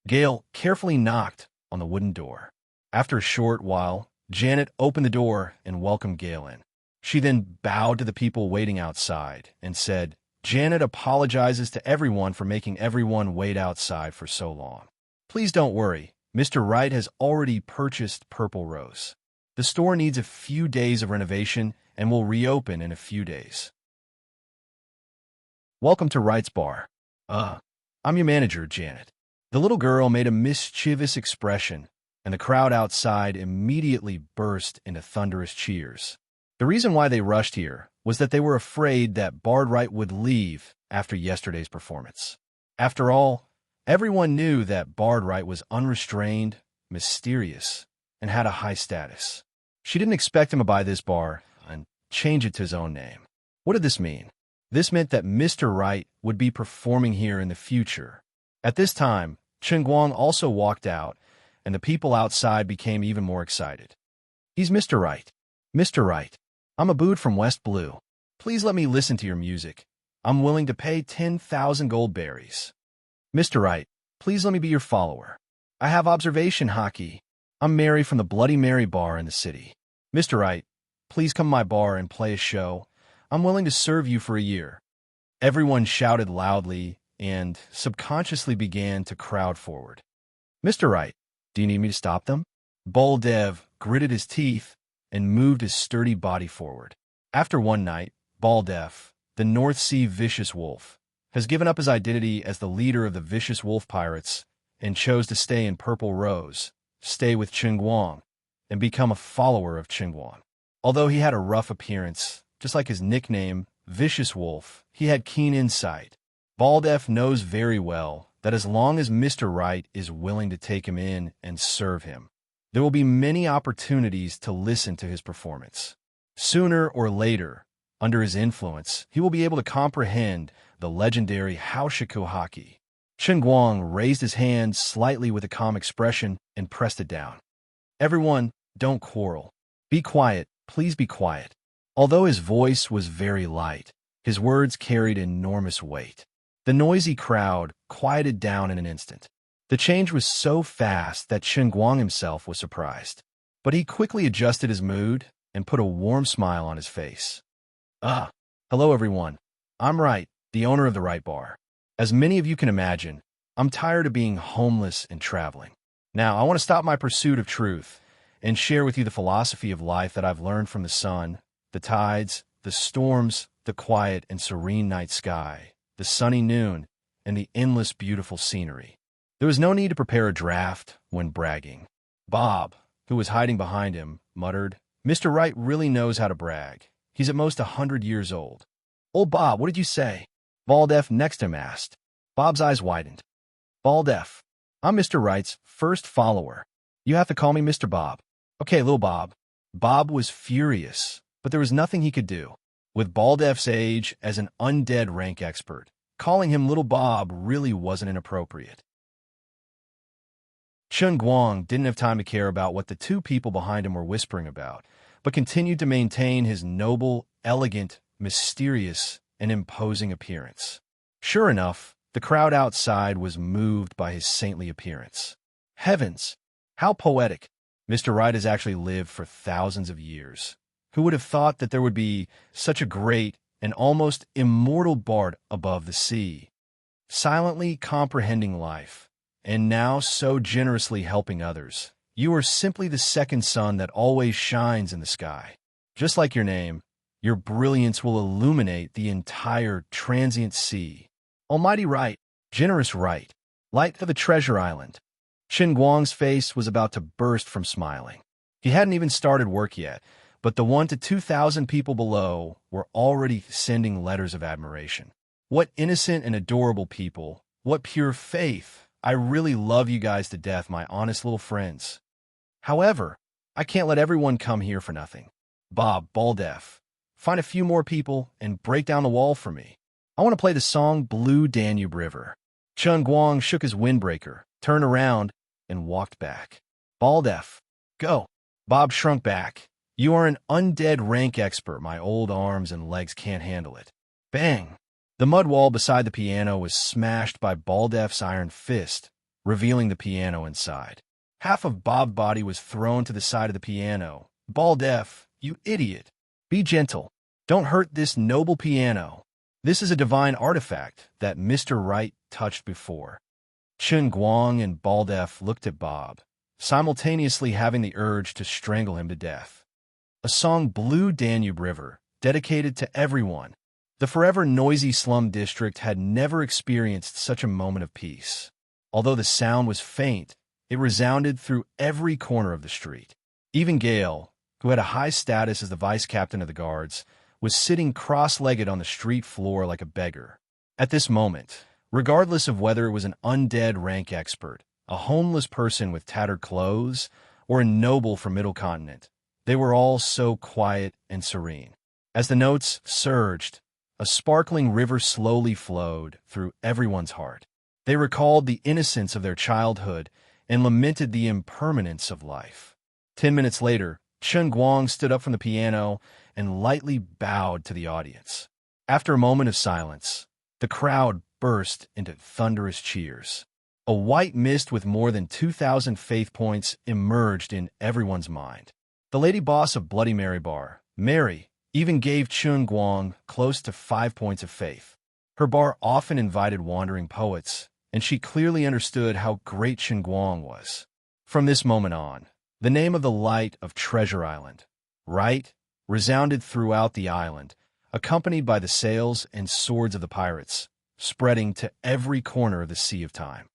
Gale carefully knocked on the wooden door. After a short while, Janet opened the door and welcomed Gale in. She then bowed to the people waiting outside and said, "Janet apologizes to everyone for making everyone wait outside for so long. Please don't worry. Mr. Wright has already purchased Purple Rose. The store needs a few days of renovation and will reopen in a few days. Welcome to Wright's Bar. I'm your manager, Janet." The little girl made a mischievous expression, and the crowd outside immediately burst into thunderous cheers. The reason why they rushed here was that they were afraid that Bard Wright would leave after yesterday's performance. After all, everyone knew that Bard Wright was unrestrained, mysterious, and had a high status. She didn't expect him to buy this bar and change it to his own name. What did this mean? This meant that Mr. Wright would be performing here in the future. At this time, Guang also walked out, and the people outside became even more excited. "He's Mr. Wright. Mr. Wright, I'm a Bood from West Blue. Please let me listen to your music. I'm willing to pay 10,000 gold berries. Mr. Wright, please let me be your follower. I have observation hockey. I'm Mary from the Bloody Mary bar in the city. Mr. Wright, please come to my bar and play a show. I'm willing to serve you for a year." Everyone shouted loudly and subconsciously began to crowd forward. "Mr. Wright, do you need me to stop them?" Boldev gritted his teeth and moved his sturdy body forward. After one night, Boldev, the North Sea vicious wolf, has given up his identity as the leader of the vicious wolf pirates and chose to stay in Purple Rose, stay with Guang, and become a follower of Guang. Although he had a rough appearance, just like his nickname, Vicious Wolf, he had keen insight. Boldev knows very well that as long as Mr. Wright is willing to take him in and serve him, there will be many opportunities to listen to his performance. Sooner or later, under his influence, he will be able to comprehend the legendary Haoshiku haki. Chen Guang raised his hand slightly with a calm expression and pressed it down. Everyone, don't quarrel. Be quiet, please be quiet. Although his voice was very light, his words carried enormous weight. The noisy crowd quieted down in an instant. The change was so fast that Chen Guang himself was surprised. But he quickly adjusted his mood and put a warm smile on his face. Hello everyone. I'm Wright, the owner of the Wright Bar. As many of you can imagine, I'm tired of being homeless and traveling. Now, I want to stop my pursuit of truth and share with you the philosophy of life that I've learned from the sun, the tides, the storms, the quiet and serene night sky, the sunny noon, and the endless beautiful scenery. There was no need to prepare a draft when bragging. Bob, who was hiding behind him, muttered, "Mr. Wright really knows how to brag. He's at most 100 years old." "Old Bob, what did you say?" Baldef next to him asked. Bob's eyes widened. "Baldef, I'm Mr. Wright's first follower. You have to call me Mr. Bob." "Okay, little Bob." Bob was furious, but there was nothing he could do. With Baldef's age as an undead rank expert, calling him little Bob really wasn't inappropriate. Chen Guang didn't have time to care about what the two people behind him were whispering about, but continued to maintain his noble, elegant, mysterious, and imposing appearance. Sure enough, the crowd outside was moved by his saintly appearance. Heavens, how poetic! Mr. Wright has actually lived for thousands of years. Who would have thought that there would be such a great and almost immortal bard above the sea, silently comprehending life, and now so generously helping others? You are simply the second sun that always shines in the sky. Just like your name, your brilliance will illuminate the entire transient sea. Almighty Wright, generous Wright, light of the treasure island. Chen Guang's face was about to burst from smiling. He hadn't even started work yet, but the 1 to 2,000 people below were already sending letters of admiration. What innocent and adorable people. What pure faith. I really love you guys to death, my honest little friends. However, I can't let everyone come here for nothing. Bob, Baldef, find a few more people and break down the wall for me. I want to play the song Blue Danube River. Chen Guang shook his windbreaker, turned around, and walked back. Baldef, go. Bob shrunk back. You are an undead rank expert. My old arms and legs can't handle it. Bang! The mud wall beside the piano was smashed by Baldef's iron fist, revealing the piano inside. Half of Bob's body was thrown to the side of the piano. Baldef, you idiot. Be gentle. Don't hurt this noble piano. This is a divine artifact that Mr. Wright touched before. Chen Guang and Baldef looked at Bob, simultaneously having the urge to strangle him to death. A song Blue Danube River, dedicated to everyone. The forever noisy slum district had never experienced such a moment of peace. Although the sound was faint, it resounded through every corner of the street. Even Gale, who had a high status as the vice captain of the guards, was sitting cross-legged on the street floor like a beggar. At this moment, regardless of whether it was an undead rank expert, a homeless person with tattered clothes, or a noble from Middle Continent, they were all so quiet and serene. As the notes surged, a sparkling river slowly flowed through everyone's heart. They recalled the innocence of their childhood and lamented the impermanence of life. 10 minutes later, Chen Guang stood up from the piano and lightly bowed to the audience. After a moment of silence, the crowd burst into thunderous cheers. A white mist with more than 2,000 faith points emerged in everyone's mind. The lady boss of Bloody Mary Bar, Mary, even gave Chen Guang close to 5 points of faith. Her bar often invited wandering poets, and she clearly understood how great Chen Guang was. From this moment on, the name of the light of Treasure Island, Wright, resounded throughout the island, accompanied by the sails and swords of the pirates, spreading to every corner of the Sea of Time.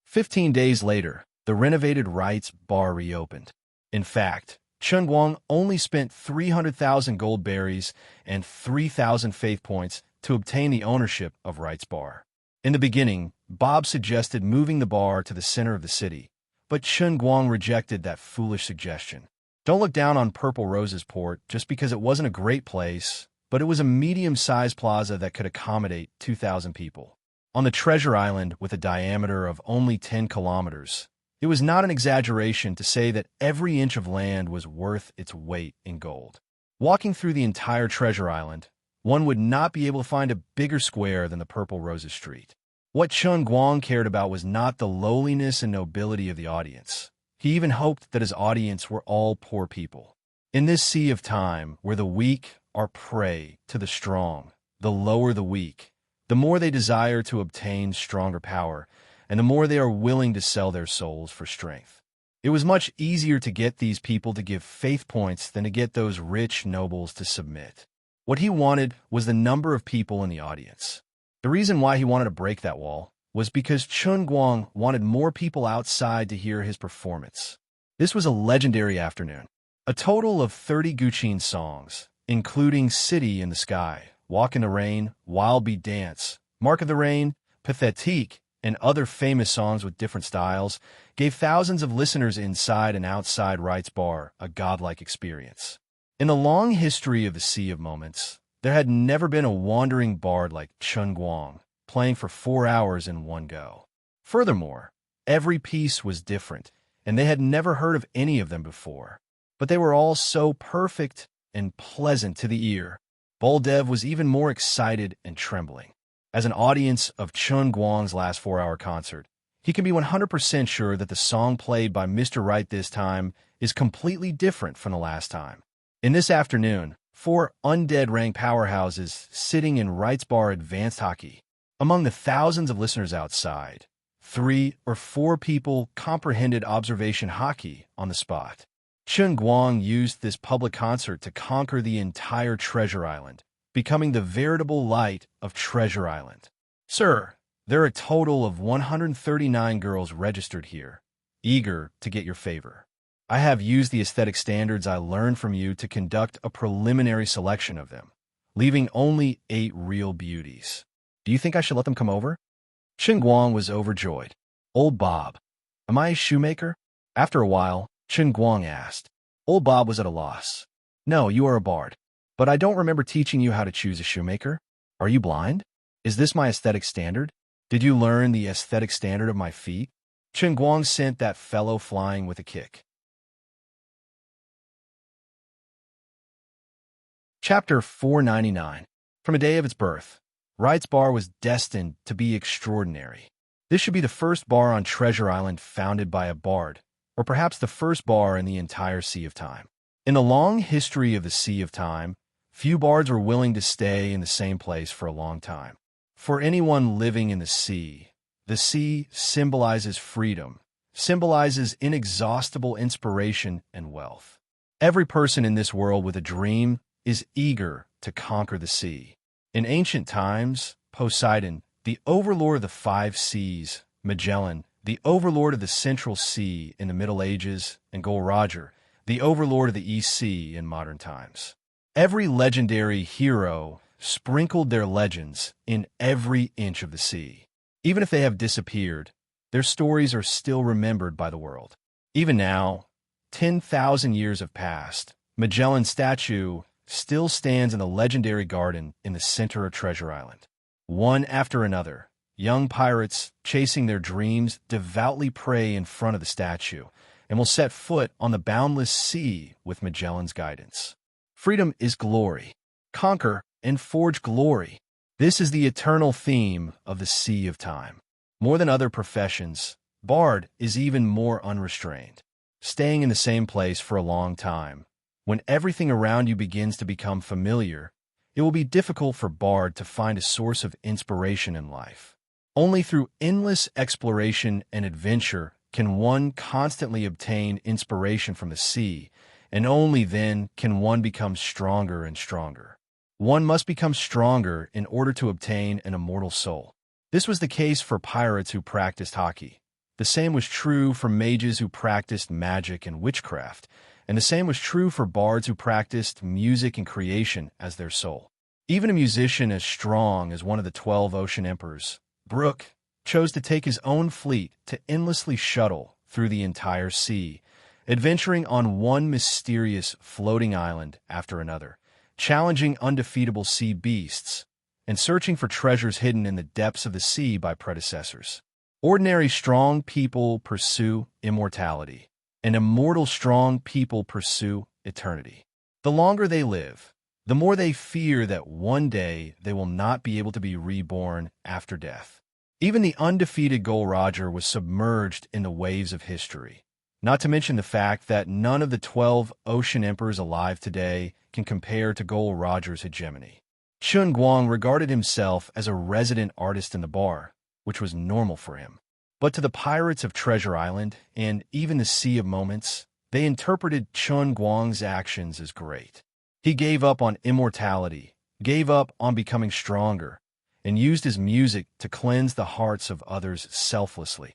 15 days later, the renovated Wright's bar reopened. In fact, Chen Guang only spent 300,000 gold berries and 3,000 faith points to obtain the ownership of Wright's bar. In the beginning, Bob suggested moving the bar to the center of the city, but Chen Guang rejected that foolish suggestion. Don't look down on Purple Rose's port just because it wasn't a great place, but it was a medium-sized plaza that could accommodate 2,000 people. On the Treasure Island with a diameter of only 10 kilometers, it was not an exaggeration to say that every inch of land was worth its weight in gold. Walking through the entire Treasure Island, one would not be able to find a bigger square than the Purple Roses Street. What Chun Guang cared about was not the lowliness and nobility of the audience. He even hoped that his audience were all poor people. In this sea of time, where the weak are prey to the strong, the lower the weak, the more they desire to obtain stronger power, and the more they are willing to sell their souls for strength. It was much easier to get these people to give faith points than to get those rich nobles to submit. What he wanted was the number of people in the audience. The reason why he wanted to break that wall was because Chun Guang wanted more people outside to hear his performance. This was a legendary afternoon. A total of 30 Guqin songs, including City in the Sky, Walk in the Rain, Wild Bee Dance, Mark of the Rain, Pathétique, and other famous songs with different styles, gave thousands of listeners inside and outside Wright's Bar a godlike experience. In the long history of the Sea of Moments, there had never been a wandering bard like Chun Guang, playing for 4 hours in one go. Furthermore, every piece was different, and they had never heard of any of them before. But they were all so perfect and pleasant to the ear. Boldev was even more excited and trembling. As an audience of Chun Guang's last 4-hour concert, he can be 100% sure that the song played by Mr. Wright this time is completely different from the last time. In this afternoon, 4 undead rank powerhouses sitting in Wright's Bar advanced hockey. Among the thousands of listeners outside, 3 or 4 people comprehended observation hockey on the spot. Chun Guang used this public concert to conquer the entire Treasure Island, becoming the veritable light of Treasure Island. Sir, there are a total of 139 girls registered here, eager to get your favor. I have used the aesthetic standards I learned from you to conduct a preliminary selection of them, leaving only 8 real beauties. Do you think I should let them come over? Chun Guang was overjoyed. Old Bob, am I a shoemaker? After a while, Chun Guang asked. Old Bob was at a loss. No, you are a bard. But I don't remember teaching you how to choose a shoemaker. Are you blind? Is this my aesthetic standard? Did you learn the aesthetic standard of my feet? Chun Guang sent that fellow flying with a kick. Chapter 499. From a day of its birth, Wright's Bar was destined to be extraordinary. This should be the first bar on Treasure Island founded by a bard, or perhaps the first bar in the entire Sea of Time. In the long history of the Sea of Time, few bards were willing to stay in the same place for a long time. For anyone living in the sea symbolizes freedom, symbolizes inexhaustible inspiration and wealth. Every person in this world with a dream is eager to conquer the sea. In ancient times, Poseidon, the overlord of the 5 seas, Magellan, the overlord of the Central Sea in the Middle Ages, and Gol Roger, the overlord of the East Sea in modern times. Every legendary hero sprinkled their legends in every inch of the sea. Even if they have disappeared, their stories are still remembered by the world. Even now, 10,000 years have passed. Magellan's statue still stands in the legendary garden in the center of Treasure Island. One after another, young pirates chasing their dreams devoutly pray in front of the statue and will set foot on the boundless sea with Magellan's guidance. Freedom is glory. Conquer and forge glory. This is the eternal theme of the Sea of Time. More than other professions, bard is even more unrestrained, staying in the same place for a long time. When everything around you begins to become familiar, it will be difficult for bard to find a source of inspiration in life. Only through endless exploration and adventure can one constantly obtain inspiration from the sea, and only then can one become stronger and stronger. One must become stronger in order to obtain an immortal soul. This was the case for pirates who practiced hockey. The same was true for mages who practiced magic and witchcraft, and the same was true for bards who practiced music and creation as their soul. Even a musician as strong as one of the 12 ocean emperors, Brooke, chose to take his own fleet to endlessly shuttle through the entire sea, adventuring on one mysterious floating island after another, challenging undefeatable sea beasts, and searching for treasures hidden in the depths of the sea by predecessors. Ordinary strong people pursue immortality, and immortal strong people pursue eternity. The longer they live, the more they fear that one day they will not be able to be reborn after death. Even the undefeated Gol Roger was submerged in the waves of history, not to mention the fact that none of the 12 ocean emperors alive today can compare to Gol Roger's hegemony. Chun Guang regarded himself as a resident artist in the bar, which was normal for him. But to the pirates of Treasure Island, and even the Sea of Moments, they interpreted Chun Guang's actions as great. He gave up on immortality, gave up on becoming stronger, and used his music to cleanse the hearts of others selflessly.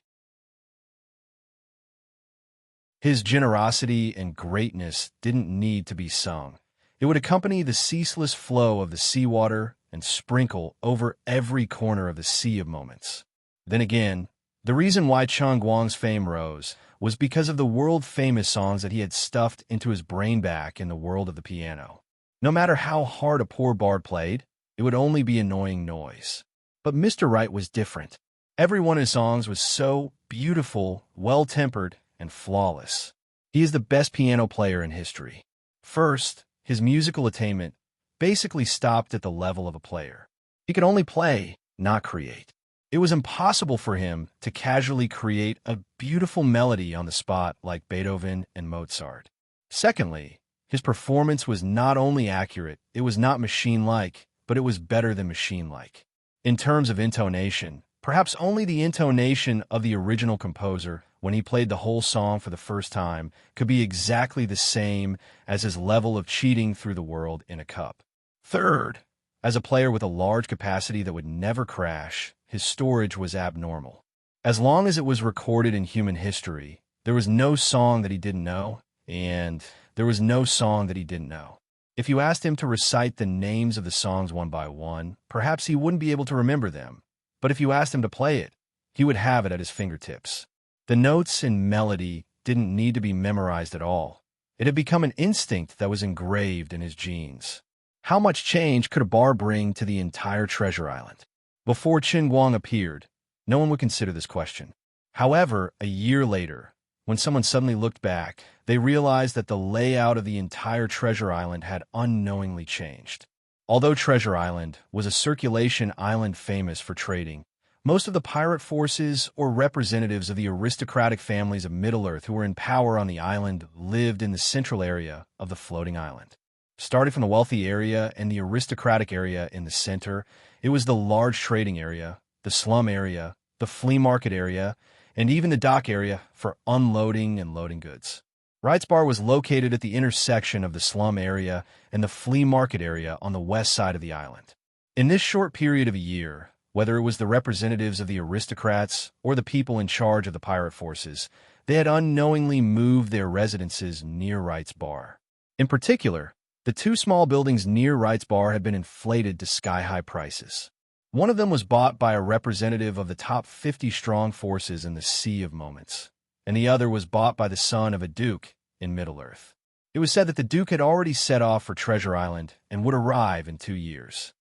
His generosity and greatness didn't need to be sung. It would accompany the ceaseless flow of the seawater and sprinkle over every corner of the Sea of Moments. Then again, the reason why Chun Guang's fame rose was because of the world-famous songs that he had stuffed into his brain back in the world of the piano. No matter how hard a poor bard played, it would only be annoying noise. But Mr. Wright was different. Every one of his songs was so beautiful, well-tempered, and flawless. He is the best piano player in history. First, his musical attainment basically stopped at the level of a player. He could only play, not create. It was impossible for him to casually create a beautiful melody on the spot like Beethoven and Mozart. Secondly, his performance was not only accurate, it was not machine-like, but it was better than machine-like. In terms of intonation, perhaps only the intonation of the original composer when he played the whole song for the first time could be exactly the same as his level of cheating through the world in a cup. Third, as a player with a large capacity that would never crash, his storage was abnormal. As long as it was recorded in human history, there was no song that he didn't know, and there was no song that he didn't know. If you asked him to recite the names of the songs one by one, perhaps he wouldn't be able to remember them. But if you asked him to play it, he would have it at his fingertips. The notes and melody didn't need to be memorized at all. It had become an instinct that was engraved in his genes. How much change could a bar bring to the entire Treasure Island? Before Chun Guang appeared, no one would consider this question. However, a year later, when someone suddenly looked back, they realized that the layout of the entire Treasure Island had unknowingly changed. Although Treasure Island was a circulation island famous for trading, most of the pirate forces or representatives of the aristocratic families of Middle-earth who were in power on the island lived in the central area of the floating island. Starting from the wealthy area and the aristocratic area in the center, it was the large trading area, the slum area, the flea market area, and even the dock area for unloading and loading goods. Wright's Bar was located at the intersection of the slum area and the flea market area on the west side of the island. In this short period of a year, whether it was the representatives of the aristocrats or the people in charge of the pirate forces, they had unknowingly moved their residences near Wright's Bar. In particular, the two small buildings near Wright's Bar had been inflated to sky-high prices. One of them was bought by a representative of the top 50 strong forces in the Sea of Moments, and the other was bought by the son of a duke in Middle-earth. It was said that the duke had already set off for Treasure Island and would arrive in 2 years.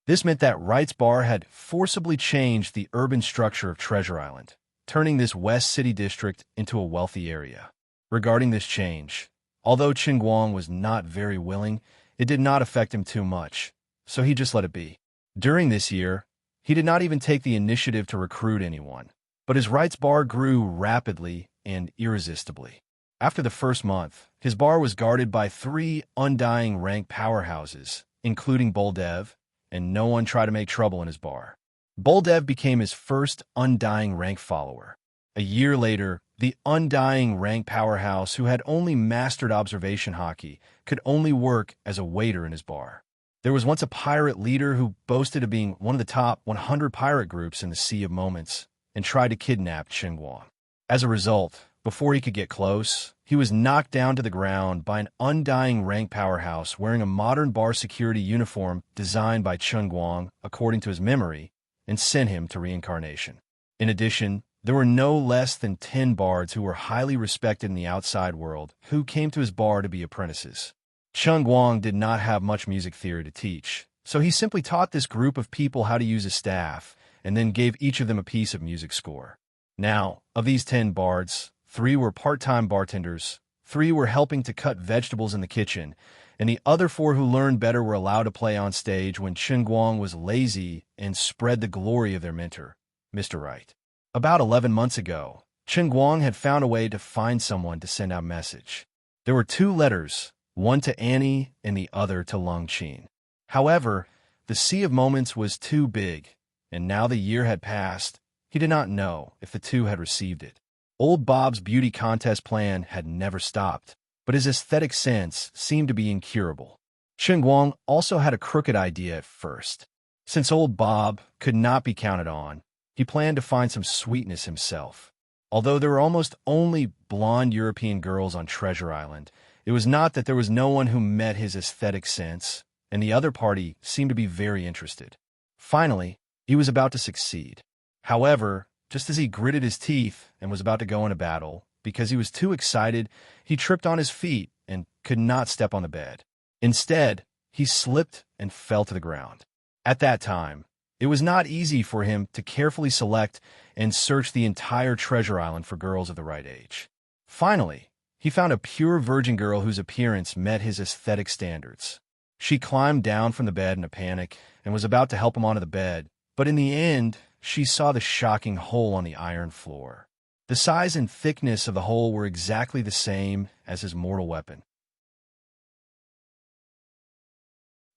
This meant that Wright's Bar had forcibly changed the urban structure of Treasure Island, turning this West City district into a wealthy area. Regarding this change, although Chun Guang was not very willing, it did not affect him too much, so he just let it be. During this year, he did not even take the initiative to recruit anyone, but his Wright's Bar grew rapidly and irresistibly. After the first month, his bar was guarded by 3 undying rank powerhouses, including Boldev, and no one tried to make trouble in his bar. Boldev became his first undying rank follower. A year later, the undying rank powerhouse who had only mastered observation hockey could only work as a waiter in his bar. There was once a pirate leader who boasted of being one of the top 100 pirate groups in the Sea of Moments and tried to kidnap Chun Guang. As a result, before he could get close, he was knocked down to the ground by an undying rank powerhouse wearing a modern bar security uniform designed by Chun Guang, according to his memory, and sent him to reincarnation. In addition, There were no less than 10 bards who were highly respected in the outside world who came to his bar to be apprentices. Cheng Guang did not have much music theory to teach, so he simply taught this group of people how to use a staff and then gave each of them a piece of music score. Now, of these 10 bards, 3 were part-time bartenders, 3 were helping to cut vegetables in the kitchen, and the other 4 who learned better were allowed to play on stage when Cheng Guang was lazy and spread the glory of their mentor, Mr. Right. About 11 months ago, Cheng Guang had found a way to find someone to send out a message. There were 2 letters, one to Annie and the other to Lung Qin. However, the sea of moments was too big, and now the year had passed. He did not know if the 2 had received it. Old Bob's beauty contest plan had never stopped, but his aesthetic sense seemed to be incurable. Cheng Guang also had a crooked idea at first. Since old Bob could not be counted on, he planned to find some sweetness himself. Although there were almost only blonde European girls on Treasure Island, it was not that there was no one who met his aesthetic sense, and the other party seemed to be very interested. Finally, he was about to succeed. However, just as he gritted his teeth and was about to go into battle, because he was too excited, he tripped on his feet and could not step on the bed. Instead, he slipped and fell to the ground. At that time, it was not easy for him to carefully select and search the entire Treasure Island for girls of the right age. Finally, he found a pure virgin girl whose appearance met his aesthetic standards. She climbed down from the bed in a panic and was about to help him onto the bed, but in the end, she saw the shocking hole on the iron floor. The size and thickness of the hole were exactly the same as his mortal weapon.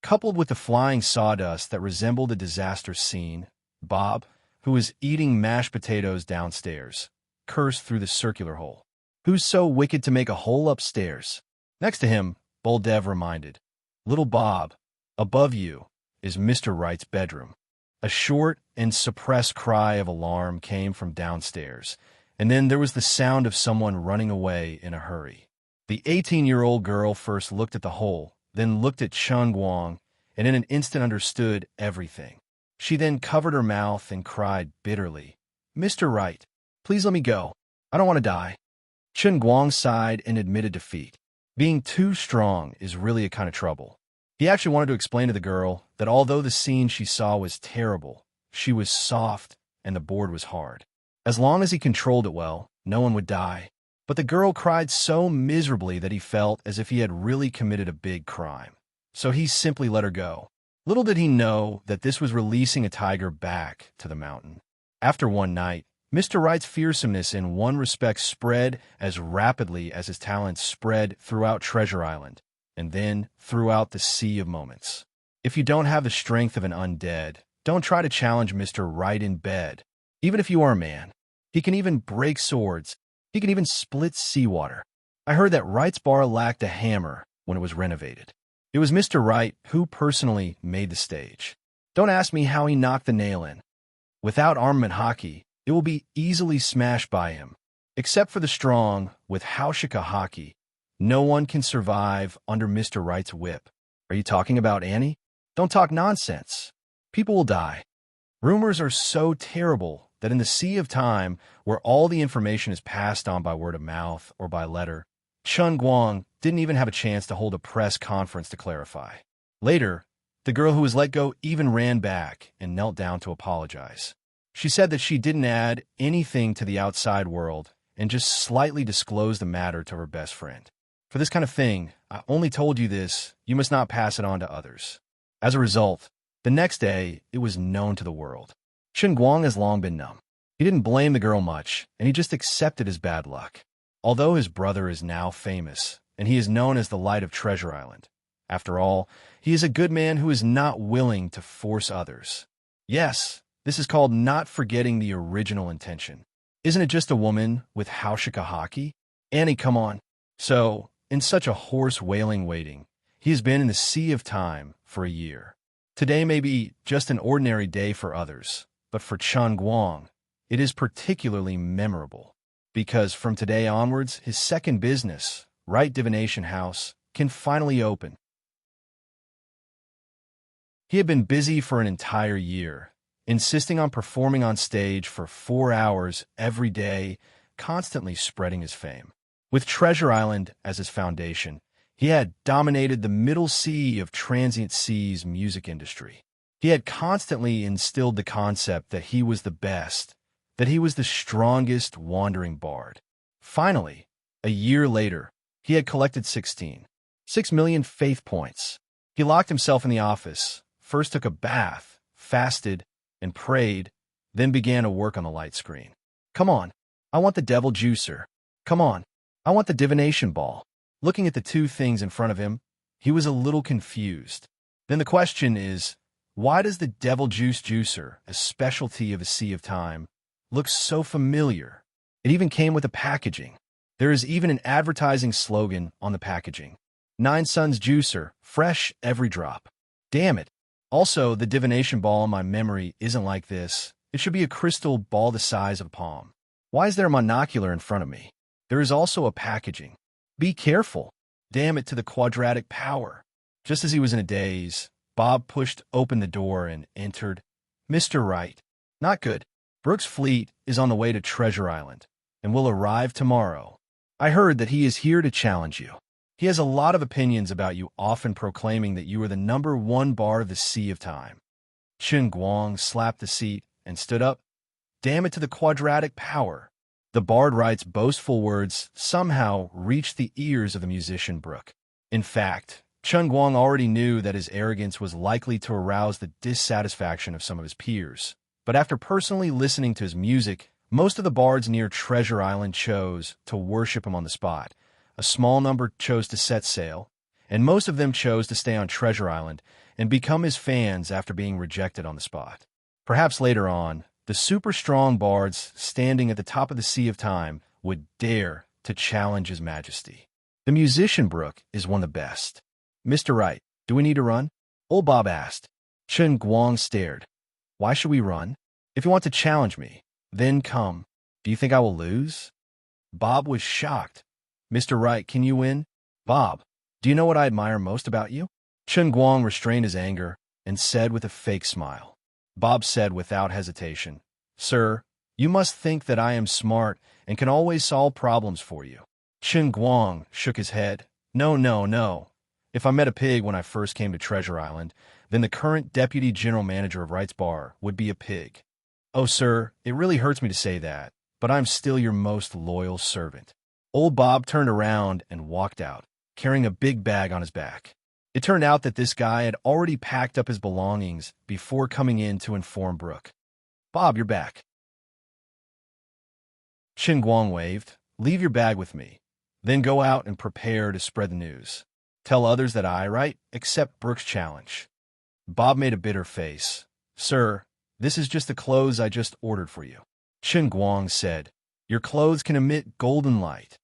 Coupled with the flying sawdust that resembled a disaster scene, Bob, who was eating mashed potatoes downstairs, cursed through the circular hole. "Who's so wicked to make a hole upstairs?" Next to him, Boldev reminded, "Little Bob, above you is Mr. Wright's bedroom." A short and suppressed cry of alarm came from downstairs, and then there was the sound of someone running away in a hurry. The 18-year-old girl first looked at the hole, then looked at Cheng Guang, and in an instant understood everything. She then covered her mouth and cried bitterly, "Mr. Wright, please let me go. I don't want to die." Cheng Guang sighed and admitted defeat. Being too strong is really a kind of trouble. He actually wanted to explain to the girl that although the scene she saw was terrible, she was soft and the board was hard. As long as he controlled it well, no one would die. But the girl cried so miserably that he felt as if he had really committed a big crime. So he simply let her go. Little did he know that this was releasing a tiger back to the mountain. After one night, Mr. Wright's fearsomeness in one respect spread as rapidly as his talents spread throughout Treasure Island, and then throughout the sea of moments. If you don't have the strength of an undead, don't try to challenge Mr. Wright in bed. Even if you are a man, he can even break swords. He can even split seawater. I heard that Wright's bar lacked a hammer when it was renovated. It was Mr. Wright who personally made the stage. Don't ask me how he knocked the nail in. Without armament hockey, it will be easily smashed by him. Except for the strong, with Haushika hockey, no one can survive under Mr. Wright's whip. Are you talking about Annie? Don't talk nonsense. People will die. Rumors are so terrible that in the sea of time, where all the information is passed on by word of mouth or by letter, Cheng Guang didn't even have a chance to hold a press conference to clarify. Later, the girl who was let go even ran back and knelt down to apologize. She said that she didn't add anything to the outside world and just slightly disclosed the matter to her best friend. For this kind of thing, I only told you this, you must not pass it on to others. As a result, the next day, it was known to the world. Cheng Guang has long been numb. He didn't blame the girl much, and he just accepted his bad luck. Although his brother is now famous, and he is known as the Light of Treasure Island, after all, he is a good man who is not willing to force others. Yes, this is called not forgetting the original intention. Isn't it just a woman with Haushika hockey? Annie, come on. So, in such a hoarse wailing waiting, he has been in the sea of time for a year. Today may be just an ordinary day for others, but for Cheng Guang, it is particularly memorable, because from today onwards, his second business, Wright Divination House, can finally open. He had been busy for an entire year, insisting on performing on stage for 4 hours every day, constantly spreading his fame. With Treasure Island as his foundation, he had dominated the middle sea of Transient Sea's music industry. He had constantly instilled the concept that he was the best, that he was the strongest wandering bard. Finally, a year later, he had collected 6 million faith points. He locked himself in the office, first took a bath, fasted, and prayed, then began to work on the light screen. Come on, I want the devil juicer. Come on, I want the divination ball. Looking at the two things in front of him, he was a little confused. Then the question is, why does the devil juice juicer, a specialty of a Sea of Time, look so familiar? It even came with a packaging. There is even an advertising slogan on the packaging. 9 Suns Juicer, fresh every drop. Damn it. Also, the divination ball in my memory isn't like this. It should be a crystal ball the size of a palm. Why is there a monocular in front of me? There is also a packaging. Be careful. Damn it to the quadratic power. Just as he was in a daze, Bob pushed open the door and entered. Mr. Wright. Not good. Brooks' fleet is on the way to Treasure Island and will arrive tomorrow. I heard that he is here to challenge you. He has a lot of opinions about you, often proclaiming that you are the #1 bard of the Sea of Time. Chen Guang slapped the seat and stood up. Damn it to the quadratic power. The bard Wright's boastful words somehow reached the ears of the musician Brooke. In fact, Chen Guang already knew that his arrogance was likely to arouse the dissatisfaction of some of his peers. But after personally listening to his music, most of the bards near Treasure Island chose to worship him on the spot. A small number chose to set sail, and most of them chose to stay on Treasure Island and become his fans after being rejected on the spot. Perhaps later on, the super strong bards standing at the top of the Sea of Time would dare to challenge his majesty. The musician Brooke is one of the best. Mr. Wright, do we need to run? Old Bob asked. Chen Guang stared. Why should we run? If you want to challenge me, then come. Do you think I will lose? Bob was shocked. Mr. Wright, can you win? Bob, do you know what I admire most about you? Chen Guang restrained his anger and said with a fake smile. Bob said without hesitation, Sir, you must think that I am smart and can always solve problems for you. Chen Guang shook his head. No, no, no. If I met a pig when I first came to Treasure Island, then the current deputy general manager of Wright's Bar would be a pig. Oh, sir, it really hurts me to say that, but I'm still your most loyal servant. Old Bob turned around and walked out, carrying a big bag on his back. It turned out that this guy had already packed up his belongings before coming in to inform Brooke. Bob, you're back. Chen Guang waved. Leave your bag with me. Then go out and prepare to spread the news. Tell others that I, Wright, accept Brooks' challenge. Bob made a bitter face. Sir, this is just the clothes I just ordered for you. Chen Guang said, Your clothes can emit golden light.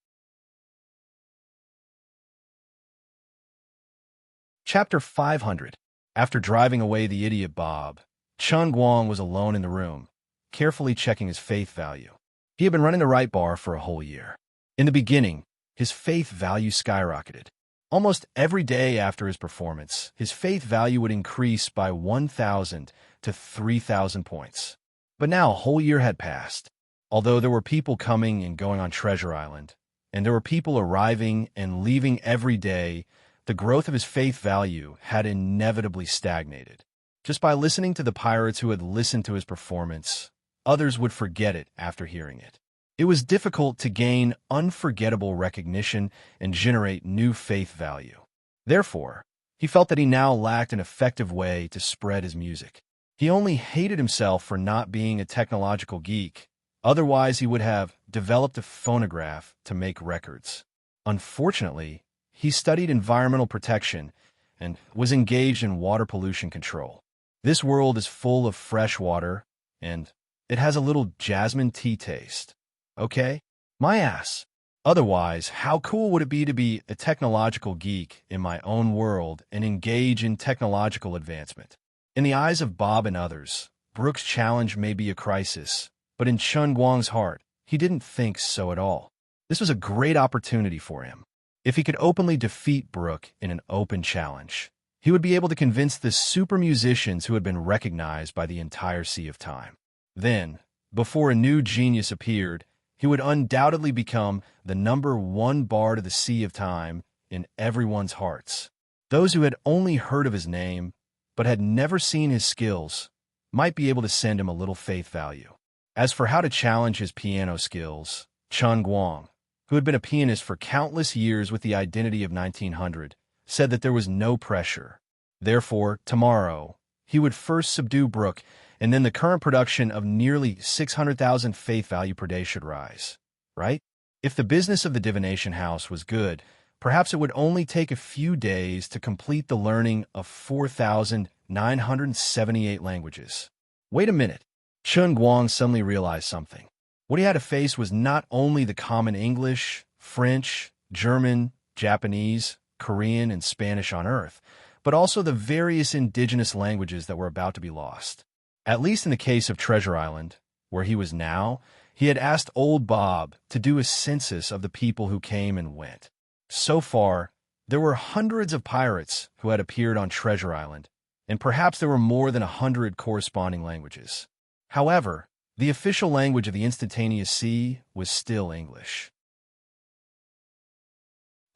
Chapter 500. After driving away the idiot Bob, Chen Guang was alone in the room, carefully checking his faith value. He had been running the right bar for a whole year. In the beginning, his faith value skyrocketed. Almost every day after his performance, his faith value would increase by 1,000 to 3,000 points. But now a whole year had passed. Although there were people coming and going on Treasure Island, and there were people arriving and leaving every day, the growth of his faith value had inevitably stagnated. Just by listening to the pirates who had listened to his performance, others would forget it after hearing it. It was difficult to gain unforgettable recognition and generate new faith value. Therefore, he felt that he now lacked an effective way to spread his music. He only hated himself for not being a technological geek. Otherwise, he would have developed a phonograph to make records. Unfortunately, he studied environmental protection and was engaged in water pollution control. This world is full of fresh water, and it has a little jasmine tea taste. Okay? My ass. Otherwise, how cool would it be to be a technological geek in my own world and engage in technological advancement? In the eyes of Bob and others, Brooks' challenge may be a crisis, but in Chen Guang's heart, he didn't think so at all. This was a great opportunity for him. If he could openly defeat Brooke in an open challenge, he would be able to convince the super musicians who had been recognized by the entire Sea of Time. Then, before a new genius appeared, he would undoubtedly become the #1 bard of the Sea of Time in everyone's hearts. Those who had only heard of his name, but had never seen his skills, might be able to send him a little faith value. As for how to challenge his piano skills, Chen Guang, who had been a pianist for countless years with the identity of 1900, said that there was no pressure. Therefore, tomorrow, he would first subdue Brooke, and then the current production of nearly 600,000 faith value per day should rise. Right? If the business of the divination house was good, perhaps it would only take a few days to complete the learning of 4,978 languages. Wait a minute. Chen Guang suddenly realized something. What he had to face was not only the common English, French, German, Japanese, Korean, and Spanish on Earth, but also the various indigenous languages that were about to be lost. At least in the case of Treasure Island, where he was now, he had asked old Bob to do a census of the people who came and went. So far, there were hundreds of pirates who had appeared on Treasure Island, and perhaps there were more than 100 corresponding languages. However, the official language of the instantaneous sea was still English.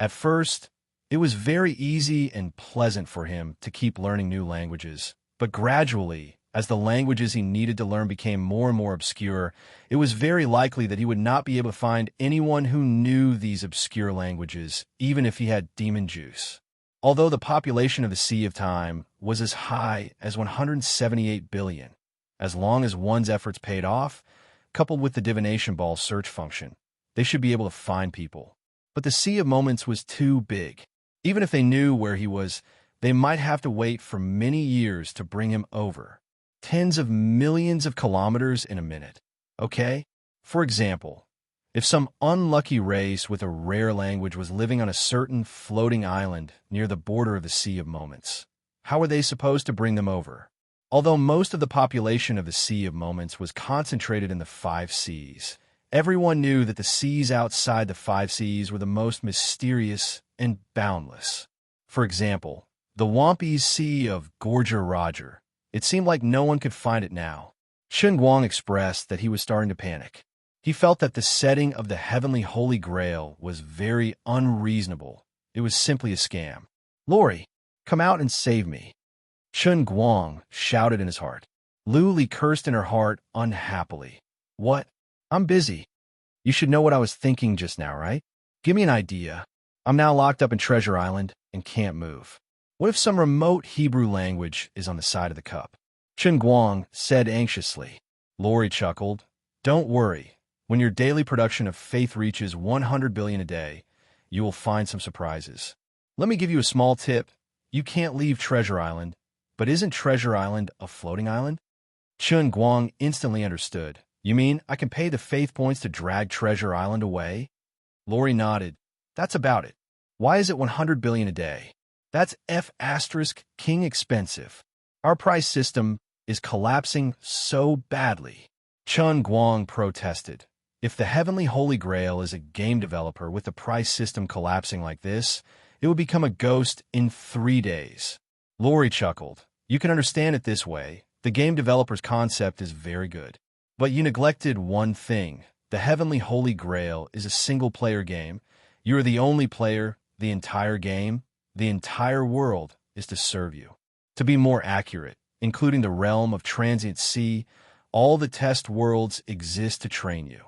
At first, it was very easy and pleasant for him to keep learning new languages, but gradually, as the languages he needed to learn became more and more obscure, it was very likely that he would not be able to find anyone who knew these obscure languages, even if he had demon juice. Although the population of the Sea of Time was as high as 178 billion, as long as one's efforts paid off, coupled with the divination ball search function, they should be able to find people. But the Sea of Moments was too big. Even if they knew where he was, they might have to wait for many years to bring him over. Tens of millions of kilometers in a minute. Okay? For example, if some unlucky race with a rare language was living on a certain floating island near the border of the Sea of Moments, how were they supposed to bring them over? Although most of the population of the Sea of Moments was concentrated in the 5 seas, everyone knew that the seas outside the 5 seas were the most mysterious and boundless. For example, the Wampy's Sea of Gorger Roger. It seemed like no one could find it now. Chen Guang expressed that he was starting to panic. He felt that the setting of the heavenly Holy Grail was very unreasonable. It was simply a scam. "Lori, come out and save me," Chen Guang shouted in his heart. Lu Li cursed in her heart unhappily. "What? I'm busy. You should know what I was thinking just now, right? Give me an idea. I'm now locked up in Treasure Island and can't move. What if some remote Hebrew language is on the side of the cup?" Chen Guang said anxiously. Lori chuckled. "Don't worry. When your daily production of faith reaches 100 billion a day, you will find some surprises. Let me give you a small tip. You can't leave Treasure Island. But isn't Treasure Island a floating island?" Chen Guang instantly understood. "You mean I can pay the faith points to drag Treasure Island away?" Lori nodded. "That's about it. Why is it 100 billion a day? That's F***king expensive. Our price system is collapsing so badly." Chen Guang protested. "If the Heavenly Holy Grail is a game developer with the price system collapsing like this, it would become a ghost in 3 days. Lori chuckled. "You can understand it this way. The game developer's concept is very good. But you neglected one thing. The Heavenly Holy Grail is a single-player game. You are the only player, the entire game. The entire world is to serve you. To be more accurate, including the realm of transient sea, all the test worlds exist to train you.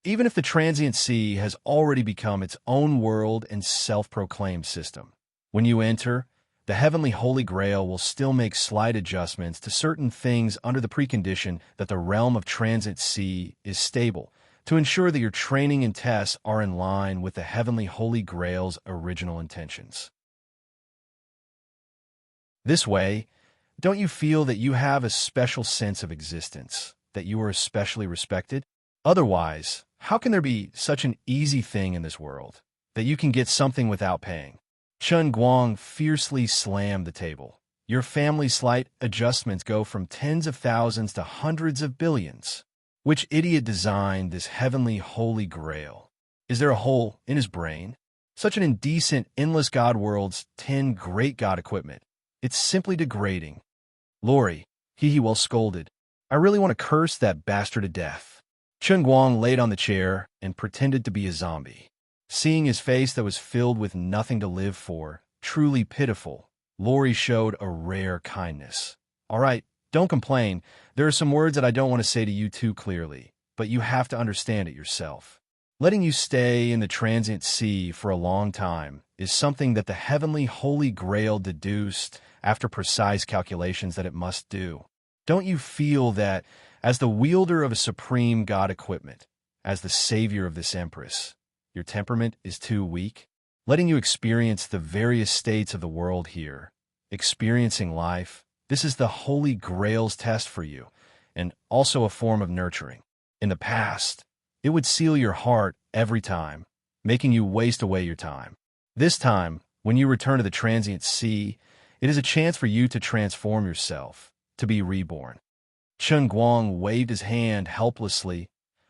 Even if the transient sea has already become its own world and self-proclaimed system. When you enter, the Heavenly Holy Grail will still make slight adjustments to certain things under the precondition that the realm of transient sea is stable, to ensure that your training and tests are in line with the Heavenly Holy Grail's original intentions. This way, don't you feel that you have a special sense of existence, that you are especially respected? Otherwise, how can there be such an easy thing in this world, that you can get something without paying?" Chen Guang fiercely slammed the table. "Your family's slight adjustments go from tens of thousands to hundreds of billions. Which idiot designed this Heavenly Holy Grail? Is there a hole in his brain? Such an indecent, endless god world's 10 great god equipment. It's simply degrading. Lori, he well scolded. I really want to curse that bastard to death. Chen Guang laid on the chair and pretended to be a zombie. Seeing his face that was filled with nothing to live for, truly pitiful, Lori showed a rare kindness. All right, don't complain. There are some words that I don't want to say to you too clearly, but you have to understand it yourself. Letting you stay in the transient sea for a long time is something that the heavenly Holy Grail deduced after precise calculations that it must do. Don't you feel that, as the wielder of a supreme god equipment, as the savior of this empress, your temperament is too weak? Letting you experience the various states of the world here, experiencing life, this is the Holy Grail's test for you, and also a form of nurturing. In the past, it would seal your heart every time, making you waste away your time. This time, when you return to the transient sea, it is a chance for you to transform yourself, to be reborn. Chen Guang waved his hand helplessly.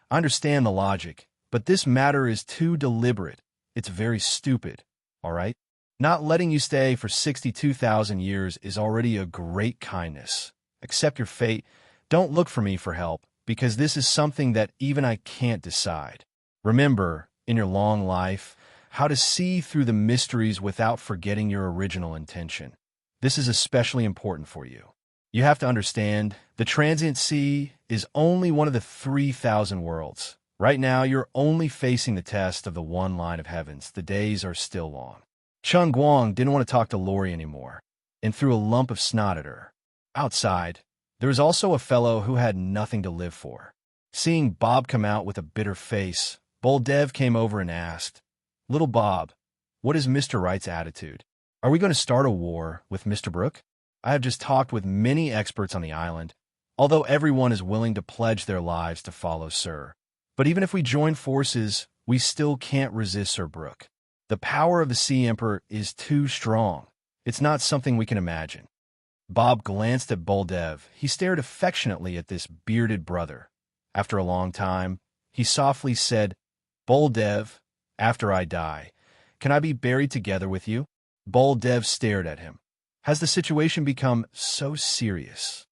I understand the logic, but this matter is too deliberate. It's very stupid, all right? Not letting you stay for 62,000 years is already a great kindness. Accept your fate. Don't look for me for help, because this is something that even I can't decide. Remember, in your long life, how to see through the mysteries without forgetting your original intention. This is especially important for you. You have to understand, the transient sea is only one of the 3,000 worlds. Right now, you're only facing the test of the one line of heavens. The days are still long. Chen Guang didn't want to talk to Lori anymore, and threw a lump of snot at her. Outside, there was also a fellow who had nothing to live for. Seeing Bob come out with a bitter face, Boldev came over and asked, Little Bob, what is Mr. Wright's attitude? Are we going to start a war with Mr. Brooke? I have just talked with many experts on the island, although everyone is willing to pledge their lives to follow Sir. But even if we join forces, we still can't resist Sir Brooke. The power of the Sea Emperor is too strong. It's not something we can imagine. Bob glanced at Boldev. He stared affectionately at this bearded brother. After a long time, he softly said, Boldev, after I die, can I be buried together with you? Boldev stared at him. Has the situation become so serious?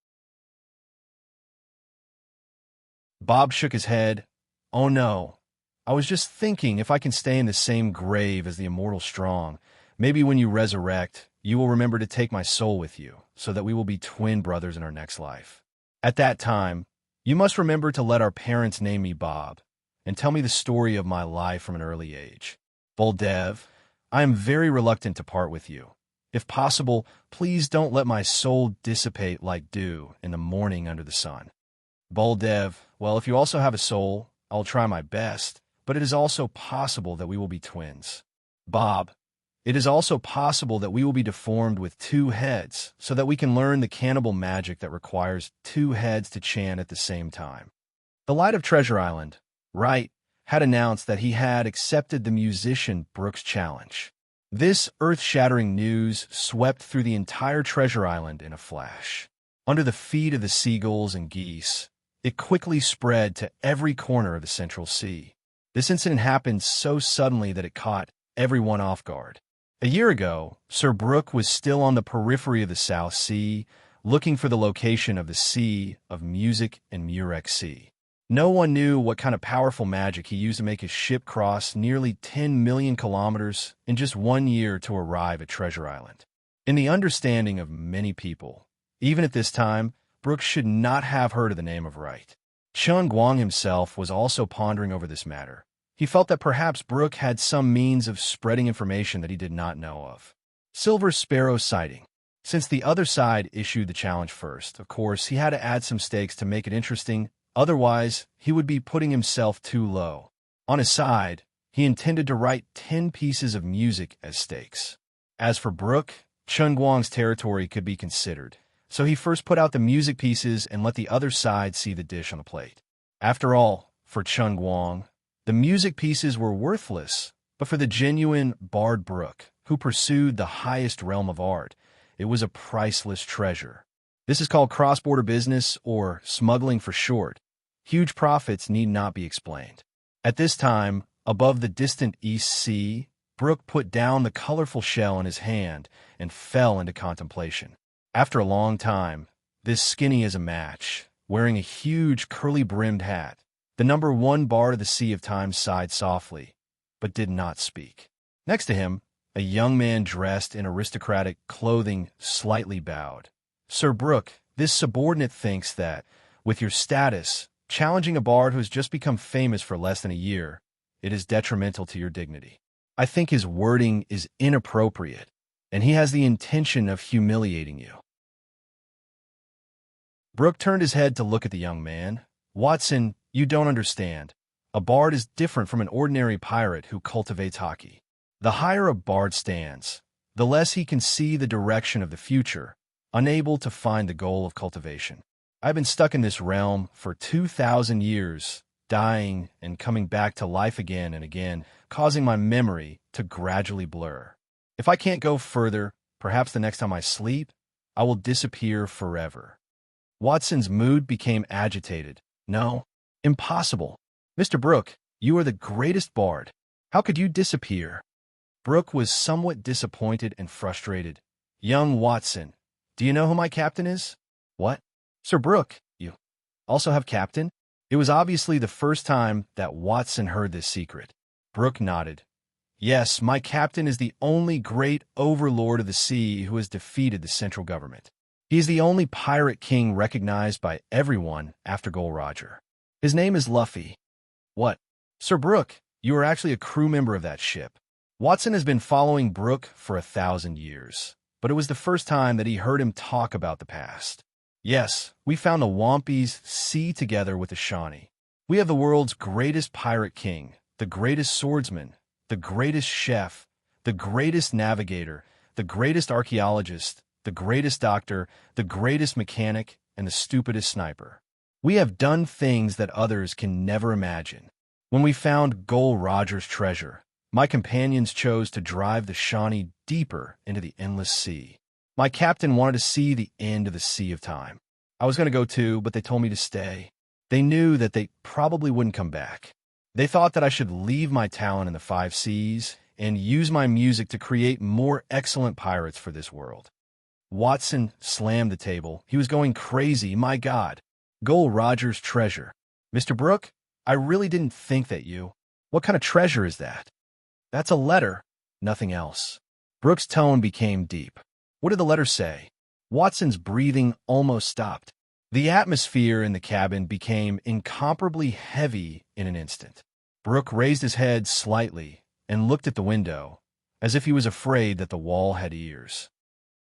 Bob shook his head. Oh no, I was just thinking if I can stay in the same grave as the immortal strong, maybe when you resurrect, you will remember to take my soul with you, so that we will be twin brothers in our next life. At that time, you must remember to let our parents name me Bob, and tell me the story of my life from an early age. Boldev, I am very reluctant to part with you. If possible, please don't let my soul dissipate like dew in the morning under the sun. Boldev, well, if you also have a soul, I'll try my best, but it is also possible that we will be twins. Bob, it is also possible that we will be deformed with two heads, so that we can learn the cannibal magic that requires two heads to chant at the same time. The Light of Treasure Island, Wright, had announced that he had accepted the musician Brooke's challenge. This earth-shattering news swept through the entire Treasure Island in a flash. Under the feet of the seagulls and geese, it quickly spread to every corner of the Central Sea. This incident happened so suddenly that it caught everyone off guard. A year ago, Sir Brooke was still on the periphery of the South Sea, looking for the location of the Sea of Music and Murex Sea. No one knew what kind of powerful magic he used to make his ship cross nearly 10 million kilometers in just 1 year to arrive at Treasure Island. In the understanding of many people, even at this time, Brooke should not have heard of the name of Wright. Chen Guang himself was also pondering over this matter. He felt that perhaps Brooke had some means of spreading information that he did not know of. Silver Sparrow sighting. Since the other side issued the challenge first, of course, he had to add some stakes to make it interesting. Otherwise, he would be putting himself too low. On his side, he intended to write 10 pieces of music as stakes. As for Brooke, Chen Guang's territory could be considered, so he first put out the music pieces and let the other side see the dish on the plate. After all, for Chen Guang, the music pieces were worthless, but for the genuine bard Brooke, who pursued the highest realm of art, it was a priceless treasure. This is called cross-border business, or smuggling for short. Huge profits need not be explained. At this time, above the distant East Sea, Brooke put down the colorful shell in his hand and fell into contemplation. After a long time, this skinny as a match, wearing a huge curly-brimmed hat, the number 1 bard of the Sea of Time sighed softly, but did not speak. Next to him, a young man dressed in aristocratic clothing slightly bowed. "Sir Brooke, this subordinate thinks that, with your status, challenging a bard who has just become famous for less than a year, it is detrimental to your dignity. I think his wording is inappropriate, and he has the intention of humiliating you." Brooke turned his head to look at the young man. "Watson, you don't understand. A bard is different from an ordinary pirate who cultivates hockey. The higher a bard stands, the less he can see the direction of the future, unable to find the goal of cultivation. I've been stuck in this realm for 2,000 years, dying and coming back to life again and again, causing my memory to gradually blur. If I can't go further, perhaps the next time I sleep, I will disappear forever." Watson's mood became agitated. "No, impossible. Mr. Brooke, you are the greatest bard. How could you disappear?" Brooke was somewhat disappointed and frustrated. "Young Watson, do you know who my captain is?" "What? Sir Brooke, you also have captain?" It was obviously the first time that Watson heard this secret. Brooke nodded. "Yes, my captain is the only great overlord of the sea who has defeated the central government. He is the only pirate king recognized by everyone after Gol Roger. His name is Luffy." "What? Sir Brooke, you are actually a crew member of that ship." Watson has been following Brooke for 1,000 years, but it was the first time that he heard him talk about the past. "Yes, we found the Wampi's sea together with the Shawnee. We have the world's greatest pirate king, the greatest swordsman, the greatest chef, the greatest navigator, the greatest archaeologist, the greatest doctor, the greatest mechanic, and the stupidest sniper. We have done things that others can never imagine. When we found Gol Roger's treasure, my companions chose to drive the Shawnee deeper into the endless sea. My captain wanted to see the end of the Sea of Time. I was going to go too, but they told me to stay. They knew that they probably wouldn't come back. They thought that I should leave my talent in the 5 seas and use my music to create more excellent pirates for this world." Watson slammed the table. He was going crazy. "My God. Gol Roger's treasure. Mr. Brooke, I really didn't think that you... What kind of treasure is that?" "That's a letter. Nothing else." Brooke's tone became deep. "What did the letter say?" Watson's breathing almost stopped. The atmosphere in the cabin became incomparably heavy in an instant. Brooke raised his head slightly and looked at the window, as if he was afraid that the wall had ears.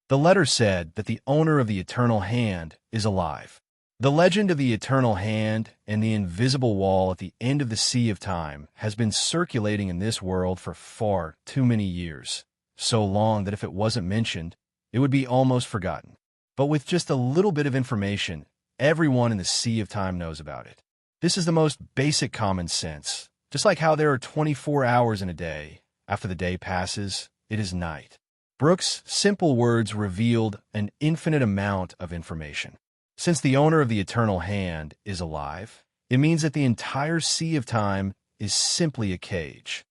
The letter said that the owner of the Eternal Hand is alive. The legend of the Eternal Hand and the invisible wall at the end of the Sea of Time has been circulating in this world for far too many years, so long that if it wasn't mentioned, it would be almost forgotten. But with just a little bit of information, everyone in the Sea of Time knows about it. This is the most basic common sense. Just like how there are 24 hours in a day, after the day passes, it is night. Brooke's simple words revealed an infinite amount of information. Since the owner of the Eternal Hand is alive, it means that the entire Sea of Time is simply a cage.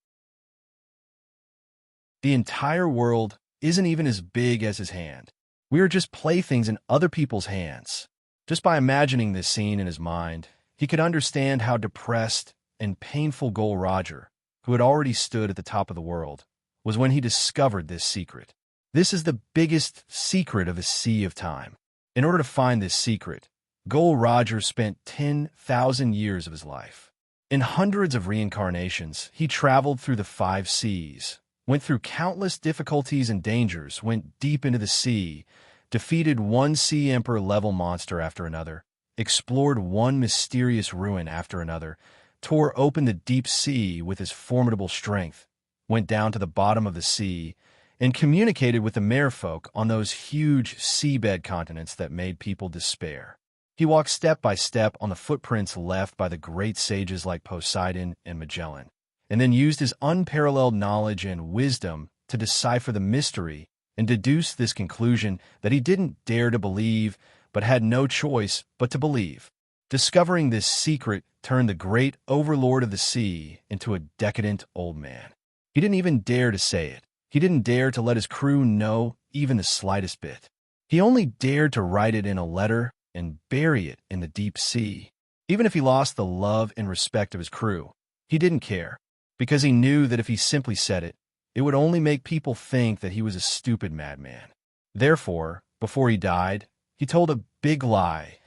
The entire world isn't even as big as his hand. We are just playthings in other people's hands. Just by imagining this scene in his mind, he could understand how depressed and painful Gol Roger, who had already stood at the top of the world, was when he discovered this secret. This is the biggest secret of the Sea of Time. In order to find this secret, Gol Roger spent 10,000 years of his life. In hundreds of reincarnations, he traveled through the 5 seas, went through countless difficulties and dangers, went deep into the sea, defeated one Sea Emperor-level monster after another, explored one mysterious ruin after another, tore open the deep sea with his formidable strength, went down to the bottom of the sea, and communicated with the merfolk on those huge seabed continents that made people despair. He walked step by step on the footprints left by the great sages like Poseidon and Magellan, and then used his unparalleled knowledge and wisdom to decipher the mystery and deduce this conclusion that he didn't dare to believe, but had no choice but to believe. Discovering this secret turned the great overlord of the sea into a decadent old man. He didn't even dare to say it. He didn't dare to let his crew know even the slightest bit. He only dared to write it in a letter and bury it in the deep sea. Even if he lost the love and respect of his crew, he didn't care, because he knew that if he simply said it, it would only make people think that he was a stupid madman. Therefore, before he died, he told a big lie,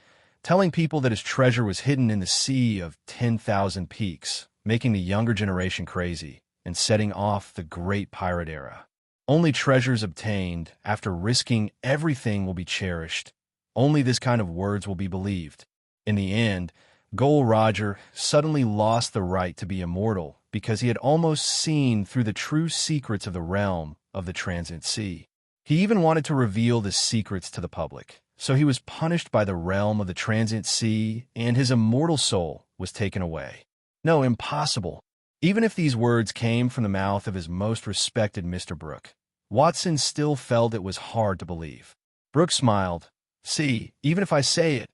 telling people that his treasure was hidden in the sea of 10,000 peaks, making the younger generation crazy and setting off the great pirate era. Only treasures obtained after risking everything will be cherished. Only this kind of words will be believed. In the end, Gol Roger suddenly lost the right to be immortal because he had almost seen through the true secrets of the realm of the transient sea. He even wanted to reveal the secrets to the public, so he was punished by the realm of the transient sea, and his immortal soul was taken away. No, impossible. Even if these words came from the mouth of his most respected Mr. Brooke, Watson still felt it was hard to believe. Brooke smiled. See, even if I say it,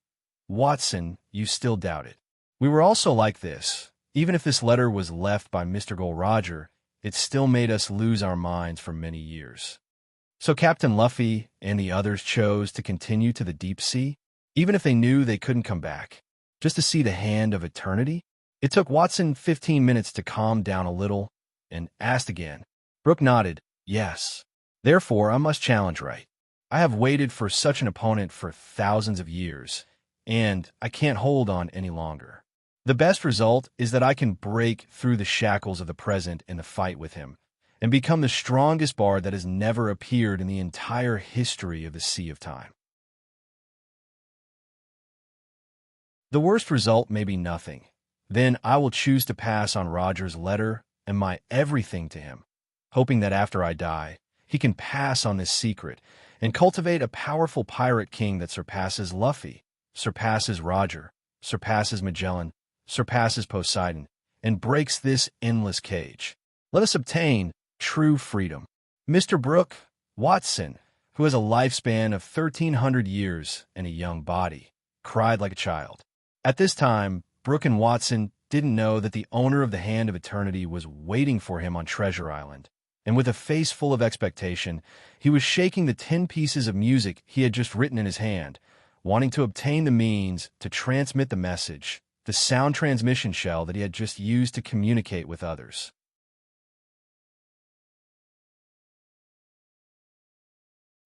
Watson, you still doubt it. We were also like this. Even if this letter was left by Mr. Gol Roger, it still made us lose our minds for many years. So Captain Luffy and the others chose to continue to the deep sea, even if they knew they couldn't come back, just to see the hand of eternity? It took Watson 15 minutes to calm down a little and asked again. Brooke nodded, yes. Therefore, I must challenge right. I have waited for such an opponent for thousands of years, and I can't hold on any longer. The best result is that I can break through the shackles of the present in the fight with him, and become the strongest bard that has never appeared in the entire history of the Sea of Time. The worst result may be nothing. Then I will choose to pass on Roger's letter and my everything to him, hoping that after I die, he can pass on this secret and cultivate a powerful pirate king that surpasses Luffy, surpasses Roger, surpasses Magellan, surpasses Poseidon, and breaks this endless cage. Let us obtain true freedom. Mr. Brooke, Watson, who has a lifespan of 1,300 years and a young body, cried like a child. At this time, Brooke and Watson didn't know that the owner of the Hand of Eternity was waiting for him on Treasure Island, and with a face full of expectation, he was shaking the 10 pieces of music he had just written in his hand, wanting to obtain the means to transmit the message, the sound transmission shell that he had just used to communicate with others.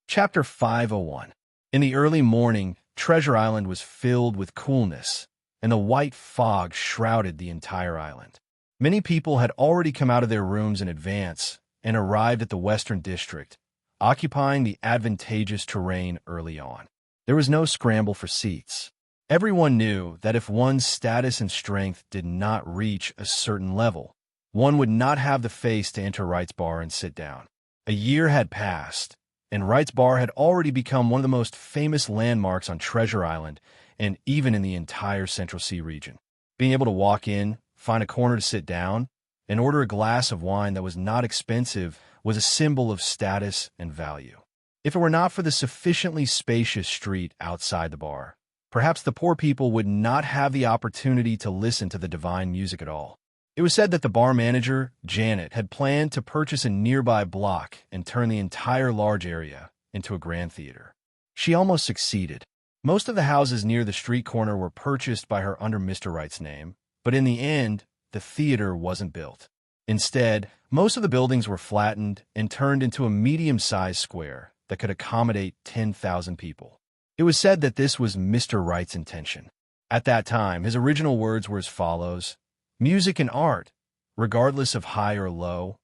Chapter 501. In the early morning, Treasure Island was filled with coolness, and the white fog shrouded the entire island. Many people had already come out of their rooms in advance and arrived at the Western District, occupying the advantageous terrain early on. There was no scramble for seats. Everyone knew that if one's status and strength did not reach a certain level, one would not have the face to enter Wright's Bar and sit down. A year had passed, and Wright's Bar had already become one of the most famous landmarks on Treasure Island and even in the entire Central Sea region. Being able to walk in, find a corner to sit down, and order a glass of wine that was not expensive was a symbol of status and value. If it were not for the sufficiently spacious street outside the bar, perhaps the poor people would not have the opportunity to listen to the divine music at all. It was said that the bar manager, Janet, had planned to purchase a nearby block and turn the entire large area into a grand theater. She almost succeeded. Most of the houses near the street corner were purchased by her under Mr. Wright's name, but in the end, the theater wasn't built. Instead, most of the buildings were flattened and turned into a medium-sized square that could accommodate 10,000 people. It was said that this was Mr. Wright's intention. At that time, his original words were as follows: "Music and art, regardless of high or low,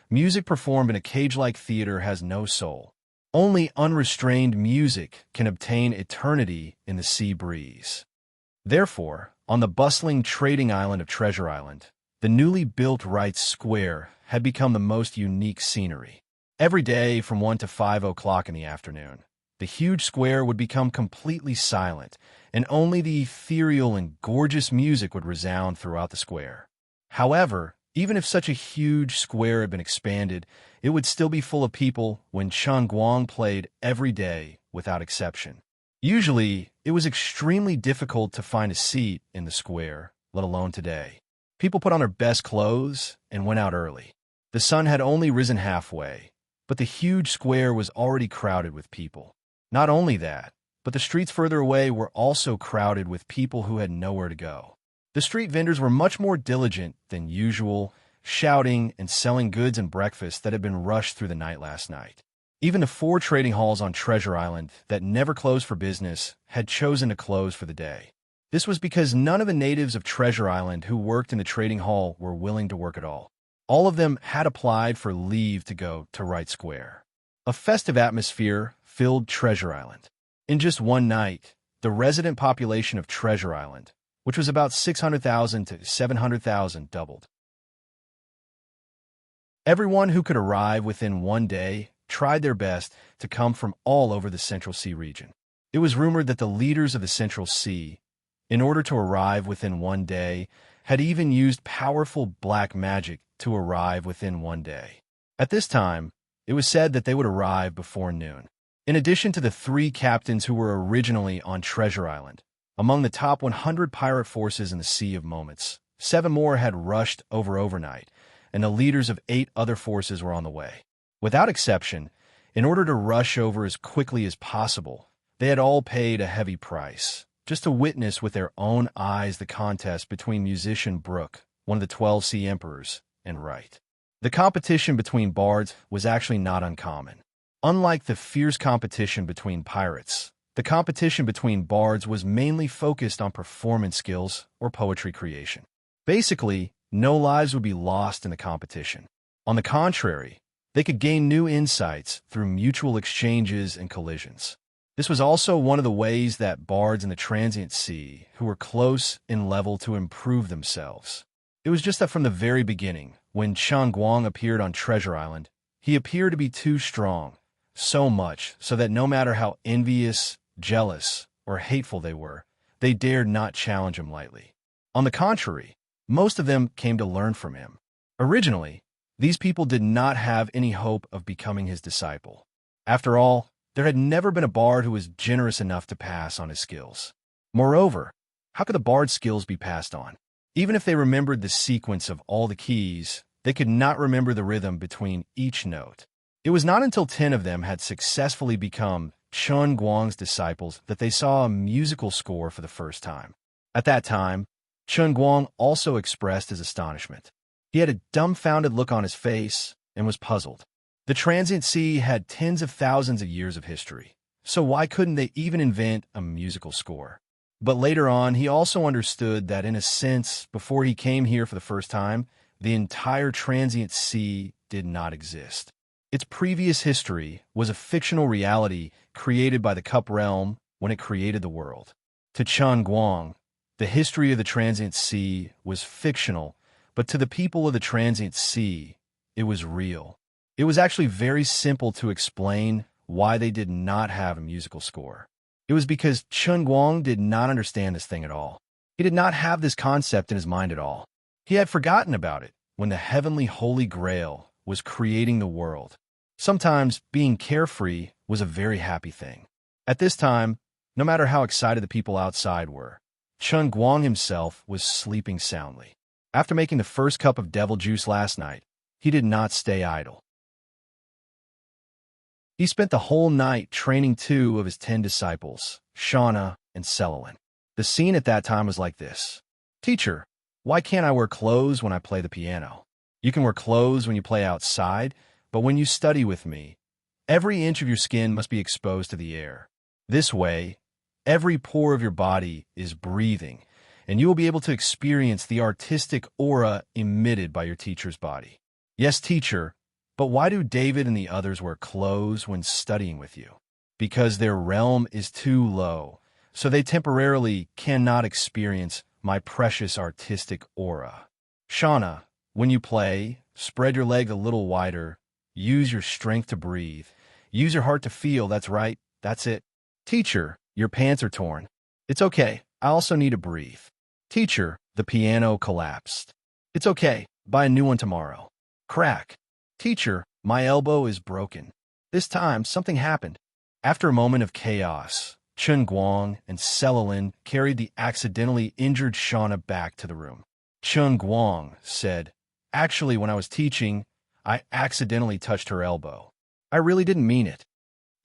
music performed in a cage-like theater has no soul. Only unrestrained music can obtain eternity in the sea breeze." Therefore, on the bustling trading island of Treasure Island, the newly built Wright's Square had become the most unique scenery. Every day from 1 to 5 o'clock in the afternoon, the huge square would become completely silent, and only the ethereal and gorgeous music would resound throughout the square. However, even if such a huge square had been expanded, it would still be full of people when Chun Guang played every day without exception. Usually, it was extremely difficult to find a seat in the square, let alone today. People put on their best clothes and went out early. The sun had only risen halfway, but the huge square was already crowded with people. Not only that, but the streets further away were also crowded with people who had nowhere to go. The street vendors were much more diligent than usual, shouting and selling goods and breakfast that had been rushed through the night last night. Even the 4 trading halls on Treasure Island that never closed for business had chosen to close for the day. This was because none of the natives of Treasure Island who worked in the trading hall were willing to work at all. All of them had applied for leave to go to Wright Square. A festive atmosphere filled Treasure Island. In just one night, the resident population of Treasure Island, which was about 600,000 to 700,000, doubled. Everyone who could arrive within one day tried their best to come from all over the Central Sea region. It was rumored that the leaders of the Central Sea, in order to arrive within one day, had even used powerful black magic to arrive within one day. At this time, it was said that they would arrive before noon. In addition to the 3 captains who were originally on Treasure Island, among the top 100 pirate forces in the Sea of Moments, 7 more had rushed over overnight, and the leaders of 8 other forces were on the way. Without exception, in order to rush over as quickly as possible, they had all paid a heavy price, just to witness with their own eyes the contest between musician Brooke, one of the 12 Sea Emperors, and Wright. The competition between bards was actually not uncommon. Unlike the fierce competition between pirates, the competition between bards was mainly focused on performance skills or poetry creation. Basically, no lives would be lost in the competition. On the contrary, they could gain new insights through mutual exchanges and collisions. This was also one of the ways that bards in the transient sea who were close in level to improve themselves. It was just that from the very beginning, when Chun Guang appeared on Treasure Island, he appeared to be too strong, so much so that no matter how envious, jealous, or hateful they were, they dared not challenge him lightly. On the contrary, most of them came to learn from him. Originally, these people did not have any hope of becoming his disciple. After all, there had never been a bard who was generous enough to pass on his skills. Moreover, how could the bard's skills be passed on? Even if they remembered the sequence of all the keys, they could not remember the rhythm between each note. It was not until 10 of them had successfully become Chun Guang's disciples that they saw a musical score for the first time. At that time, Chun Guang also expressed his astonishment. He had a dumbfounded look on his face and was puzzled. The transient sea had tens of thousands of years of history, so why couldn't they even invent a musical score? But later on, he also understood that in a sense, before he came here for the first time, the entire transient sea did not exist. Its previous history was a fictional reality created by the Cup Realm when it created the world. To Chun Guang, the history of the transient sea was fictional, but to the people of the transient sea, it was real. It was actually very simple to explain why they did not have a musical score. It was because Chun Guang did not understand this thing at all. He did not have this concept in his mind at all. He had forgotten about it when the heavenly Holy Grail was creating the world. Sometimes being carefree was a very happy thing. At this time, no matter how excited the people outside were, Chun Guang himself was sleeping soundly. After making the first cup of devil juice last night, he did not stay idle. He spent the whole night training 2 of his 10 disciples, Shauna and Selwyn. The scene at that time was like this. Teacher, why can't I wear clothes when I play the piano? You can wear clothes when you play outside, but when you study with me, every inch of your skin must be exposed to the air. This way, every pore of your body is breathing, and you will be able to experience the artistic aura emitted by your teacher's body. Yes, teacher, but why do David and the others wear clothes when studying with you? Because their realm is too low, so they temporarily cannot experience my precious artistic aura. Shauna, when you play, spread your legs a little wider, use your strength to breathe, use your heart to feel, that's right, that's it. Teacher, your pants are torn. It's okay, I also need to breathe. Teacher, the piano collapsed. It's okay, buy a new one tomorrow. Crack. Teacher, my elbow is broken. This time, something happened. After a moment of chaos, Chun Guang and Selwyn carried the accidentally injured Shauna back to the room. Chung Guang said, "Actually, when I was teaching, I accidentally touched her elbow. I really didn't mean it."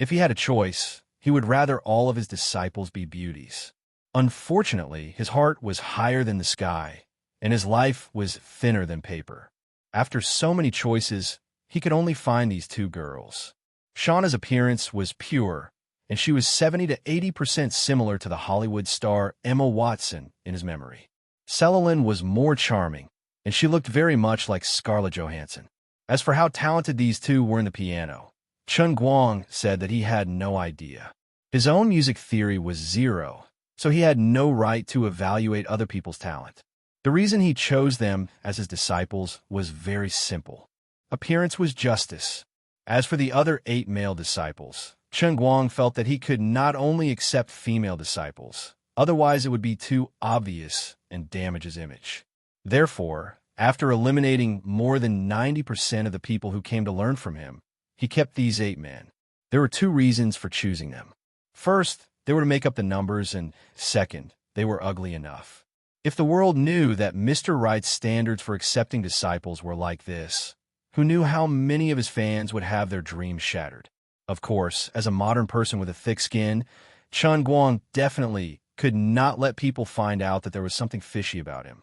If he had a choice, he would rather all of his disciples be beauties. Unfortunately, his heart was higher than the sky, and his life was thinner than paper. After so many choices, he could only find these two girls. Shauna's appearance was pure, and she was 70 to 80% similar to the Hollywood star Emma Watson in his memory. Celine was more charming, and she looked very much like Scarlett Johansson. As for how talented these two were in the piano, Chun Guang said that he had no idea. His own music theory was zero, so he had no right to evaluate other people's talent. The reason he chose them as his disciples was very simple. Appearance was justice. As for the other 8 male disciples, Chun Guang felt that he could not only accept female disciples, otherwise it would be too obvious and damage his image. Therefore, after eliminating more than 90% of the people who came to learn from him, he kept these 8 men. There were 2 reasons for choosing them. First, they were to make up the numbers, and second, they were ugly enough. If the world knew that Mr. Wright's standards for accepting disciples were like this, who knew how many of his fans would have their dreams shattered? Of course, as a modern person with a thick skin, Chun Guang definitely could not let people find out that there was something fishy about him.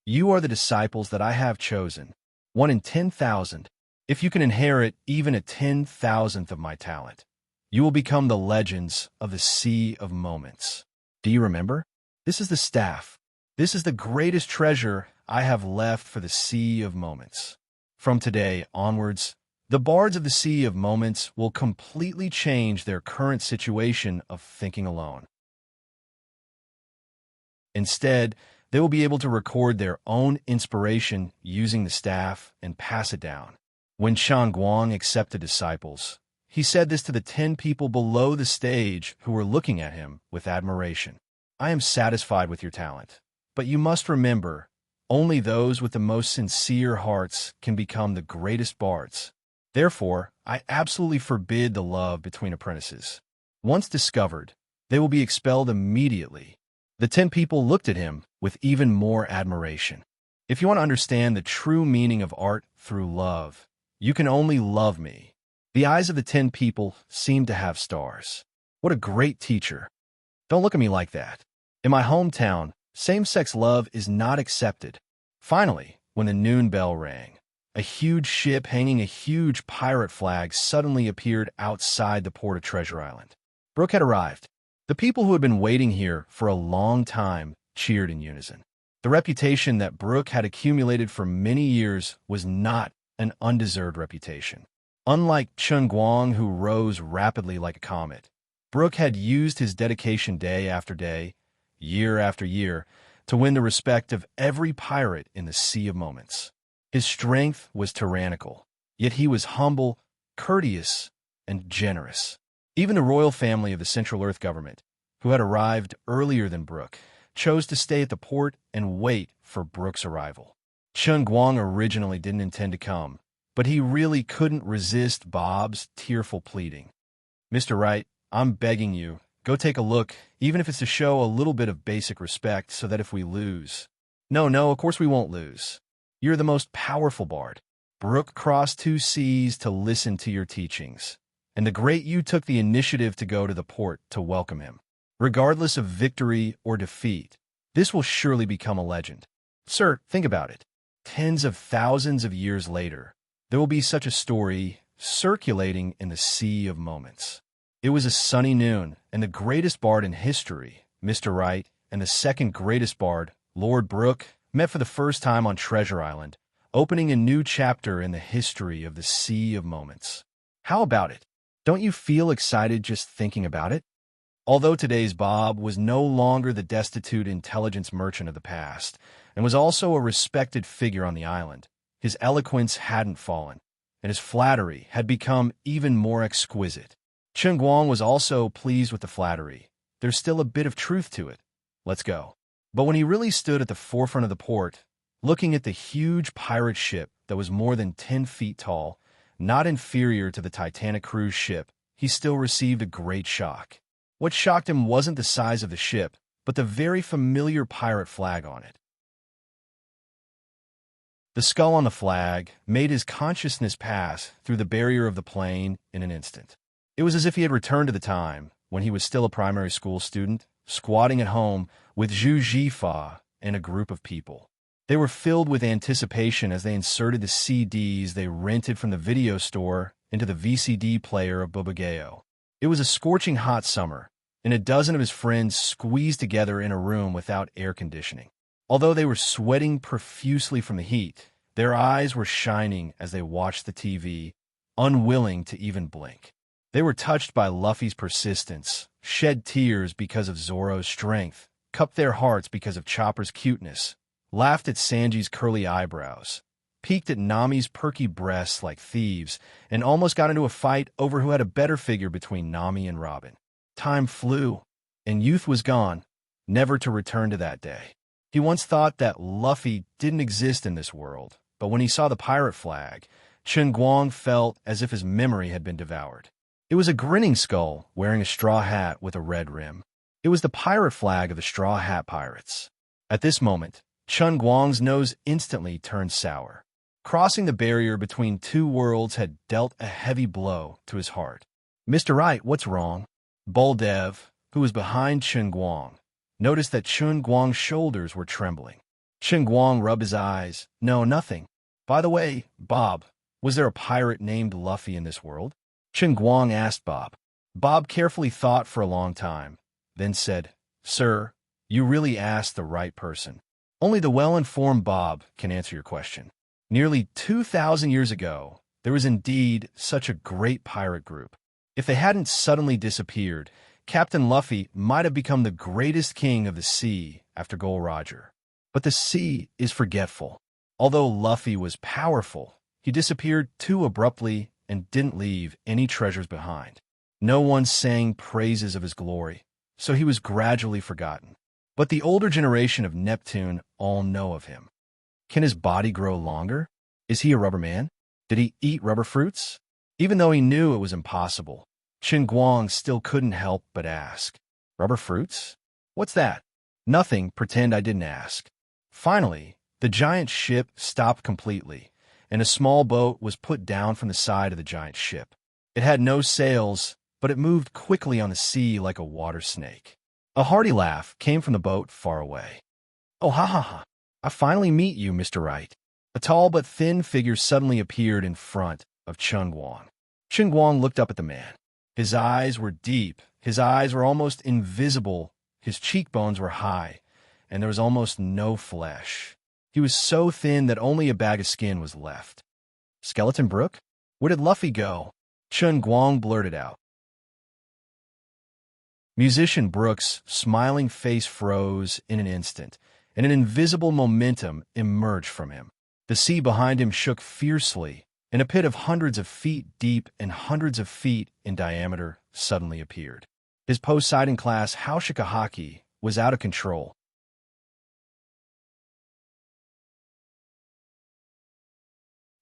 "You are the disciples that I have chosen, 1 in 10,000. If you can inherit even a 10,000th of my talent, you will become the legends of the Sea of Moments." Do you remember? This is the staff. This is the greatest treasure I have left for the Sea of Moments. From today onwards, the bards of the Sea of Moments will completely change their current situation of thinking alone. Instead, they will be able to record their own inspiration using the staff and pass it down. When Chun Guang accepted disciples, he said this to the 10 people below the stage who were looking at him with admiration. "I am satisfied with your talent, but you must remember, only those with the most sincere hearts can become the greatest bards. Therefore, I absolutely forbid the love between apprentices. Once discovered, they will be expelled immediately." The 10 people looked at him with even more admiration. If you want to understand the true meaning of art through love, you can only love me. The eyes of the 10 people seemed to have stars. What a great teacher. Don't look at me like that. In my hometown, same-sex love is not accepted. Finally, when the noon bell rang, a huge ship hanging a huge pirate flag suddenly appeared outside the port of Treasure Island. Brooke had arrived. The people who had been waiting here for a long time cheered in unison. The reputation that Brooke had accumulated for many years was not an undeserved reputation. Unlike Chun Guang, who rose rapidly like a comet, Brooke had used his dedication day after day, year after year, to win the respect of every pirate in the Sea of Moments. His strength was tyrannical, yet he was humble, courteous, and generous. Even the royal family of the Central Earth government, who had arrived earlier than Brooke, chose to stay at the port and wait for Brooke's arrival. Chun Guang originally didn't intend to come, but he really couldn't resist Bob's tearful pleading. "Mr. Wright, I'm begging you, go take a look, even if it's to show a little bit of basic respect so that if we lose—" No, of course we won't lose. You're the most powerful bard. Brooke crossed 2 seas to listen to your teachings, and the great you took the initiative to go to the port to welcome him. Regardless of victory or defeat, this will surely become a legend. Sir, think about it. Tens of thousands of years later, there will be such a story circulating in the Sea of Moments. It was a sunny noon, and the greatest bard in history, Mr. Wright, and the second greatest bard, Lord Brooke, met for the first time on Treasure Island, opening a new chapter in the history of the Sea of Moments. How about it? Don't you feel excited just thinking about it? Although today's Bob was no longer the destitute intelligence merchant of the past, and was also a respected figure on the island, his eloquence hadn't fallen, and his flattery had become even more exquisite. Chun Guang was also pleased with the flattery. There's still a bit of truth to it. Let's go. But when he really stood at the forefront of the port, looking at the huge pirate ship that was more than 10 feet tall, not inferior to the Titanic cruise ship, he still received a great shock. What shocked him wasn't the size of the ship, but the very familiar pirate flag on it. The skull on the flag made his consciousness pass through the barrier of the plane in an instant. It was as if he had returned to the time when he was still a primary school student, squatting at home with Zhu Jifa and a group of people. They were filled with anticipation as they inserted the CDs they rented from the video store into the VCD player of Bobageo. It was a scorching hot summer, and a dozen of his friends squeezed together in a room without air conditioning. Although they were sweating profusely from the heat, their eyes were shining as they watched the TV, unwilling to even blink. They were touched by Luffy's persistence, shed tears because of Zoro's strength, cupped their hearts because of Chopper's cuteness, laughed at Sanji's curly eyebrows, peeked at Nami's perky breasts like thieves, and almost got into a fight over who had a better figure between Nami and Robin. Time flew, and youth was gone, never to return to that day. He once thought that Luffy didn't exist in this world, but when he saw the pirate flag, Chen Guang felt as if his memory had been devoured. It was a grinning skull wearing a straw hat with a red rim. It was the pirate flag of the Straw Hat Pirates. At this moment, Chen Guang's nose instantly turned sour. Crossing the barrier between two worlds had dealt a heavy blow to his heart. "Mr. Wright, what's wrong?" Boldev, who was behind Chen Guang, noticed that Chen Guang's shoulders were trembling. Chen Guang rubbed his eyes. "No, nothing. By the way, Bob, was there a pirate named Luffy in this world?" Chen Guang asked Bob. Bob carefully thought for a long time, then said, "Sir, you really asked the right person. Only the well-informed Bob can answer your question. Nearly 2,000 years ago, there was indeed such a great pirate group. If they hadn't suddenly disappeared, Captain Luffy might have become the greatest king of the sea after Gol Roger. But the sea is forgetful. Although Luffy was powerful, he disappeared too abruptly and didn't leave any treasures behind. No one sang praises of his glory, so he was gradually forgotten. But the older generation of Neptune all know of him. Can his body grow longer? Is he a rubber man? Did he eat rubber fruits?" Even though he knew it was impossible, Chen Guang still couldn't help but ask. "Rubber fruits? What's that?" "Nothing, pretend I didn't ask." Finally, the giant ship stopped completely, and a small boat was put down from the side of the giant ship. It had no sails, but it moved quickly on the sea like a water snake. A hearty laugh came from the boat far away. "Oh, ha ha ha. I finally meet you, Mr. Wright." A tall but thin figure suddenly appeared in front of Chen Guang. Chen Guang looked up at the man. His eyes were deep, his eyes were almost invisible, his cheekbones were high, and there was almost no flesh. He was so thin that only a bag of skin was left. "Skeleton Brook? Where did Luffy go?" Chen Guang blurted out. Musician Brook's smiling face froze in an instant, and an invisible momentum emerged from him. The sea behind him shook fiercely, and a pit of hundreds of feet deep and hundreds of feet in diameter suddenly appeared. His Poseidon class Haushikahaki was out of control.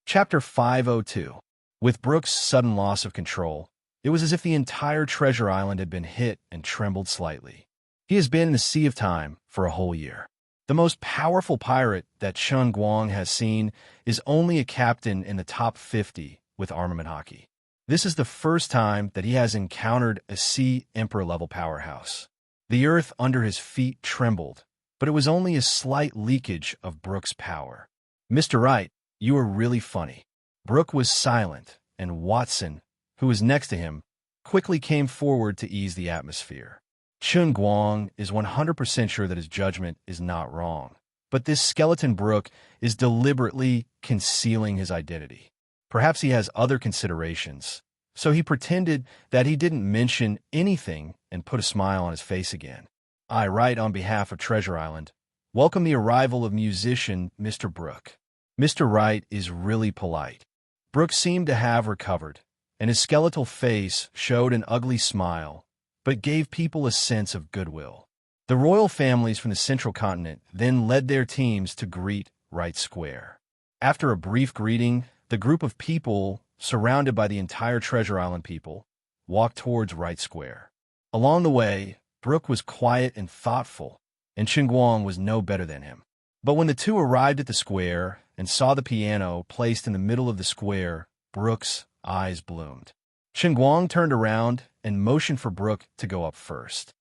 Chapter 502. With Brook's sudden loss of control, it was as if the entire treasure island had been hit and trembled slightly. He has been in the Sea of Time for a whole year. The most powerful pirate that Chen Guang has seen is only a captain in the top 50 with armament hockey. This is the first time that he has encountered a Sea Emperor-level powerhouse. The earth under his feet trembled, but it was only a slight leakage of Brook's power. "Mr. Wright, you are really funny." Brook was silent, and Watson, who was next to him, quickly came forward to ease the atmosphere. Chen Guang is 100% sure that his judgment is not wrong, but this skeleton Brook is deliberately concealing his identity. Perhaps he has other considerations, so he pretended that he didn't mention anything and put a smile on his face again. "I write on behalf of Treasure Island. Welcome the arrival of musician Mr. Brook." Mr. Wright is really polite. Brook seemed to have recovered, and his skeletal face showed an ugly smile, but gave people a sense of goodwill. The royal families from the central continent then led their teams to greet Wright Square. After a brief greeting, the group of people, surrounded by the entire Treasure Island people, walked towards Wright Square. Along the way, Brook was quiet and thoughtful, and Chen Guang was no better than him. But when the two arrived at the square and saw the piano placed in the middle of the square, Brooke's eyes bloomed. Guang turned around and motioned for Brooke to go up first.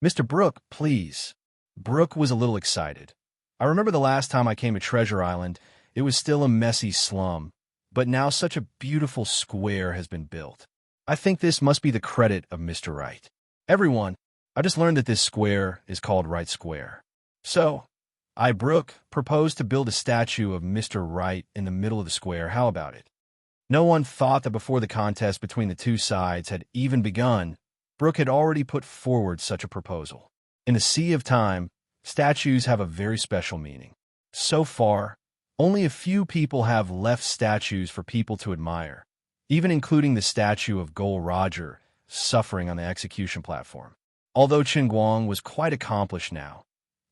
"Mr. Brooke, please." Brooke was a little excited. "I remember the last time I came to Treasure Island, it was still a messy slum, but now such a beautiful square has been built. I think this must be the credit of Mr. Wright. Everyone, I just learned that this square is called Wright Square. So, I, Brooke, propose to build a statue of Mr. Wright in the middle of the square. How about it?" No one thought that before the contest between the two sides had even begun, Brooke had already put forward such a proposal. In the sea of time, statues have a very special meaning. So far, only a few people have left statues for people to admire, even including the statue of Gol Roger suffering on the execution platform. Although Guang was quite accomplished now,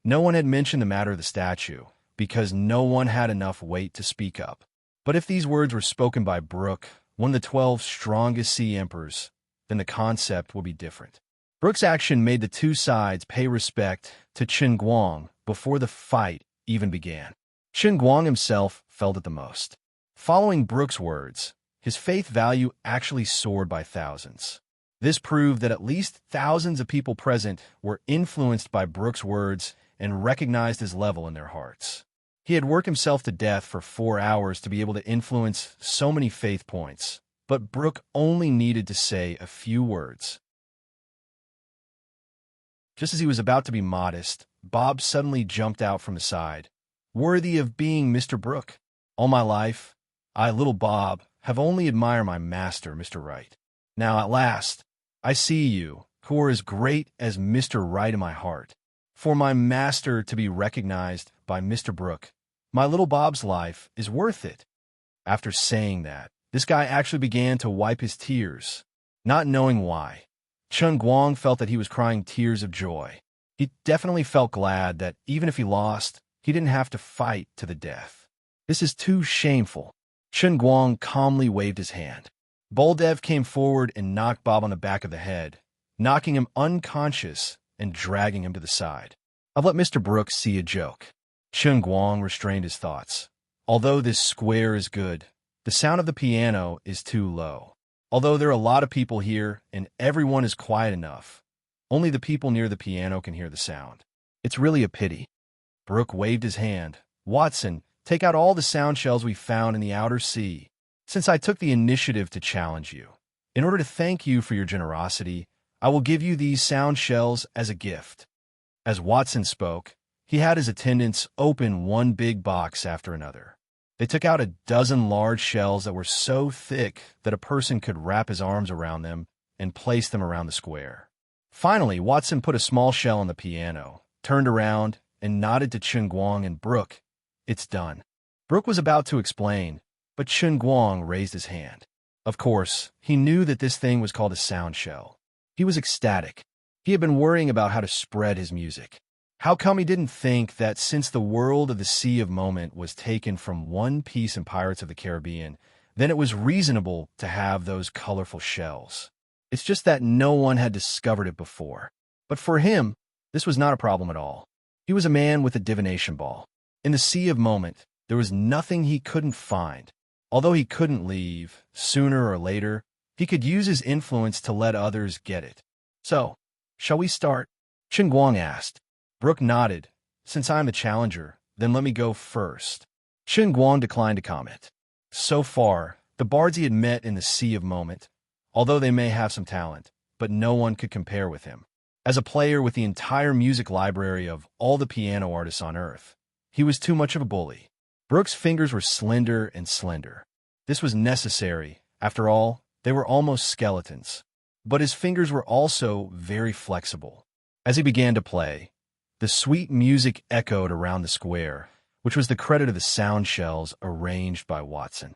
no one had mentioned the matter of the statue, because no one had enough weight to speak up. But if these words were spoken by Brooke, one of the 12 strongest sea emperors, then the concept would be different. Brooke's action made the two sides pay respect to Guang before the fight even began. Guang himself felt it the most. Following Brooke's words, his faith value actually soared by thousands. This proved that at least thousands of people present were influenced by Brooke's words and recognized his level in their hearts. He had worked himself to death for 4 hours to be able to influence so many faith points, but Brooke only needed to say a few words. Just as he was about to be modest, Bob suddenly jumped out from the side. "Worthy of being Mr. Brooke. All my life, I, little Bob, have only admired my master, Mr. Wright. Now, at last, I see you, who are as great as Mr. Wright in my heart. For my master to be recognized by Mr. Brooke, my little Bob's life is worth it." After saying that, this guy actually began to wipe his tears, not knowing why. Guang felt that he was crying tears of joy. He definitely felt glad that even if he lost, he didn't have to fight to the death. "This is too shameful." Guang calmly waved his hand. Boldev came forward and knocked Bob on the back of the head, knocking him unconscious and dragging him to the side. "I've let Mr. Brooke see a joke." Guang restrained his thoughts. "Although this square is good, the sound of the piano is too low. Although there are a lot of people here and everyone is quiet enough, only the people near the piano can hear the sound. It's really a pity." Brooke waved his hand. "Watson, take out all the sound shells we found in the outer sea, since I took the initiative to challenge you. In order to thank you for your generosity, I will give you these sound shells as a gift." As Watson spoke, he had his attendants open one big box after another. They took out a dozen large shells that were so thick that a person could wrap his arms around them and place them around the square. Finally, Watson put a small shell on the piano, turned around, and nodded to Guang and Brooke. "It's done." Brooke was about to explain, but Guang raised his hand. Of course, he knew that this thing was called a sound shell. He was ecstatic. He had been worrying about how to spread his music. How come he didn't think that since the world of the Sea of Moment was taken from One Piece in Pirates of the Caribbean, then it was reasonable to have those colorful shells? It's just that no one had discovered it before. But for him, this was not a problem at all. He was a man with a divination ball. In the Sea of Moment, there was nothing he couldn't find. Although he couldn't leave, sooner or later, he could use his influence to let others get it. "So, shall we start?" Guang asked. Brooke nodded. "Since I'm the challenger, then let me go first." Guang declined to comment. So far, the bards he had met in the Sea of Moment, although they may have some talent, but no one could compare with him. As a player with the entire music library of all the piano artists on Earth, he was too much of a bully. Brooke's fingers were slender and slender. This was necessary. After all, they were almost skeletons. But his fingers were also very flexible. As he began to play, the sweet music echoed around the square, which was the credit of the sound shells arranged by Watson.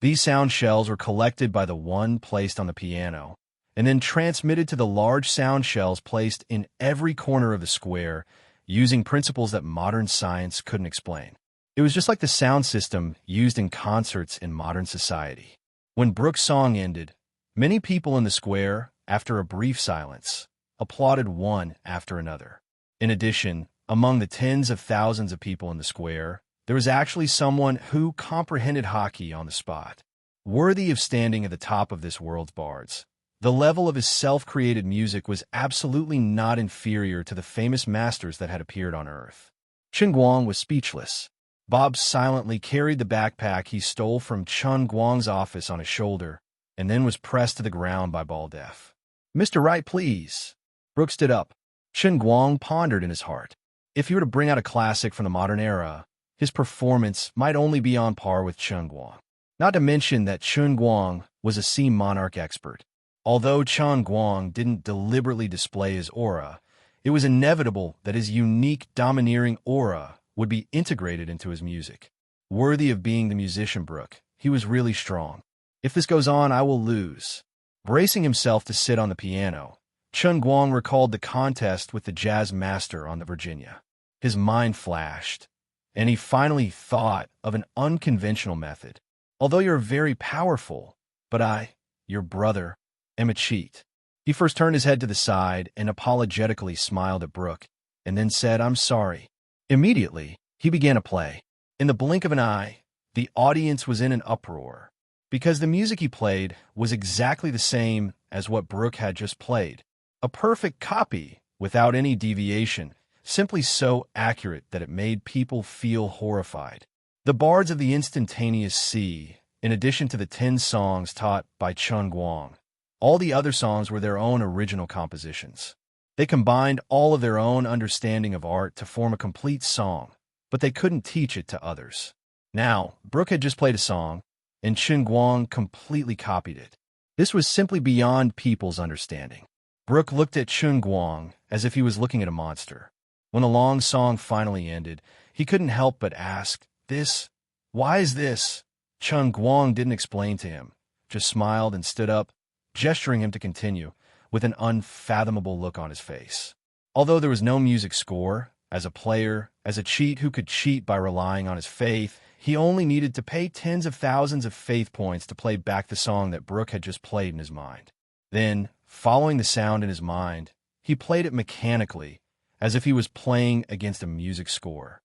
These sound shells were collected by the one placed on the piano, and then transmitted to the large sound shells placed in every corner of the square, using principles that modern science couldn't explain. It was just like the sound system used in concerts in modern society. When Brooke's song ended, many people in the square, after a brief silence, applauded one after another. In addition, Among the tens of thousands of people in the square, there was actually someone who comprehended hockey on the spot. Worthy of standing at the top of this world's bards, the level of his self-created music was absolutely not inferior to the famous masters that had appeared on Earth. Chen Guang was speechless. Bob silently carried the backpack he stole from Chen Guang's office on his shoulder, and then was pressed to the ground by Baldeff. "Mr. Wright, please." Brooke stood up. Chen Guang pondered in his heart. If he were to bring out a classic from the modern era, his performance might only be on par with Chen Guang. Not to mention that Chen Guang was a sea monarch expert. Although Chen Guang didn't deliberately display his aura, it was inevitable that his unique, domineering aura would be integrated into his music. Worthy of being the musician Brooke, he was really strong. If this goes on, I will lose. Bracing himself to sit on the piano, Chen Guang recalled the contest with the jazz master on the Virginia. His mind flashed, and he finally thought of an unconventional method. Although you're very powerful, but I, your brother, am a cheat. He first turned his head to the side and apologetically smiled at Brooke, and then said, "I'm sorry." Immediately, he began to play. In the blink of an eye, the audience was in an uproar, because the music he played was exactly the same as what Brooke had just played. A perfect copy, without any deviation, simply so accurate that it made people feel horrified. The bards of the instantaneous sea, in addition to the 10 songs taught by Chen Guang, all the other songs were their own original compositions. They combined all of their own understanding of art to form a complete song, but they couldn't teach it to others. Now, Brooke had just played a song, and Chen Guang completely copied it. This was simply beyond people's understanding. Brooke looked at Chen Guang as if he was looking at a monster. When the long song finally ended, he couldn't help but ask, "This? Why is this?" Chen Guang didn't explain to him, just smiled and stood up, gesturing him to continue, with an unfathomable look on his face. Although there was no music score, as a player, as a cheat who could cheat by relying on his faith, he only needed to pay tens of thousands of faith points to play back the song that Brooke had just played in his mind. Then, following the sound in his mind, he played it mechanically, as if he was playing against a music score.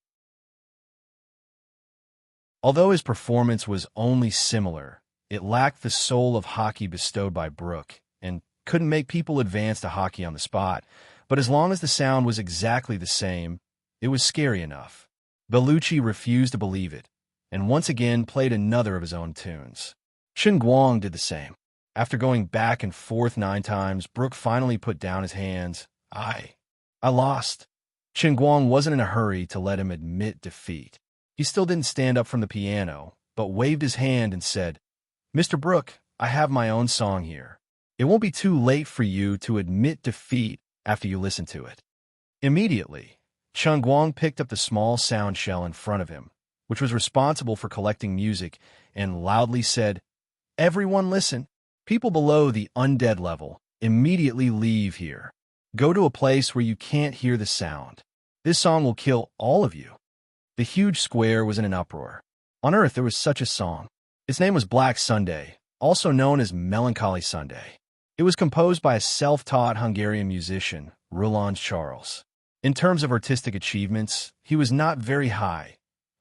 Although his performance was only similar, it lacked the soul of hockey bestowed by Brooke, and couldn't make people advance to hockey on the spot, but as long as the sound was exactly the same, it was scary enough. Bellucci refused to believe it, and once again played another of his own tunes. Chen Guang did the same. After going back and forth 9 times, Brooke finally put down his hands. I lost. Chen Guang wasn't in a hurry to let him admit defeat. He still didn't stand up from the piano, but waved his hand and said, "Mr. Brooke, I have my own song here. It won't be too late for you to admit defeat after you listen to it." Immediately, Chen Guang picked up the small sound shell in front of him, which was responsible for collecting music, and loudly said, "Everyone listen. People below the undead level, immediately leave here. Go to a place where you can't hear the sound. This song will kill all of you." The huge square was in an uproar. On Earth there was such a song. Its name was Black Sunday, also known as Melancholy Sunday. It was composed by a self-taught Hungarian musician, Roland Charles. In terms of artistic achievements, he was not very high,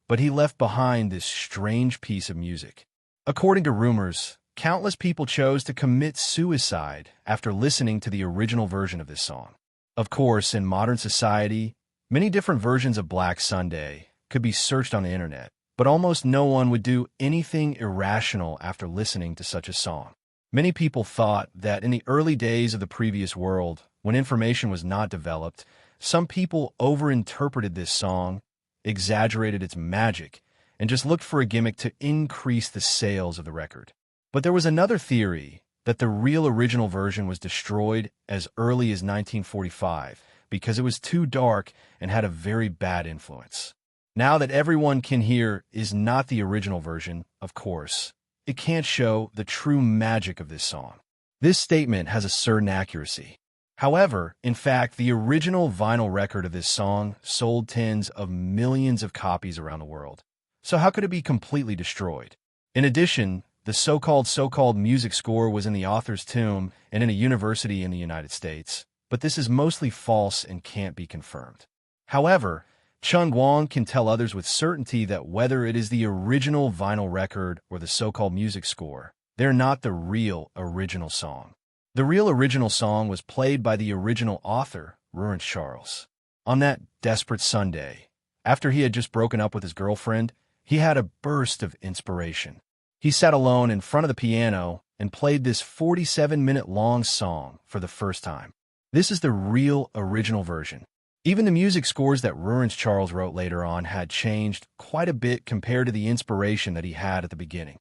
but he left behind this strange piece of music. According to rumors, countless people chose to commit suicide after listening to the original version of this song. Of course, in modern society, many different versions of Black Sunday could be searched on the internet, but almost no one would do anything irrational after listening to such a song. Many people thought that in the early days of the previous world, when information was not developed, some people overinterpreted this song, exaggerated its magic, and just looked for a gimmick to increase the sales of the record. But there was another theory that the real original version was destroyed as early as 1945 because it was too dark and had a very bad influence. Now that everyone can hear is not the original version, of course, it can't show the true magic of this song. This statement has a certain accuracy. However, in fact, the original vinyl record of this song sold tens of millions of copies around the world. So how could it be completely destroyed? In addition, the so-called music score was in the author's tomb and in a university in the United States, but this is mostly false and can't be confirmed. However, Chung Guang can tell others with certainty that whether it is the original vinyl record or the so-called music score, they're not the real original song. The real original song was played by the original author, Romance Charles. On that desperate Sunday, after he had just broken up with his girlfriend, he had a burst of inspiration. He sat alone in front of the piano and played this 47-minute-long song for the first time. This is the real original version. Even the music scores that Romance Charles wrote later on had changed quite a bit compared to the inspiration that he had at the beginning.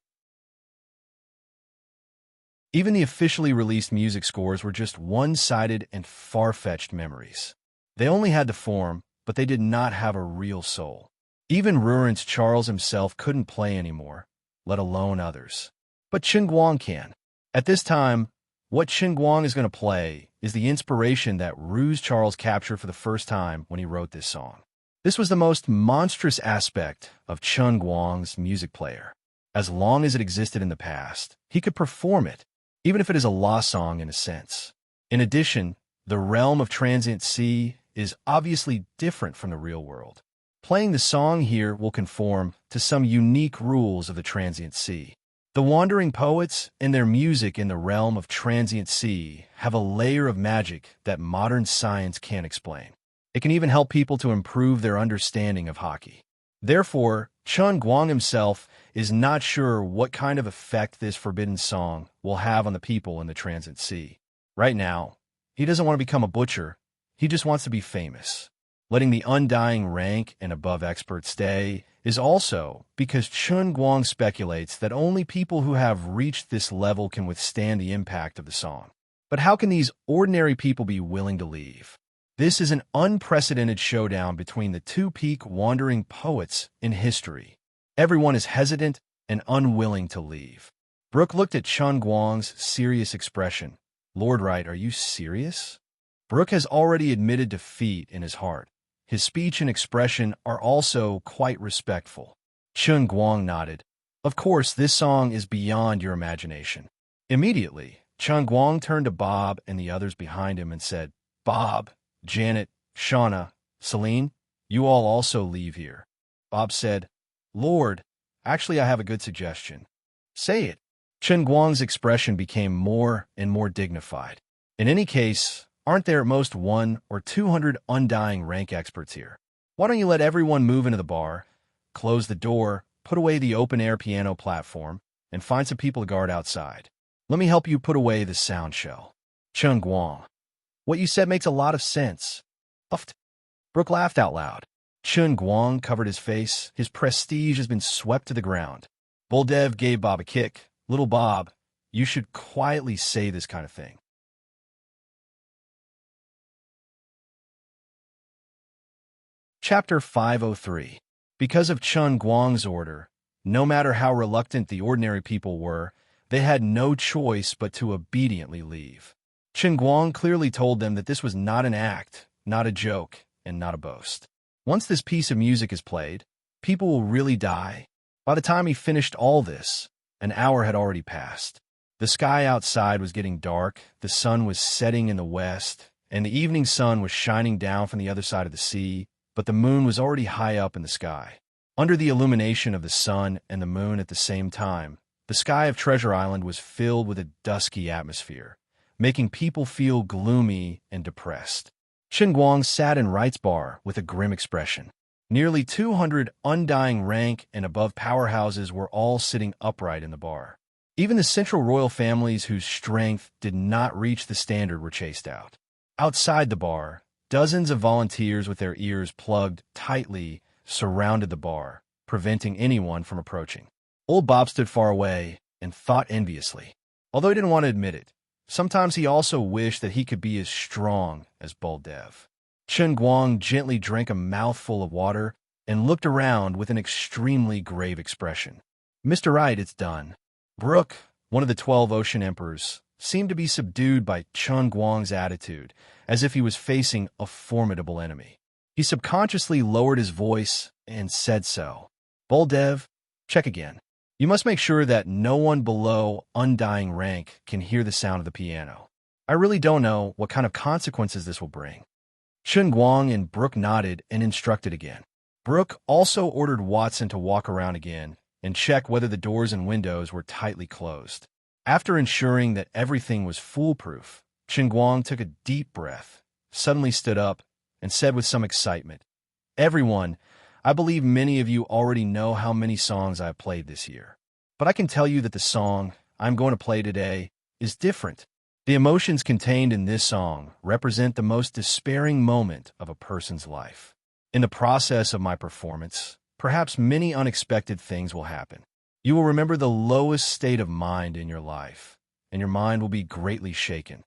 Even the officially released music scores were just one-sided and far-fetched memories. They only had the form, but they did not have a real soul. Even Romance Charles himself couldn't play anymore, let alone others. But Chung Guang can. At this time, what Chung Guang is going to play is the inspiration that Romance Charles captured for the first time when he wrote this song. This was the most monstrous aspect of Chung Guang's music player. As long as it existed in the past, he could perform it, even if it is a lost song in a sense. In addition, the realm of transient sea is obviously different from the real world. Playing the song here will conform to some unique rules of the transient sea. The wandering poets and their music in the realm of transient sea have a layer of magic that modern science can't explain. It can even help people to improve their understanding of hockey. Therefore, Chung Guang himself is not sure what kind of effect this forbidden song will have on the people in the transient sea. Right now, he doesn't want to become a butcher, he just wants to be famous. Letting the undying rank and above expert stay is also because Chung Guang speculates that only people who have reached this level can withstand the impact of the song. But how can these ordinary people be willing to leave? This is an unprecedented showdown between the two peak wandering poets in history. Everyone is hesitant and unwilling to leave. Brooke looked at Chung Guang's serious expression. Lord Wright, are you serious? Brooke has already admitted defeat in his heart. His speech and expression are also quite respectful. Chung Guang nodded. Of course, this song is beyond your imagination. Immediately, Chung Guang turned to Bob and the others behind him and said, Bob, Janet, Shauna, Celine, you all also leave here. Bob said, Lord, actually I have a good suggestion. Say it. Chung Guang's expression became more and more dignified. In any case, aren't there at most 100 or 200 undying rank experts here? Why don't you let everyone move into the bar, close the door, put away the open-air piano platform, and find some people to guard outside? Let me help you put away the sound shell. Chung Guang. What you said makes a lot of sense. Puffed. Brooke laughed out loud. Chung Guang covered his face. His prestige has been swept to the ground. Boldev gave Bob a kick. Little Bob, you should quietly say this kind of thing. Chapter 503. Because of Chung Guang's order, no matter how reluctant the ordinary people were, they had no choice but to obediently leave. Chung Guang clearly told them that this was not an act, not a joke, and not a boast. Once this piece of music is played, people will really die. By the time he finished all this, an hour had already passed. The sky outside was getting dark, the sun was setting in the west, and the evening sun was shining down from the other side of the sea, but the moon was already high up in the sky. Under the illumination of the sun and the moon at the same time, the sky of Treasure Island was filled with a dusky atmosphere, making people feel gloomy and depressed. Chung Guang sat in Wright's bar with a grim expression. Nearly 200 undying rank and above powerhouses were all sitting upright in the bar. Even the central royal families whose strength did not reach the standard were chased out. Outside the bar, dozens of volunteers with their ears plugged tightly surrounded the bar, preventing anyone from approaching. Old Bob stood far away and thought enviously. Although he didn't want to admit it, sometimes he also wished that he could be as strong as Boldev. Chung Guang gently drank a mouthful of water and looked around with an extremely grave expression. Mr. Wright, it's done. Brooke, one of the 12 Ocean Emperors, seemed to be subdued by Chung Guang's attitude, as if he was facing a formidable enemy. He subconsciously lowered his voice and said so. Boldev, check again. You must make sure that no one below undying rank can hear the sound of the piano. I really don't know what kind of consequences this will bring. Chun Guang and Brooke nodded and instructed again. Brooke also ordered Watson to walk around again and check whether the doors and windows were tightly closed. After ensuring that everything was foolproof, Chun Guang took a deep breath, suddenly stood up, and said with some excitement, "Everyone, I believe many of you already know how many songs I have played this year. But I can tell you that the song I'm going to play today is different. The emotions contained in this song represent the most despairing moment of a person's life. In the process of my performance, perhaps many unexpected things will happen. You will remember the lowest state of mind in your life, and your mind will be greatly shaken.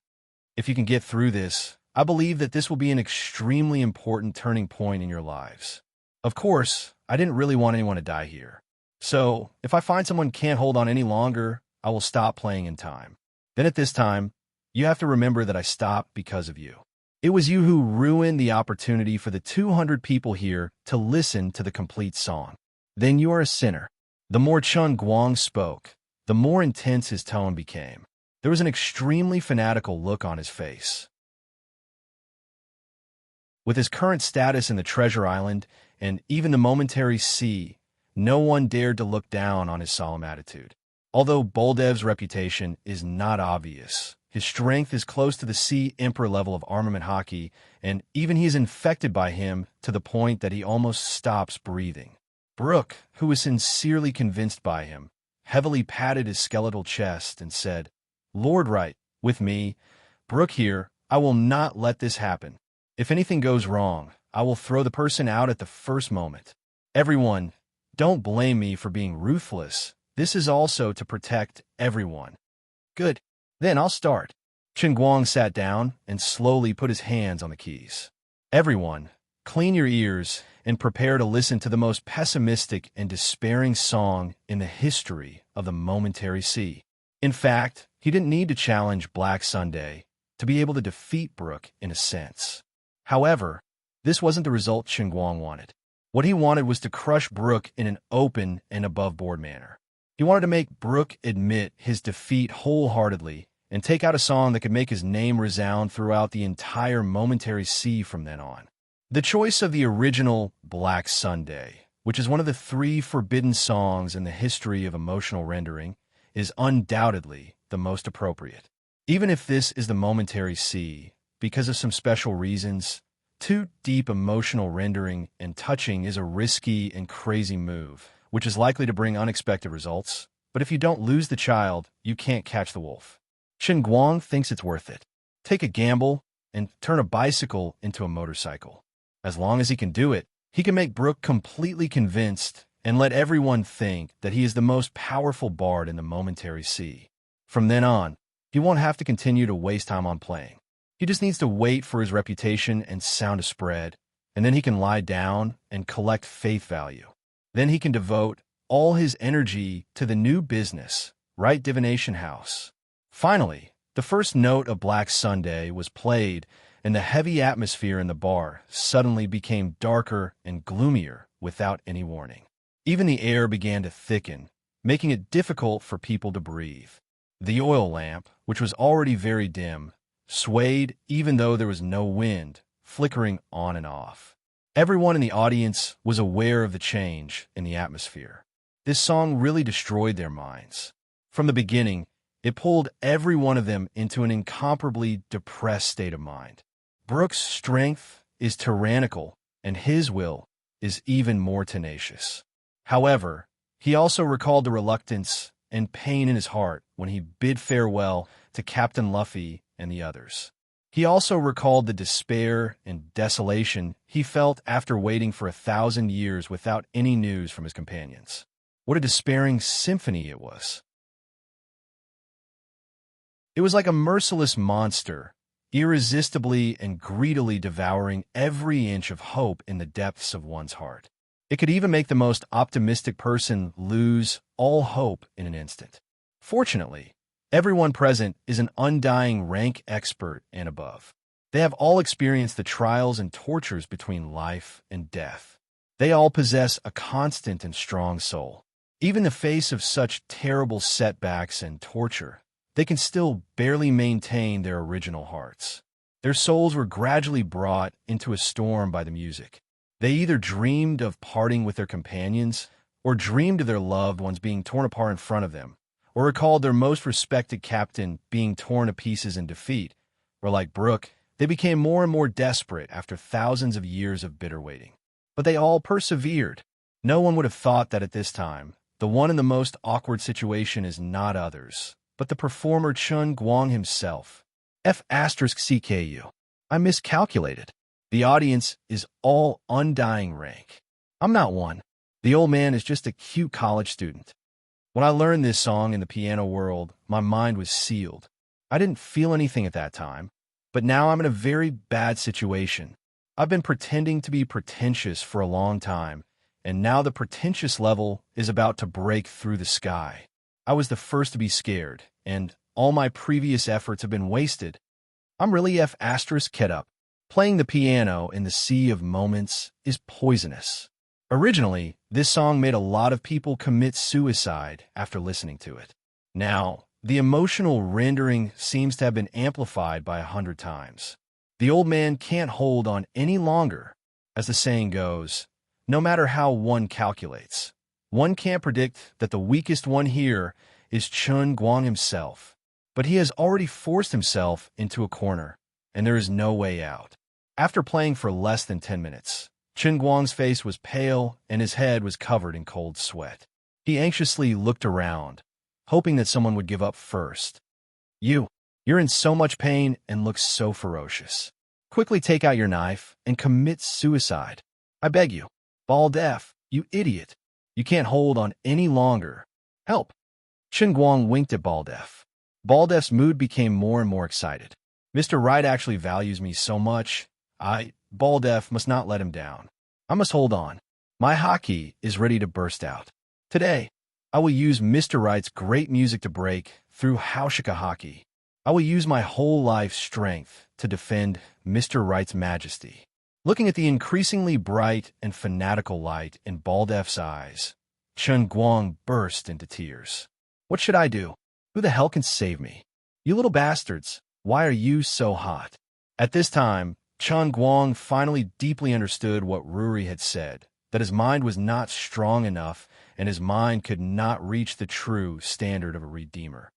If you can get through this, I believe that this will be an extremely important turning point in your lives. Of course, I didn't really want anyone to die here. So, if I find someone can't hold on any longer, I will stop playing in time. Then at this time, you have to remember that I stopped because of you. It was you who ruined the opportunity for the 200 people here to listen to the complete song. Then you are a sinner." The more Chun Guang spoke, the more intense his tone became. There was an extremely fanatical look on his face. With his current status in the Treasure Island and even the momentary sea, no one dared to look down on his solemn attitude. Although Boldev's reputation is not obvious, his strength is close to the Sea Emperor level of armament hockey, and even he is infected by him to the point that he almost stops breathing. Brooke, who was sincerely convinced by him, heavily patted his skeletal chest and said, "Lord Wright, with me, Brooke here, I will not let this happen. If anything goes wrong, I will throw the person out at the first moment. Everyone, don't blame me for being ruthless. This is also to protect everyone." "Good. Then I'll start." Chun Guang sat down and slowly put his hands on the keys. "Everyone, clean your ears and prepare to listen to the most pessimistic and despairing song in the history of the Momentary Sea." In fact, he didn't need to challenge Black Sunday to be able to defeat Brooke in a sense. However, this wasn't the result Chun Guang wanted. What he wanted was to crush Brooke in an open and above-board manner. He wanted to make Brooke admit his defeat wholeheartedly and take out a song that could make his name resound throughout the entire Momentary Sea from then on. The choice of the original Black Sunday, which is one of the 3 forbidden songs in the history of emotional rendering, is undoubtedly the most appropriate. Even if this is the Momentary Sea, because of some special reasons, too deep emotional rendering and touching is a risky and crazy move, which is likely to bring unexpected results. But if you don't lose the child, you can't catch the wolf. Chun Guang thinks it's worth it. Take a gamble and turn a bicycle into a motorcycle. As long as he can do it, he can make Brooke completely convinced and let everyone think that he is the most powerful bard in the Momentary Sea. From then on, he won't have to continue to waste time on playing. He just needs to wait for his reputation and sound to spread, and then he can lie down and collect faith value. Then he can devote all his energy to the new business, Right Divination House. Finally, the first note of Black Sunday was played, and the heavy atmosphere in the bar suddenly became darker and gloomier without any warning. Even the air began to thicken, making it difficult for people to breathe. The oil lamp, which was already very dim, swayed even though there was no wind, flickering on and off. Everyone in the audience was aware of the change in the atmosphere. This song really destroyed their minds. From the beginning, it pulled every one of them into an incomparably depressed state of mind. Brooke's strength is tyrannical, and his will is even more tenacious. However, he also recalled the reluctance and pain in his heart when he bid farewell to Captain Luffy and the others. He also recalled the despair and desolation he felt after waiting for 1,000 years without any news from his companions. What a despairing symphony it was. It was like a merciless monster, irresistibly and greedily devouring every inch of hope in the depths of one's heart. It could even make the most optimistic person lose all hope in an instant. Fortunately, everyone present is an undying rank expert and above. They have all experienced the trials and tortures between life and death. They all possess a constant and strong soul. Even in the face of such terrible setbacks and torture, they can still barely maintain their original hearts. Their souls were gradually brought into a storm by the music. They either dreamed of parting with their companions, or dreamed of their loved ones being torn apart in front of them, or recalled their most respected captain being torn to pieces in defeat, or like Brooke, they became more and more desperate after thousands of years of bitter waiting. But they all persevered. No one would have thought that at this time, the one in the most awkward situation is not others, but the performer Chun Guang himself. F***CKU. I miscalculated. The audience is all undying rank. I'm not one. The old man is just a cute college student. When I learned this song in the piano world, my mind was sealed. I didn't feel anything at that time, but now I'm in a very bad situation. I've been pretending to be pretentious for a long time, and now the pretentious level is about to break through the sky. I was the first to be scared, and all my previous efforts have been wasted. I'm really F***ket up. Playing the piano in the sea of moments is poisonous. Originally, this song made a lot of people commit suicide after listening to it. Now, the emotional rendering seems to have been amplified by 100 times. The old man can't hold on any longer. As the saying goes, no matter how one calculates, one can't predict that the weakest one here is Chun Guang himself. But he has already forced himself into a corner, and there is no way out. After playing for less than 10 minutes, Chun Guang's face was pale and his head was covered in cold sweat. He anxiously looked around, hoping that someone would give up first. You're in so much pain and look so ferocious. Quickly take out your knife and commit suicide. I beg you. Bald F, you idiot. You can't hold on any longer. Help. Chun Guang winked at Bald F. Bald F's mood became more and more excited. Mr. Wright actually values me so much. Bald F, must not let him down. I must hold on. My hockey is ready to burst out. Today, I will use Mr. Wright's great music to break through Haushika hockey. I will use my whole life's strength to defend Mr. Wright's majesty. Looking at the increasingly bright and fanatical light in Bald F's eyes, Chun Guang burst into tears. What should I do? Who the hell can save me? You little bastards, why are you so hot? At this time, Chun Guang finally deeply understood what Ruri had said, that his mind was not strong enough and his mind could not reach the true standard of a redeemer.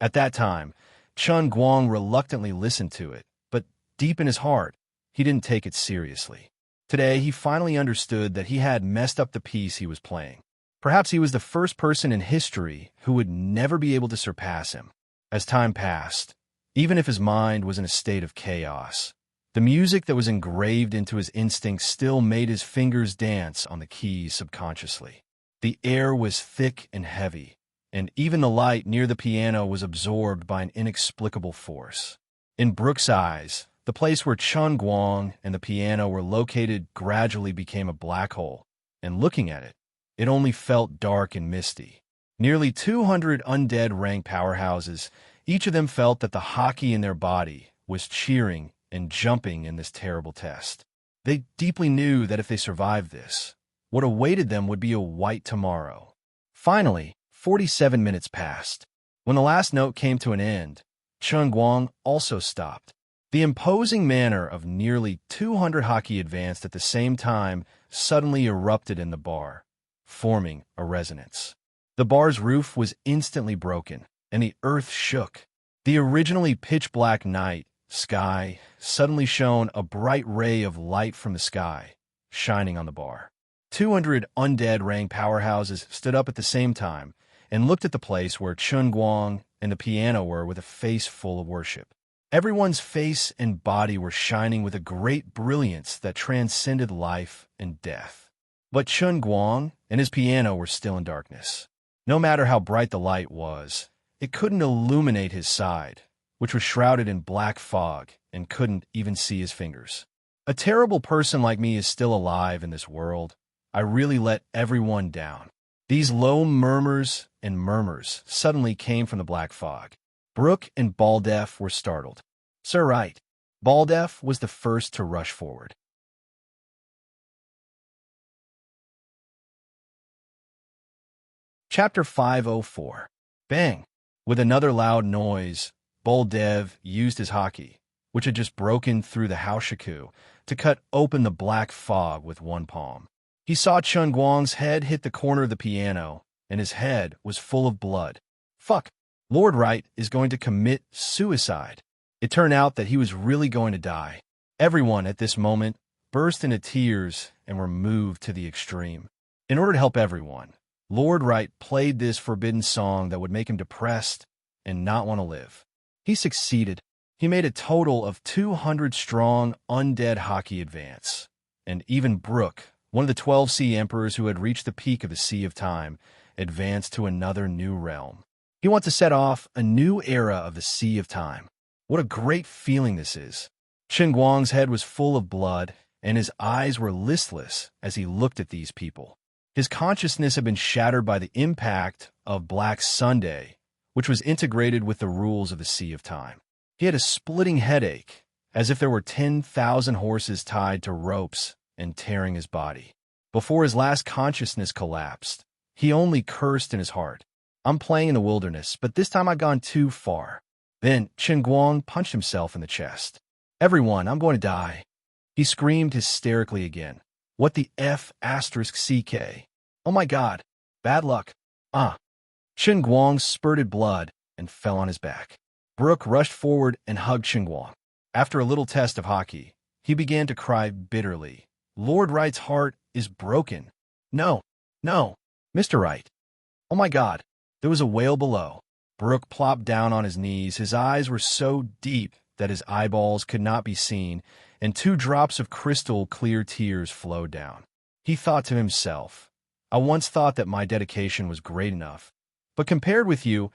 At that time, Chun Guang reluctantly listened to it, but deep in his heart, he didn't take it seriously. Today, he finally understood that he had messed up the piece he was playing. Perhaps he was the first person in history who would never be able to surpass him. As time passed, even if his mind was in a state of chaos, the music that was engraved into his instincts still made his fingers dance on the keys subconsciously. The air was thick and heavy, and even the light near the piano was absorbed by an inexplicable force. In Brooke's eyes, the place where Chun Guang and the piano were located gradually became a black hole, and looking at it, it only felt dark and misty. Nearly 200 undead rank powerhouses, each of them felt that the hockey in their body was cheering and jumping in this terrible test. They deeply knew that if they survived this, what awaited them would be a white tomorrow. Finally, 47 minutes passed. When the last note came to an end, Chun Guang also stopped. The imposing manner of nearly 200 hockey advanced at the same time suddenly erupted in the bar, forming a resonance. The bar's roof was instantly broken, and the earth shook. The originally pitch-black night sky suddenly shone a bright ray of light from the sky, shining on the bar. 200 undead rang powerhouses stood up at the same time and looked at the place where Chun Guang and the piano were with a face full of worship. Everyone's face and body were shining with a great brilliance that transcended life and death. But Chun Guang and his piano were still in darkness. No matter how bright the light was, it couldn't illuminate his side, which was shrouded in black fog and couldn't even see his fingers. A terrible person like me is still alive in this world. I really let everyone down. These low murmurs and murmurs suddenly came from the black fog. Brooke and Bald F were startled. Sir Wright. Bald F was the first to rush forward. Chapter 504. Bang! With another loud noise, Boldev used his hockey, which had just broken through the haushaku, to cut open the black fog with one palm. He saw Chun Guang's head hit the corner of the piano, and his head was full of blood. Fuck, Lord Wright is going to commit suicide. It turned out that he was really going to die. Everyone at this moment burst into tears and were moved to the extreme. In order to help everyone, Lord Wright played this forbidden song that would make him depressed and not want to live. He succeeded. He made a total of 200-strong undead hockey advance. And even Brooke, one of the 12 Sea Emperors who had reached the peak of the Sea of Time, advanced to another new realm. He wants to set off a new era of the Sea of Time. What a great feeling this is. Qin Guang's head was full of blood, and his eyes were listless as he looked at these people. His consciousness had been shattered by the impact of Black Sunday, which was integrated with the rules of the Sea of Time. He had a splitting headache, as if there were 10,000 horses tied to ropes and tearing his body. Before his last consciousness collapsed, he only cursed in his heart. I'm playing in the wilderness, but this time I've gone too far. Then Qin Guang punched himself in the chest. Everyone, I'm going to die. He screamed hysterically again. What the F***CK? Oh my god. Bad luck. Qin Guang spurted blood and fell on his back. Brooke rushed forward and hugged Qin Guang. After a little test of hockey, he began to cry bitterly. Lord Wright's heart is broken. No, Mr. Wright. Oh my god. There was a wail below. Brooke plopped down on his knees. His eyes were so deep that his eyeballs could not be seen, and 2 drops of crystal clear tears flowed down. He thought to himself, I once thought that my dedication was great enough, but compared with you,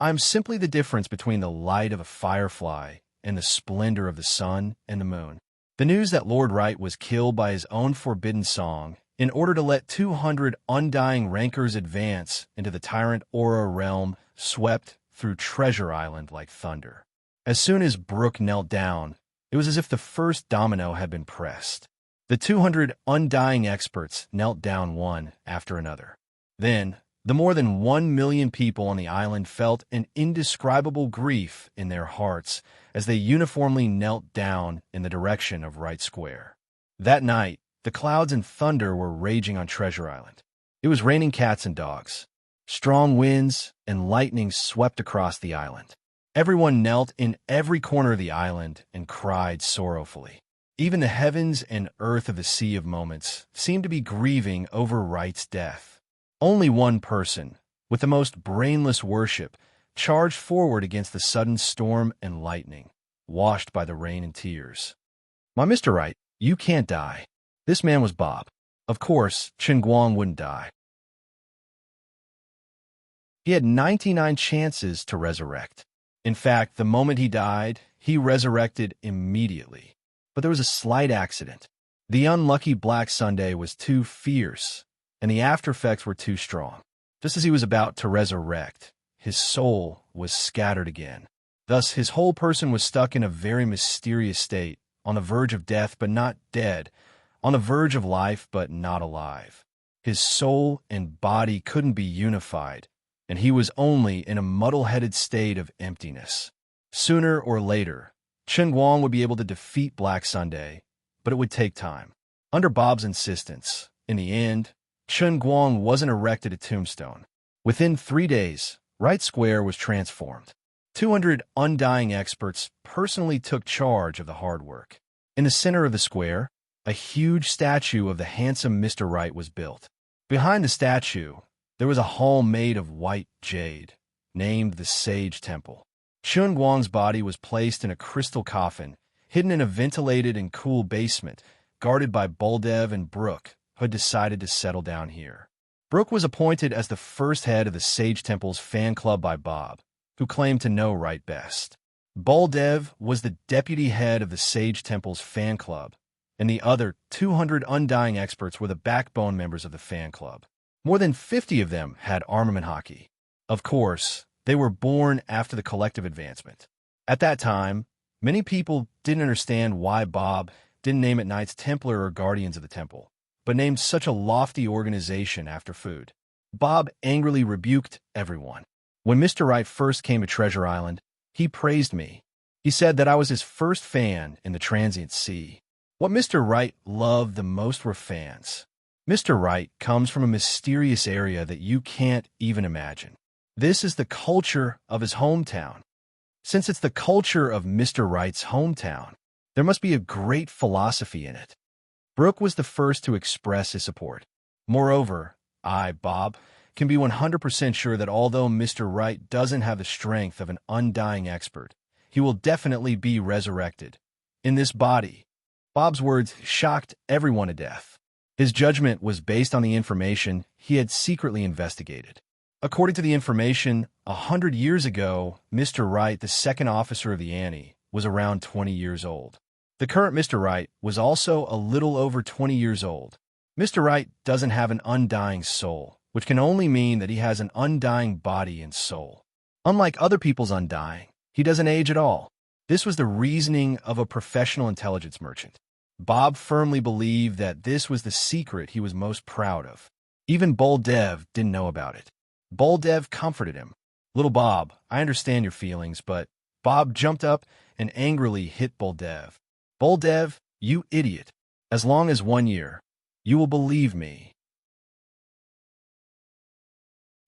I am simply the difference between the light of a firefly and the splendor of the sun and the moon. The news that Lord Wright was killed by his own forbidden song in order to let 200 undying rancors advance into the Tyrant Aura realm swept through Treasure Island like thunder. As soon as Brooke knelt down, it was as if the first domino had been pressed. The 200 undying experts knelt down one after another. Then, the more than 1 million people on the island felt an indescribable grief in their hearts as they uniformly knelt down in the direction of Wright Square. That night, the clouds and thunder were raging on Treasure Island. It was raining cats and dogs. Strong winds and lightning swept across the island. Everyone knelt in every corner of the island and cried sorrowfully. Even the heavens and earth of the Sea of Moments seemed to be grieving over Wright's death. Only one person, with the most brainless worship, charged forward against the sudden storm and lightning, washed by the rain and tears. My Mr. Wright, you can't die. This man was Bob. Of course, Qin Guang wouldn't die. He had 99 chances to resurrect. In fact, the moment he died, he resurrected immediately. But there was a slight accident. The unlucky Black Sunday was too fierce, and the aftereffects were too strong. Just as he was about to resurrect, his soul was scattered again. Thus, his whole person was stuck in a very mysterious state, on the verge of death but not dead, on the verge of life but not alive. His soul and body couldn't be unified, and he was only in a muddle-headed state of emptiness. Sooner or later, Qin Guang would be able to defeat Black Sunday, but it would take time. Under Bob's insistence, in the end, Qin Guang wasn't erected a tombstone. Within 3 days, Wright Square was transformed. 200 undying experts personally took charge of the hard work. In the center of the square, a huge statue of the handsome Mr. Wright was built. Behind the statue, there was a hall made of white jade, named the Sage Temple. Qin Guang's body was placed in a crystal coffin, hidden in a ventilated and cool basement, guarded by Boldev and Brooke, who had decided to settle down here. Brooke was appointed as the first head of the Sage Temple's fan club by Bob, who claimed to know Wright best. Boldev was the deputy head of the Sage Temple's fan club, and the other 200 undying experts were the backbone members of the fan club. More than 50 of them had armament hockey. Of course, they were born after the collective advancement. At that time, many people didn't understand why Bob didn't name it Knights Templar or Guardians of the Temple, but named such a lofty organization after food. Bob angrily rebuked everyone. When Mr. Wright first came to Treasure Island, He praised me. He said that I was his first fan in the transient sea. What Mr. Wright loved the most were fans. Mr. Wright comes from a mysterious area that you can't even imagine. This is the culture of his hometown. Since it's the culture of Mr. Wright's hometown, there must be a great philosophy in it. Brooke was the first to express his support. Moreover, I, Bob, can be 100% sure that although Mr. Wright doesn't have the strength of an undying expert, he will definitely be resurrected. In this body. Bob's words shocked everyone to death. His judgment was based on the information he had secretly investigated. According to the information, 100 years ago, Mr. Wright, the second officer of the Annie, was around 20 years old. The current Mr. Wright was also a little over 20 years old. Mr. Wright doesn't have an undying soul, which can only mean that he has an undying body and soul. Unlike other people's undying, he doesn't age at all. This was the reasoning of a professional intelligence merchant. Bob firmly believed that this was the secret he was most proud of. Even Boldev didn't know about it. Boldev comforted him. "Little Bob, I understand your feelings, but..." Bob jumped up and angrily hit Boldev. "Boldev, you idiot. As long as 1 year. You will believe me."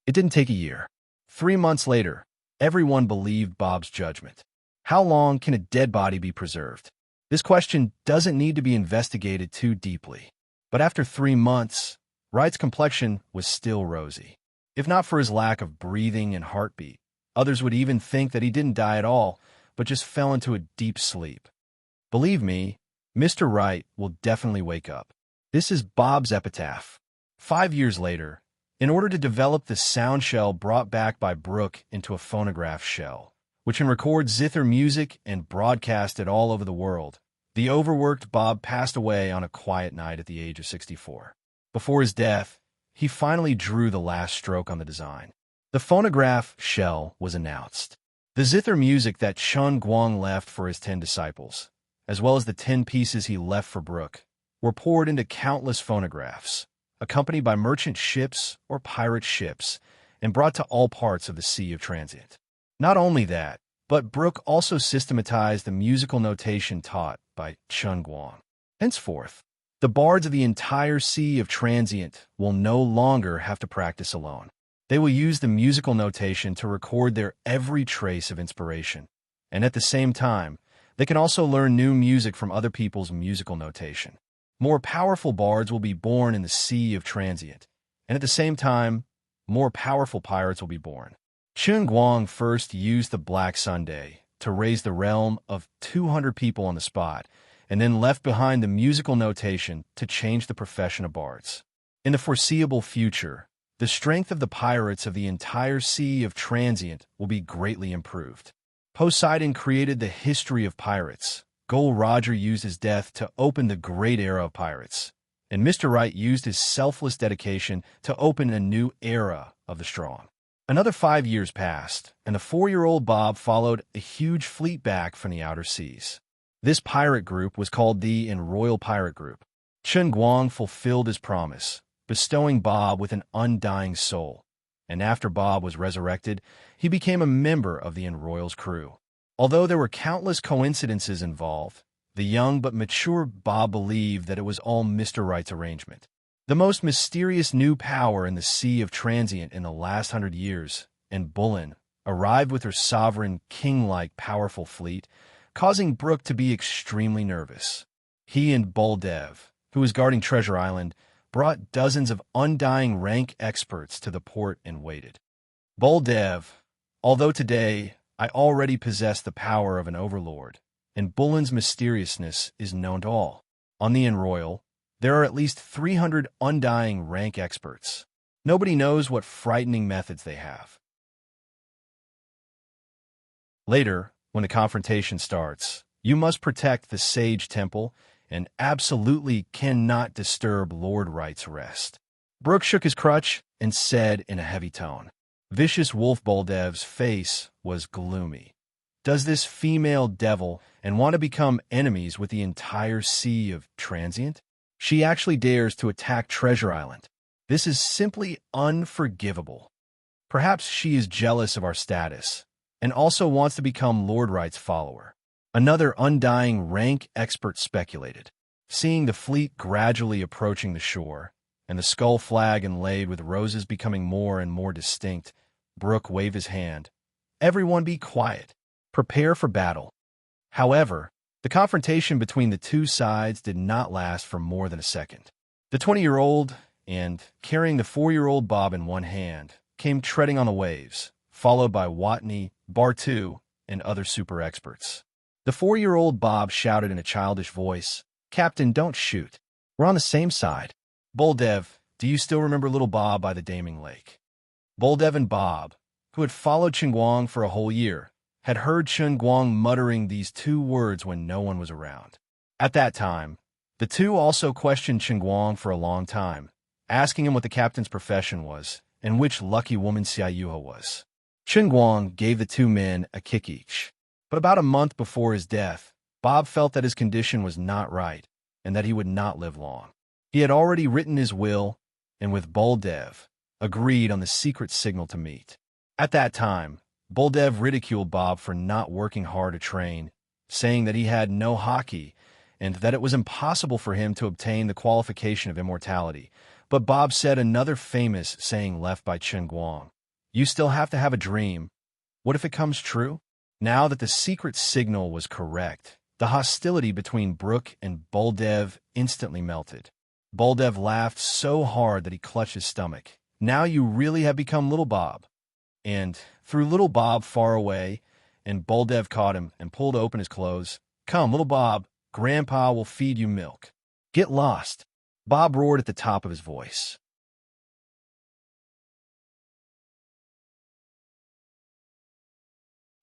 It didn't take a year. 3 months later, everyone believed Bob's judgment. How long can a dead body be preserved? This question doesn't need to be investigated too deeply. But after 3 months, Wright's complexion was still rosy. If not for his lack of breathing and heartbeat, others would even think that he didn't die at all, but just fell into a deep sleep. Believe me, Mr. Wright will definitely wake up. This is Bob's epitaph. 5 years later, in order to develop the sound shell brought back by Brooke into a phonograph shell, which can record zither music and broadcast it all over the world, the overworked Bob passed away on a quiet night at the age of 64. Before his death, he finally drew the last stroke on the design. The phonograph shell was announced. The zither music that Chun Guang left for his 10 disciples, as well as the 10 pieces he left for Brooke, were poured into countless phonographs, accompanied by merchant ships or pirate ships, and brought to all parts of the Sea of Transient. Not only that, but Brooke also systematized the musical notation taught by Chun Guang. Henceforth, the bards of the entire Sea of Transient will no longer have to practice alone. They will use the musical notation to record their every trace of inspiration, and at the same time, they can also learn new music from other people's musical notation. More powerful bards will be born in the Sea of Transient, and at the same time, more powerful pirates will be born. Chun Guang first used the Black Sunday to raise the realm of 200 people on the spot, and then left behind the musical notation to change the profession of bards. In the foreseeable future, the strength of the pirates of the entire Sea of Transient will be greatly improved. Poseidon created the history of pirates. Gol Roger used his death to open the great era of pirates, and Mr. Wright used his selfless dedication to open a new era of the strong. Another 5 years passed, and the 4-year-old Bob followed a huge fleet back from the outer seas. This pirate group was called the Royal Pirate Group. Chun Guang fulfilled his promise, bestowing Bob with an undying soul, and after Bob was resurrected, he became a member of the Royal's crew. Although there were countless coincidences involved, the young but mature Bob believed that it was all Mr. Wright's arrangement. The most mysterious new power in the Sea of Transient in the last 100 years, and Bullen, arrived with her sovereign, king-like powerful fleet, causing Brooke to be extremely nervous. He and Boldev, who was guarding Treasure Island, brought dozens of undying rank experts to the port and waited. Boldev, although today I already possess the power of an overlord, and Bullen's mysteriousness is known to all. On the Royal, there are at least 300 undying rank experts. Nobody knows what frightening methods they have. Later, when the confrontation starts, you must protect the Sage Temple and absolutely cannot disturb Lord Wright's rest. Brooke shook his crutch and said in a heavy tone. Vicious Wolf Boldev's face was gloomy. Does this female devil and want to become enemies with the entire Sea of Transient? She actually dares to attack Treasure Island. This is simply unforgivable. Perhaps she is jealous of our status, and also wants to become Lord Wright's follower. Another undying rank expert speculated. Seeing the fleet gradually approaching the shore, and the skull flag inlaid with roses becoming more and more distinct, Brooke waved his hand. Everyone be quiet. Prepare for battle. However, the confrontation between the two sides did not last for more than a second. The 20-year-old, and carrying the 4-year-old Bob in one hand, came treading on the waves, followed by Watney, Bartu, and other super experts. The 4-year-old Bob shouted in a childish voice, "Captain, don't shoot. We're on the same side." Boldev, do you still remember little Bob by the Daming Lake? Boldev and Bob, who had followed Chingguang for a whole year, had heard Chingguang muttering these two words when no one was around. At that time, the two also questioned Chingguang for a long time, asking him what the captain's profession was and which lucky woman Xiaoyuhe was. Chingguang gave the two men a kick each. But about a month before his death, Bob felt that his condition was not right and that he would not live long. He had already written his will and with Boldev agreed on the secret signal to meet. At that time, Boldev ridiculed Bob for not working hard to train, saying that he had no hockey and that it was impossible for him to obtain the qualification of immortality. But Bob said another famous saying left by Chingguang. You still have to have a dream. What if it comes true? Now that the secret signal was correct, the hostility between Brooke and Boldev instantly melted. Boldev laughed so hard that he clutched his stomach. Now you really have become little Bob. And threw little Bob far away, and Boldev caught him and pulled open his clothes. Come, little Bob, Grandpa will feed you milk. Get lost. Bob roared at the top of his voice.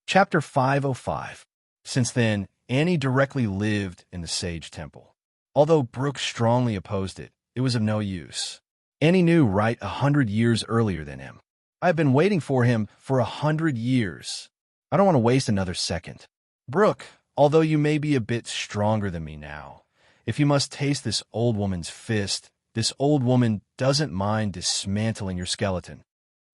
Chapter 505. Since then, Annie directly lived in the Sage Temple. Although Brooke strongly opposed it, it was of no use. Annie knew Wright 100 years earlier than him. I have been waiting for him for 100 years. I don't want to waste another second. Brooke, although you may be a bit stronger than me now, if you must taste this old woman's fist, this old woman doesn't mind dismantling your skeleton.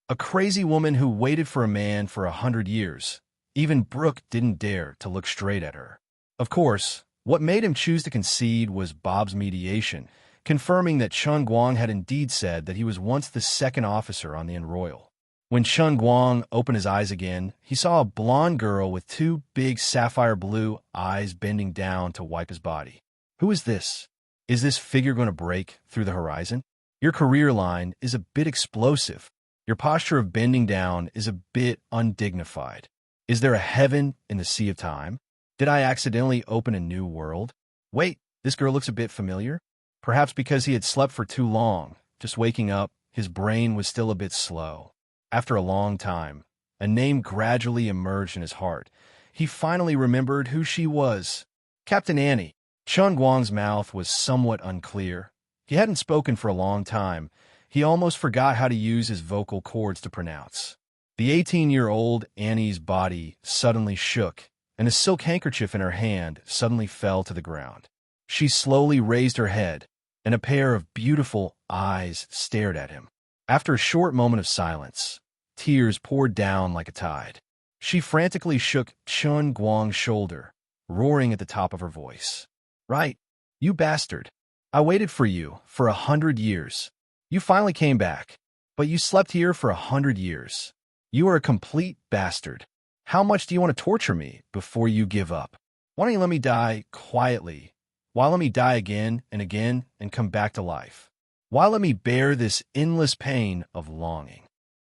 A crazy woman who waited for a man for 100 years. Even Brooke didn't dare to look straight at her. Of course, what made him choose to concede was Bob's mediation, confirming that Chingguang had indeed said that he was once the second officer on the Enroyal. When Chingguang opened his eyes again, he saw a blonde girl with two big sapphire blue eyes bending down to wipe his body. Who is this? Is this figure going to break through the horizon? Your career line is a bit explosive. Your posture of bending down is a bit undignified. Is there a heaven in the sea of time? Did I accidentally open a new world? Wait, this girl looks a bit familiar. Perhaps because he had slept for too long, just waking up, his brain was still a bit slow. After a long time, a name gradually emerged in his heart. He finally remembered who she was. Captain Annie. Chingguang's mouth was somewhat unclear. He hadn't spoken for a long time. He almost forgot how to use his vocal cords to pronounce. The 18-year-old Annie's body suddenly shook, and a silk handkerchief in her hand suddenly fell to the ground. She slowly raised her head, and a pair of beautiful eyes stared at him. After a short moment of silence, tears poured down like a tide. She frantically shook Chingguang's shoulder, roaring at the top of her voice. Right, you bastard. I waited for you for 100 years. You finally came back, but you slept here for 100 years. You are a complete bastard. How much do you want to torture me before you give up? Why don't you let me die quietly? Why let me die again and come back to life? Why let me bear this endless pain of longing?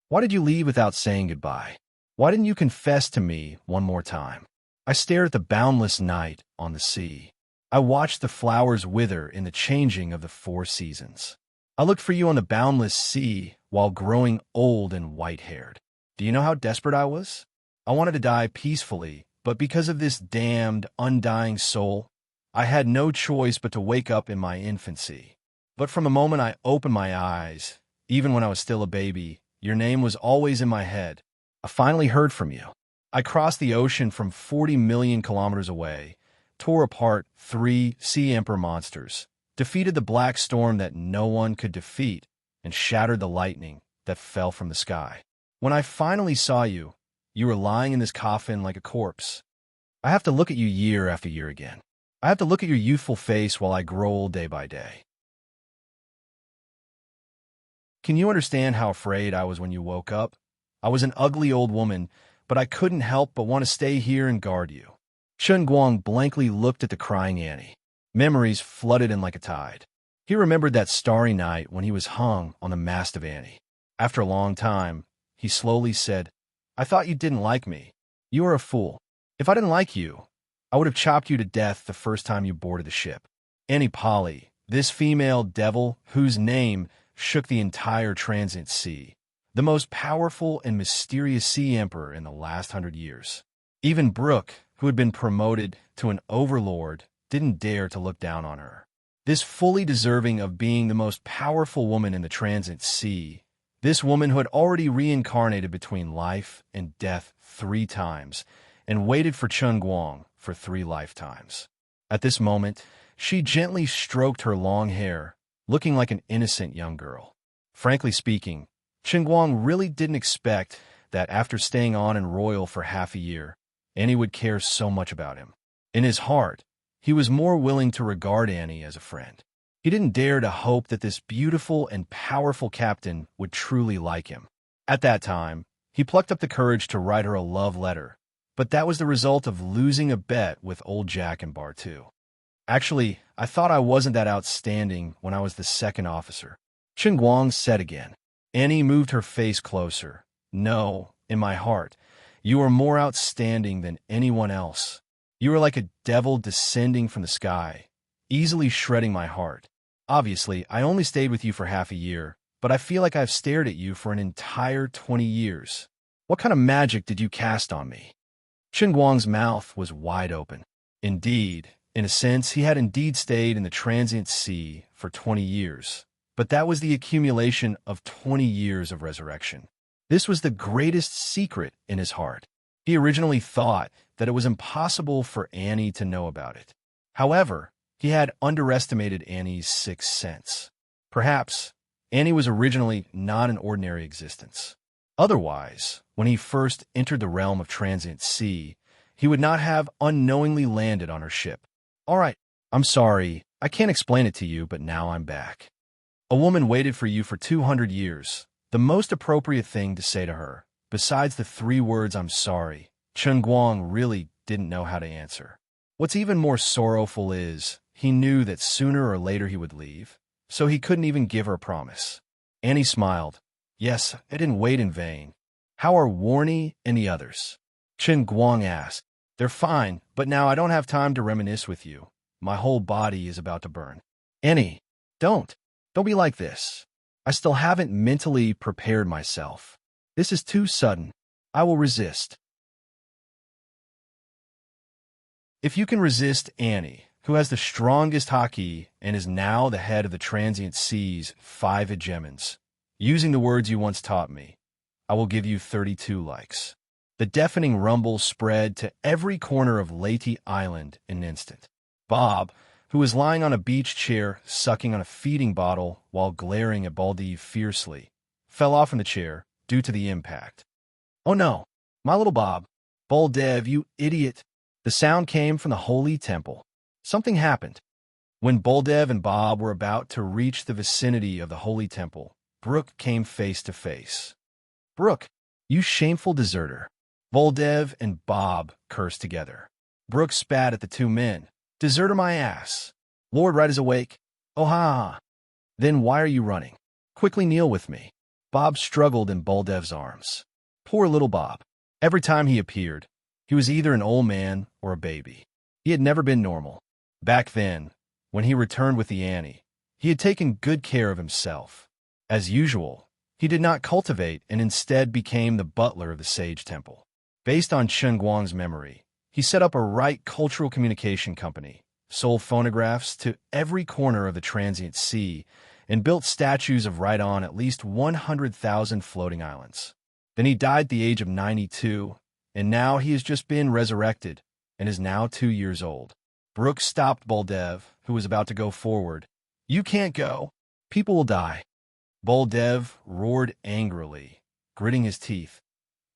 Why did you leave without saying goodbye? Why didn't you confess to me one more time? I stared at the boundless night on the sea. I watched the flowers wither in the changing of the 4 seasons. I looked for you on the boundless sea while growing old and white-haired. Do you know how desperate I was? I wanted to die peacefully, but because of this damned, undying soul, I had no choice but to wake up in my infancy. But from the moment I opened my eyes, even when I was still a baby, your name was always in my head. I finally heard from you. I crossed the ocean from 40 million kilometers away, tore apart 3 sea emperor monsters, defeated the black storm that no one could defeat, and shattered the lightning that fell from the sky. When I finally saw you, You were lying in this coffin like a corpse. I have to look at you year after year again. I have to look at your youthful face while I grow old day by day. Can you understand how afraid I was when you woke up? I was an ugly old woman, but I couldn't help but want to stay here and guard you. Chen Guang blankly looked at the crying Annie. Memories flooded in like a tide. He remembered that starry night when he was hung on the mast of Annie. After a long time, he slowly said, I thought you didn't like me. You are a fool. If I didn't like you, I would have chopped you to death the first time you boarded the ship. Annie Polly, this female devil whose name shook the entire transient sea, the most powerful and mysterious sea emperor in the last 100 years. Even Brooke, who had been promoted to an overlord, didn't dare to look down on her. This fully deserving of being the most powerful woman in the transient sea, this woman who had already reincarnated between life and death 3 times and waited for Chen Guang for 3 lifetimes. At this moment, she gently stroked her long hair, looking like an innocent young girl. Frankly speaking, Chen Guang really didn't expect that after staying on in Royal for half a year, Annie would care so much about him. In his heart, he was more willing to regard Annie as a friend. He didn't dare to hope that this beautiful and powerful captain would truly like him. At that time, he plucked up the courage to write her a love letter, but that was the result of losing a bet with old Jack and Bar 2. Actually, I thought I wasn't that outstanding when I was the second officer. Chen Guang said again. Annie moved her face closer. No, in my heart, you are more outstanding than anyone else. You are like a devil descending from the sky, easily shredding my heart. Obviously, I only stayed with you for half a year, but I feel like I've stared at you for an entire 20 years. What kind of magic did you cast on me? Chen Guang's mouth was wide open. Indeed, in a sense, he had indeed stayed in the transient sea for 20 years, but that was the accumulation of 20 years of resurrection. This was the greatest secret in his heart. He originally thought that it was impossible for Annie to know about it. However, he had underestimated Annie's 6th sense. Perhaps Annie was originally not an ordinary existence. Otherwise, when he first entered the realm of transient sea, he would not have unknowingly landed on her ship. All right, I'm sorry, I can't explain it to you, but now I'm back. A woman waited for you for 200 years. The most appropriate thing to say to her, besides the 3 words I'm sorry, Chen Guang really didn't know how to answer. What's even more sorrowful is, he knew that sooner or later he would leave, so he couldn't even give her a promise. Annie smiled. Yes, I didn't wait in vain. How are Warnie and the others? Chen Guang asked. They're fine, but now I don't have time to reminisce with you. My whole body is about to burn. Annie, don't be like this. I still haven't mentally prepared myself. This is too sudden. I will resist. If you can resist Annie, who has the strongest haki and is now the head of the transient sea's 5 hegemons, using the words you once taught me, I will give you 32 likes. The deafening rumble spread to every corner of Leyte Island in an instant. Bob, who was lying on a beach chair sucking on a feeding bottle while glaring at Baldiv fiercely, fell off from the chair due to the impact. Oh no, my little Bob. Baldev, you idiot. The sound came from the holy temple. Something happened. When Baldev and Bob were about to reach the vicinity of the holy temple, Brooke came face to face. Brooke, you shameful deserter. Baldev and Bob cursed together. Brooke spat at the 2 men. Deserter my ass. Lord Right is awake. Oh ha. Then why are you running? Quickly kneel with me. Bob struggled in Baldev's arms. Poor little Bob. Every time he appeared, he was either an old man or a baby. He had never been normal. Back then, when he returned with the Annie, he had taken good care of himself. As usual, he did not cultivate and instead became the butler of the Sage Temple. Based on Chen Guang's memory, he set up a right cultural communication company, sold phonographs to every corner of the transient sea, and built statues of right on at least 100,000 floating islands. Then he died at the age of 92, and now he has just been resurrected and is now 2 years old. Brooke stopped Baldev, who was about to go forward. You can't go. People will die. Baldev roared angrily, gritting his teeth.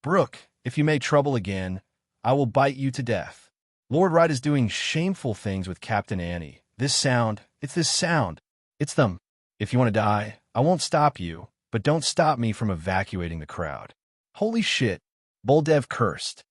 Brooke, if you make trouble again, I will bite you to death. Lord Wright is doing shameful things with Captain Annie. This sound. It's them. If you want to die, I won't stop you, but don't stop me from evacuating the crowd. Holy shit. Boldev cursed.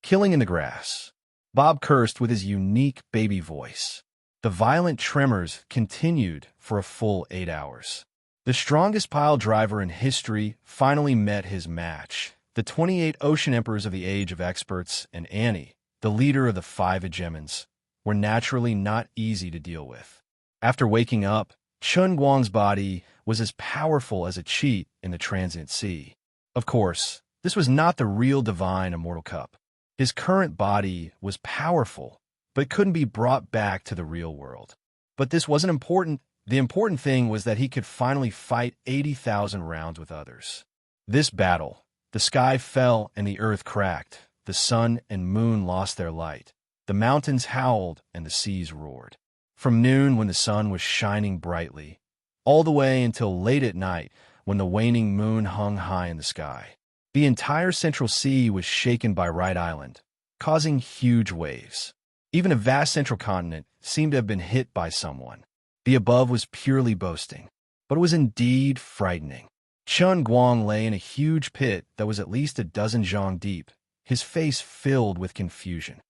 Killing in the grass. Bob cursed with his unique baby voice. The violent tremors continued for a full 8 hours. The strongest pile driver in history finally met his match. The 28 ocean emperors of the Age of Experts and Annie, the leader of the 5 hegemons, were naturally not easy to deal with. After waking up, Chun Guang's body was as powerful as a cheat in the transient sea. Of course, this was not the real divine Immortal Cup. His current body was powerful, but couldn't be brought back to the real world. But this wasn't important. The important thing was that he could finally fight 80,000 rounds with others. This battle, the sky fell and the earth cracked. The sun and moon lost their light. The mountains howled and the seas roared. From noon, when the sun was shining brightly, all the way until late at night, when the waning moon hung high in the sky. The entire Central Sea was shaken by Wright Island, causing huge waves. Even a vast central continent seemed to have been hit by someone. The above was purely boasting, but it was indeed frightening. Chun Guang lay in a huge pit that was at least a dozen zhang deep, his face filled with confusion.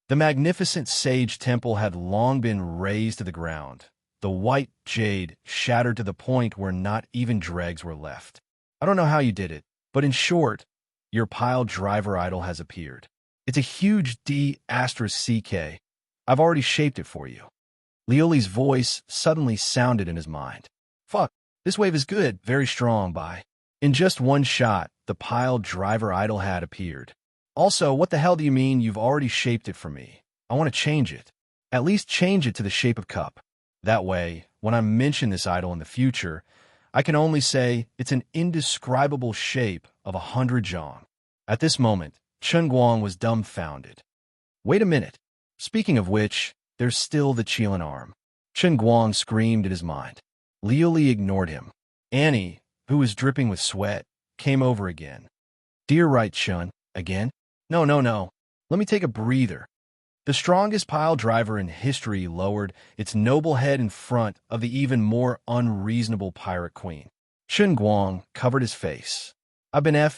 The magnificent sage temple had long been razed to the ground, the white jade shattered to the point where not even dregs were left. I don't know how you did it, but in short, your pile driver idol has appeared. It's a huge D*CK. I've already shaped it for you. Lioli's voice suddenly sounded in his mind. Fuck, this wave is good, very strong, bye. In just one shot, the pile driver idol had appeared. Also, what the hell do you mean you've already shaped it for me? I want to change it. At least change it to the shape of cup. That way, when I mention this idol in the future, I can only say it's an indescribable shape of 100 zhang. At this moment, Chun Guang was dumbfounded. Wait a minute. Speaking of which, there's still the Qilin arm. Chun Guang screamed in his mind. Lioli ignored him. Annie, who was dripping with sweat, came over again. Dear Right Chun, again? No. Let me take a breather. The strongest pile driver in history lowered its noble head in front of the even more unreasonable pirate queen. Chun Guang covered his face. I've been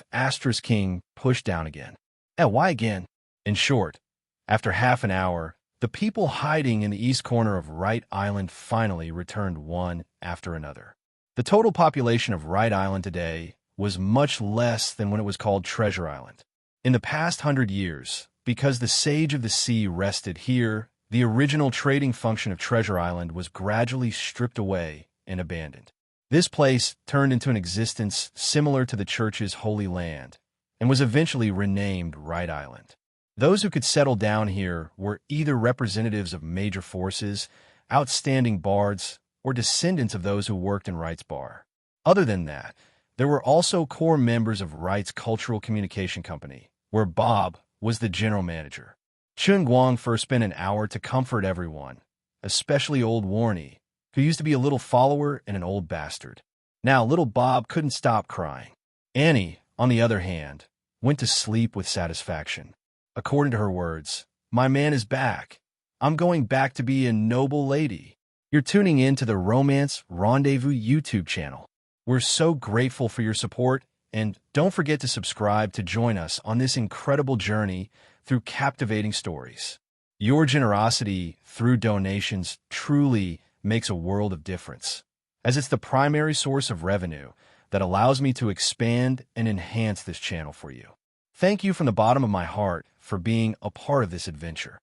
King pushed down again. Why again? In short, after half an hour, the people hiding in the east corner of Wright Island finally returned one after another. The total population of Wright Island today was much less than when it was called Treasure Island. In the past 100 years, because the Sage of the Sea rested here, the original trading function of Treasure Island was gradually stripped away and abandoned. This place turned into an existence similar to the Church's Holy Land and was eventually renamed Wright Island. Those who could settle down here were either representatives of major forces, outstanding bards, or descendants of those who worked in Wright's bar. Other than that, there were also core members of Wright's Cultural Communication Company, where Bob was the general manager. Chun Guang first spent an hour to comfort everyone, especially old Warney, who used to be a little follower and an old bastard. Now little Bob couldn't stop crying. Annie, on the other hand, went to sleep with satisfaction. According to her words, my man is back. I'm going back to be a noble lady. You're tuning in to the Romance Rendezvous YouTube channel. We're so grateful for your support, and don't forget to subscribe to join us on this incredible journey through captivating stories. Your generosity through donations truly makes a world of difference, as it's the primary source of revenue that allows me to expand and enhance this channel for you. Thank you from the bottom of my heart for being a part of this adventure.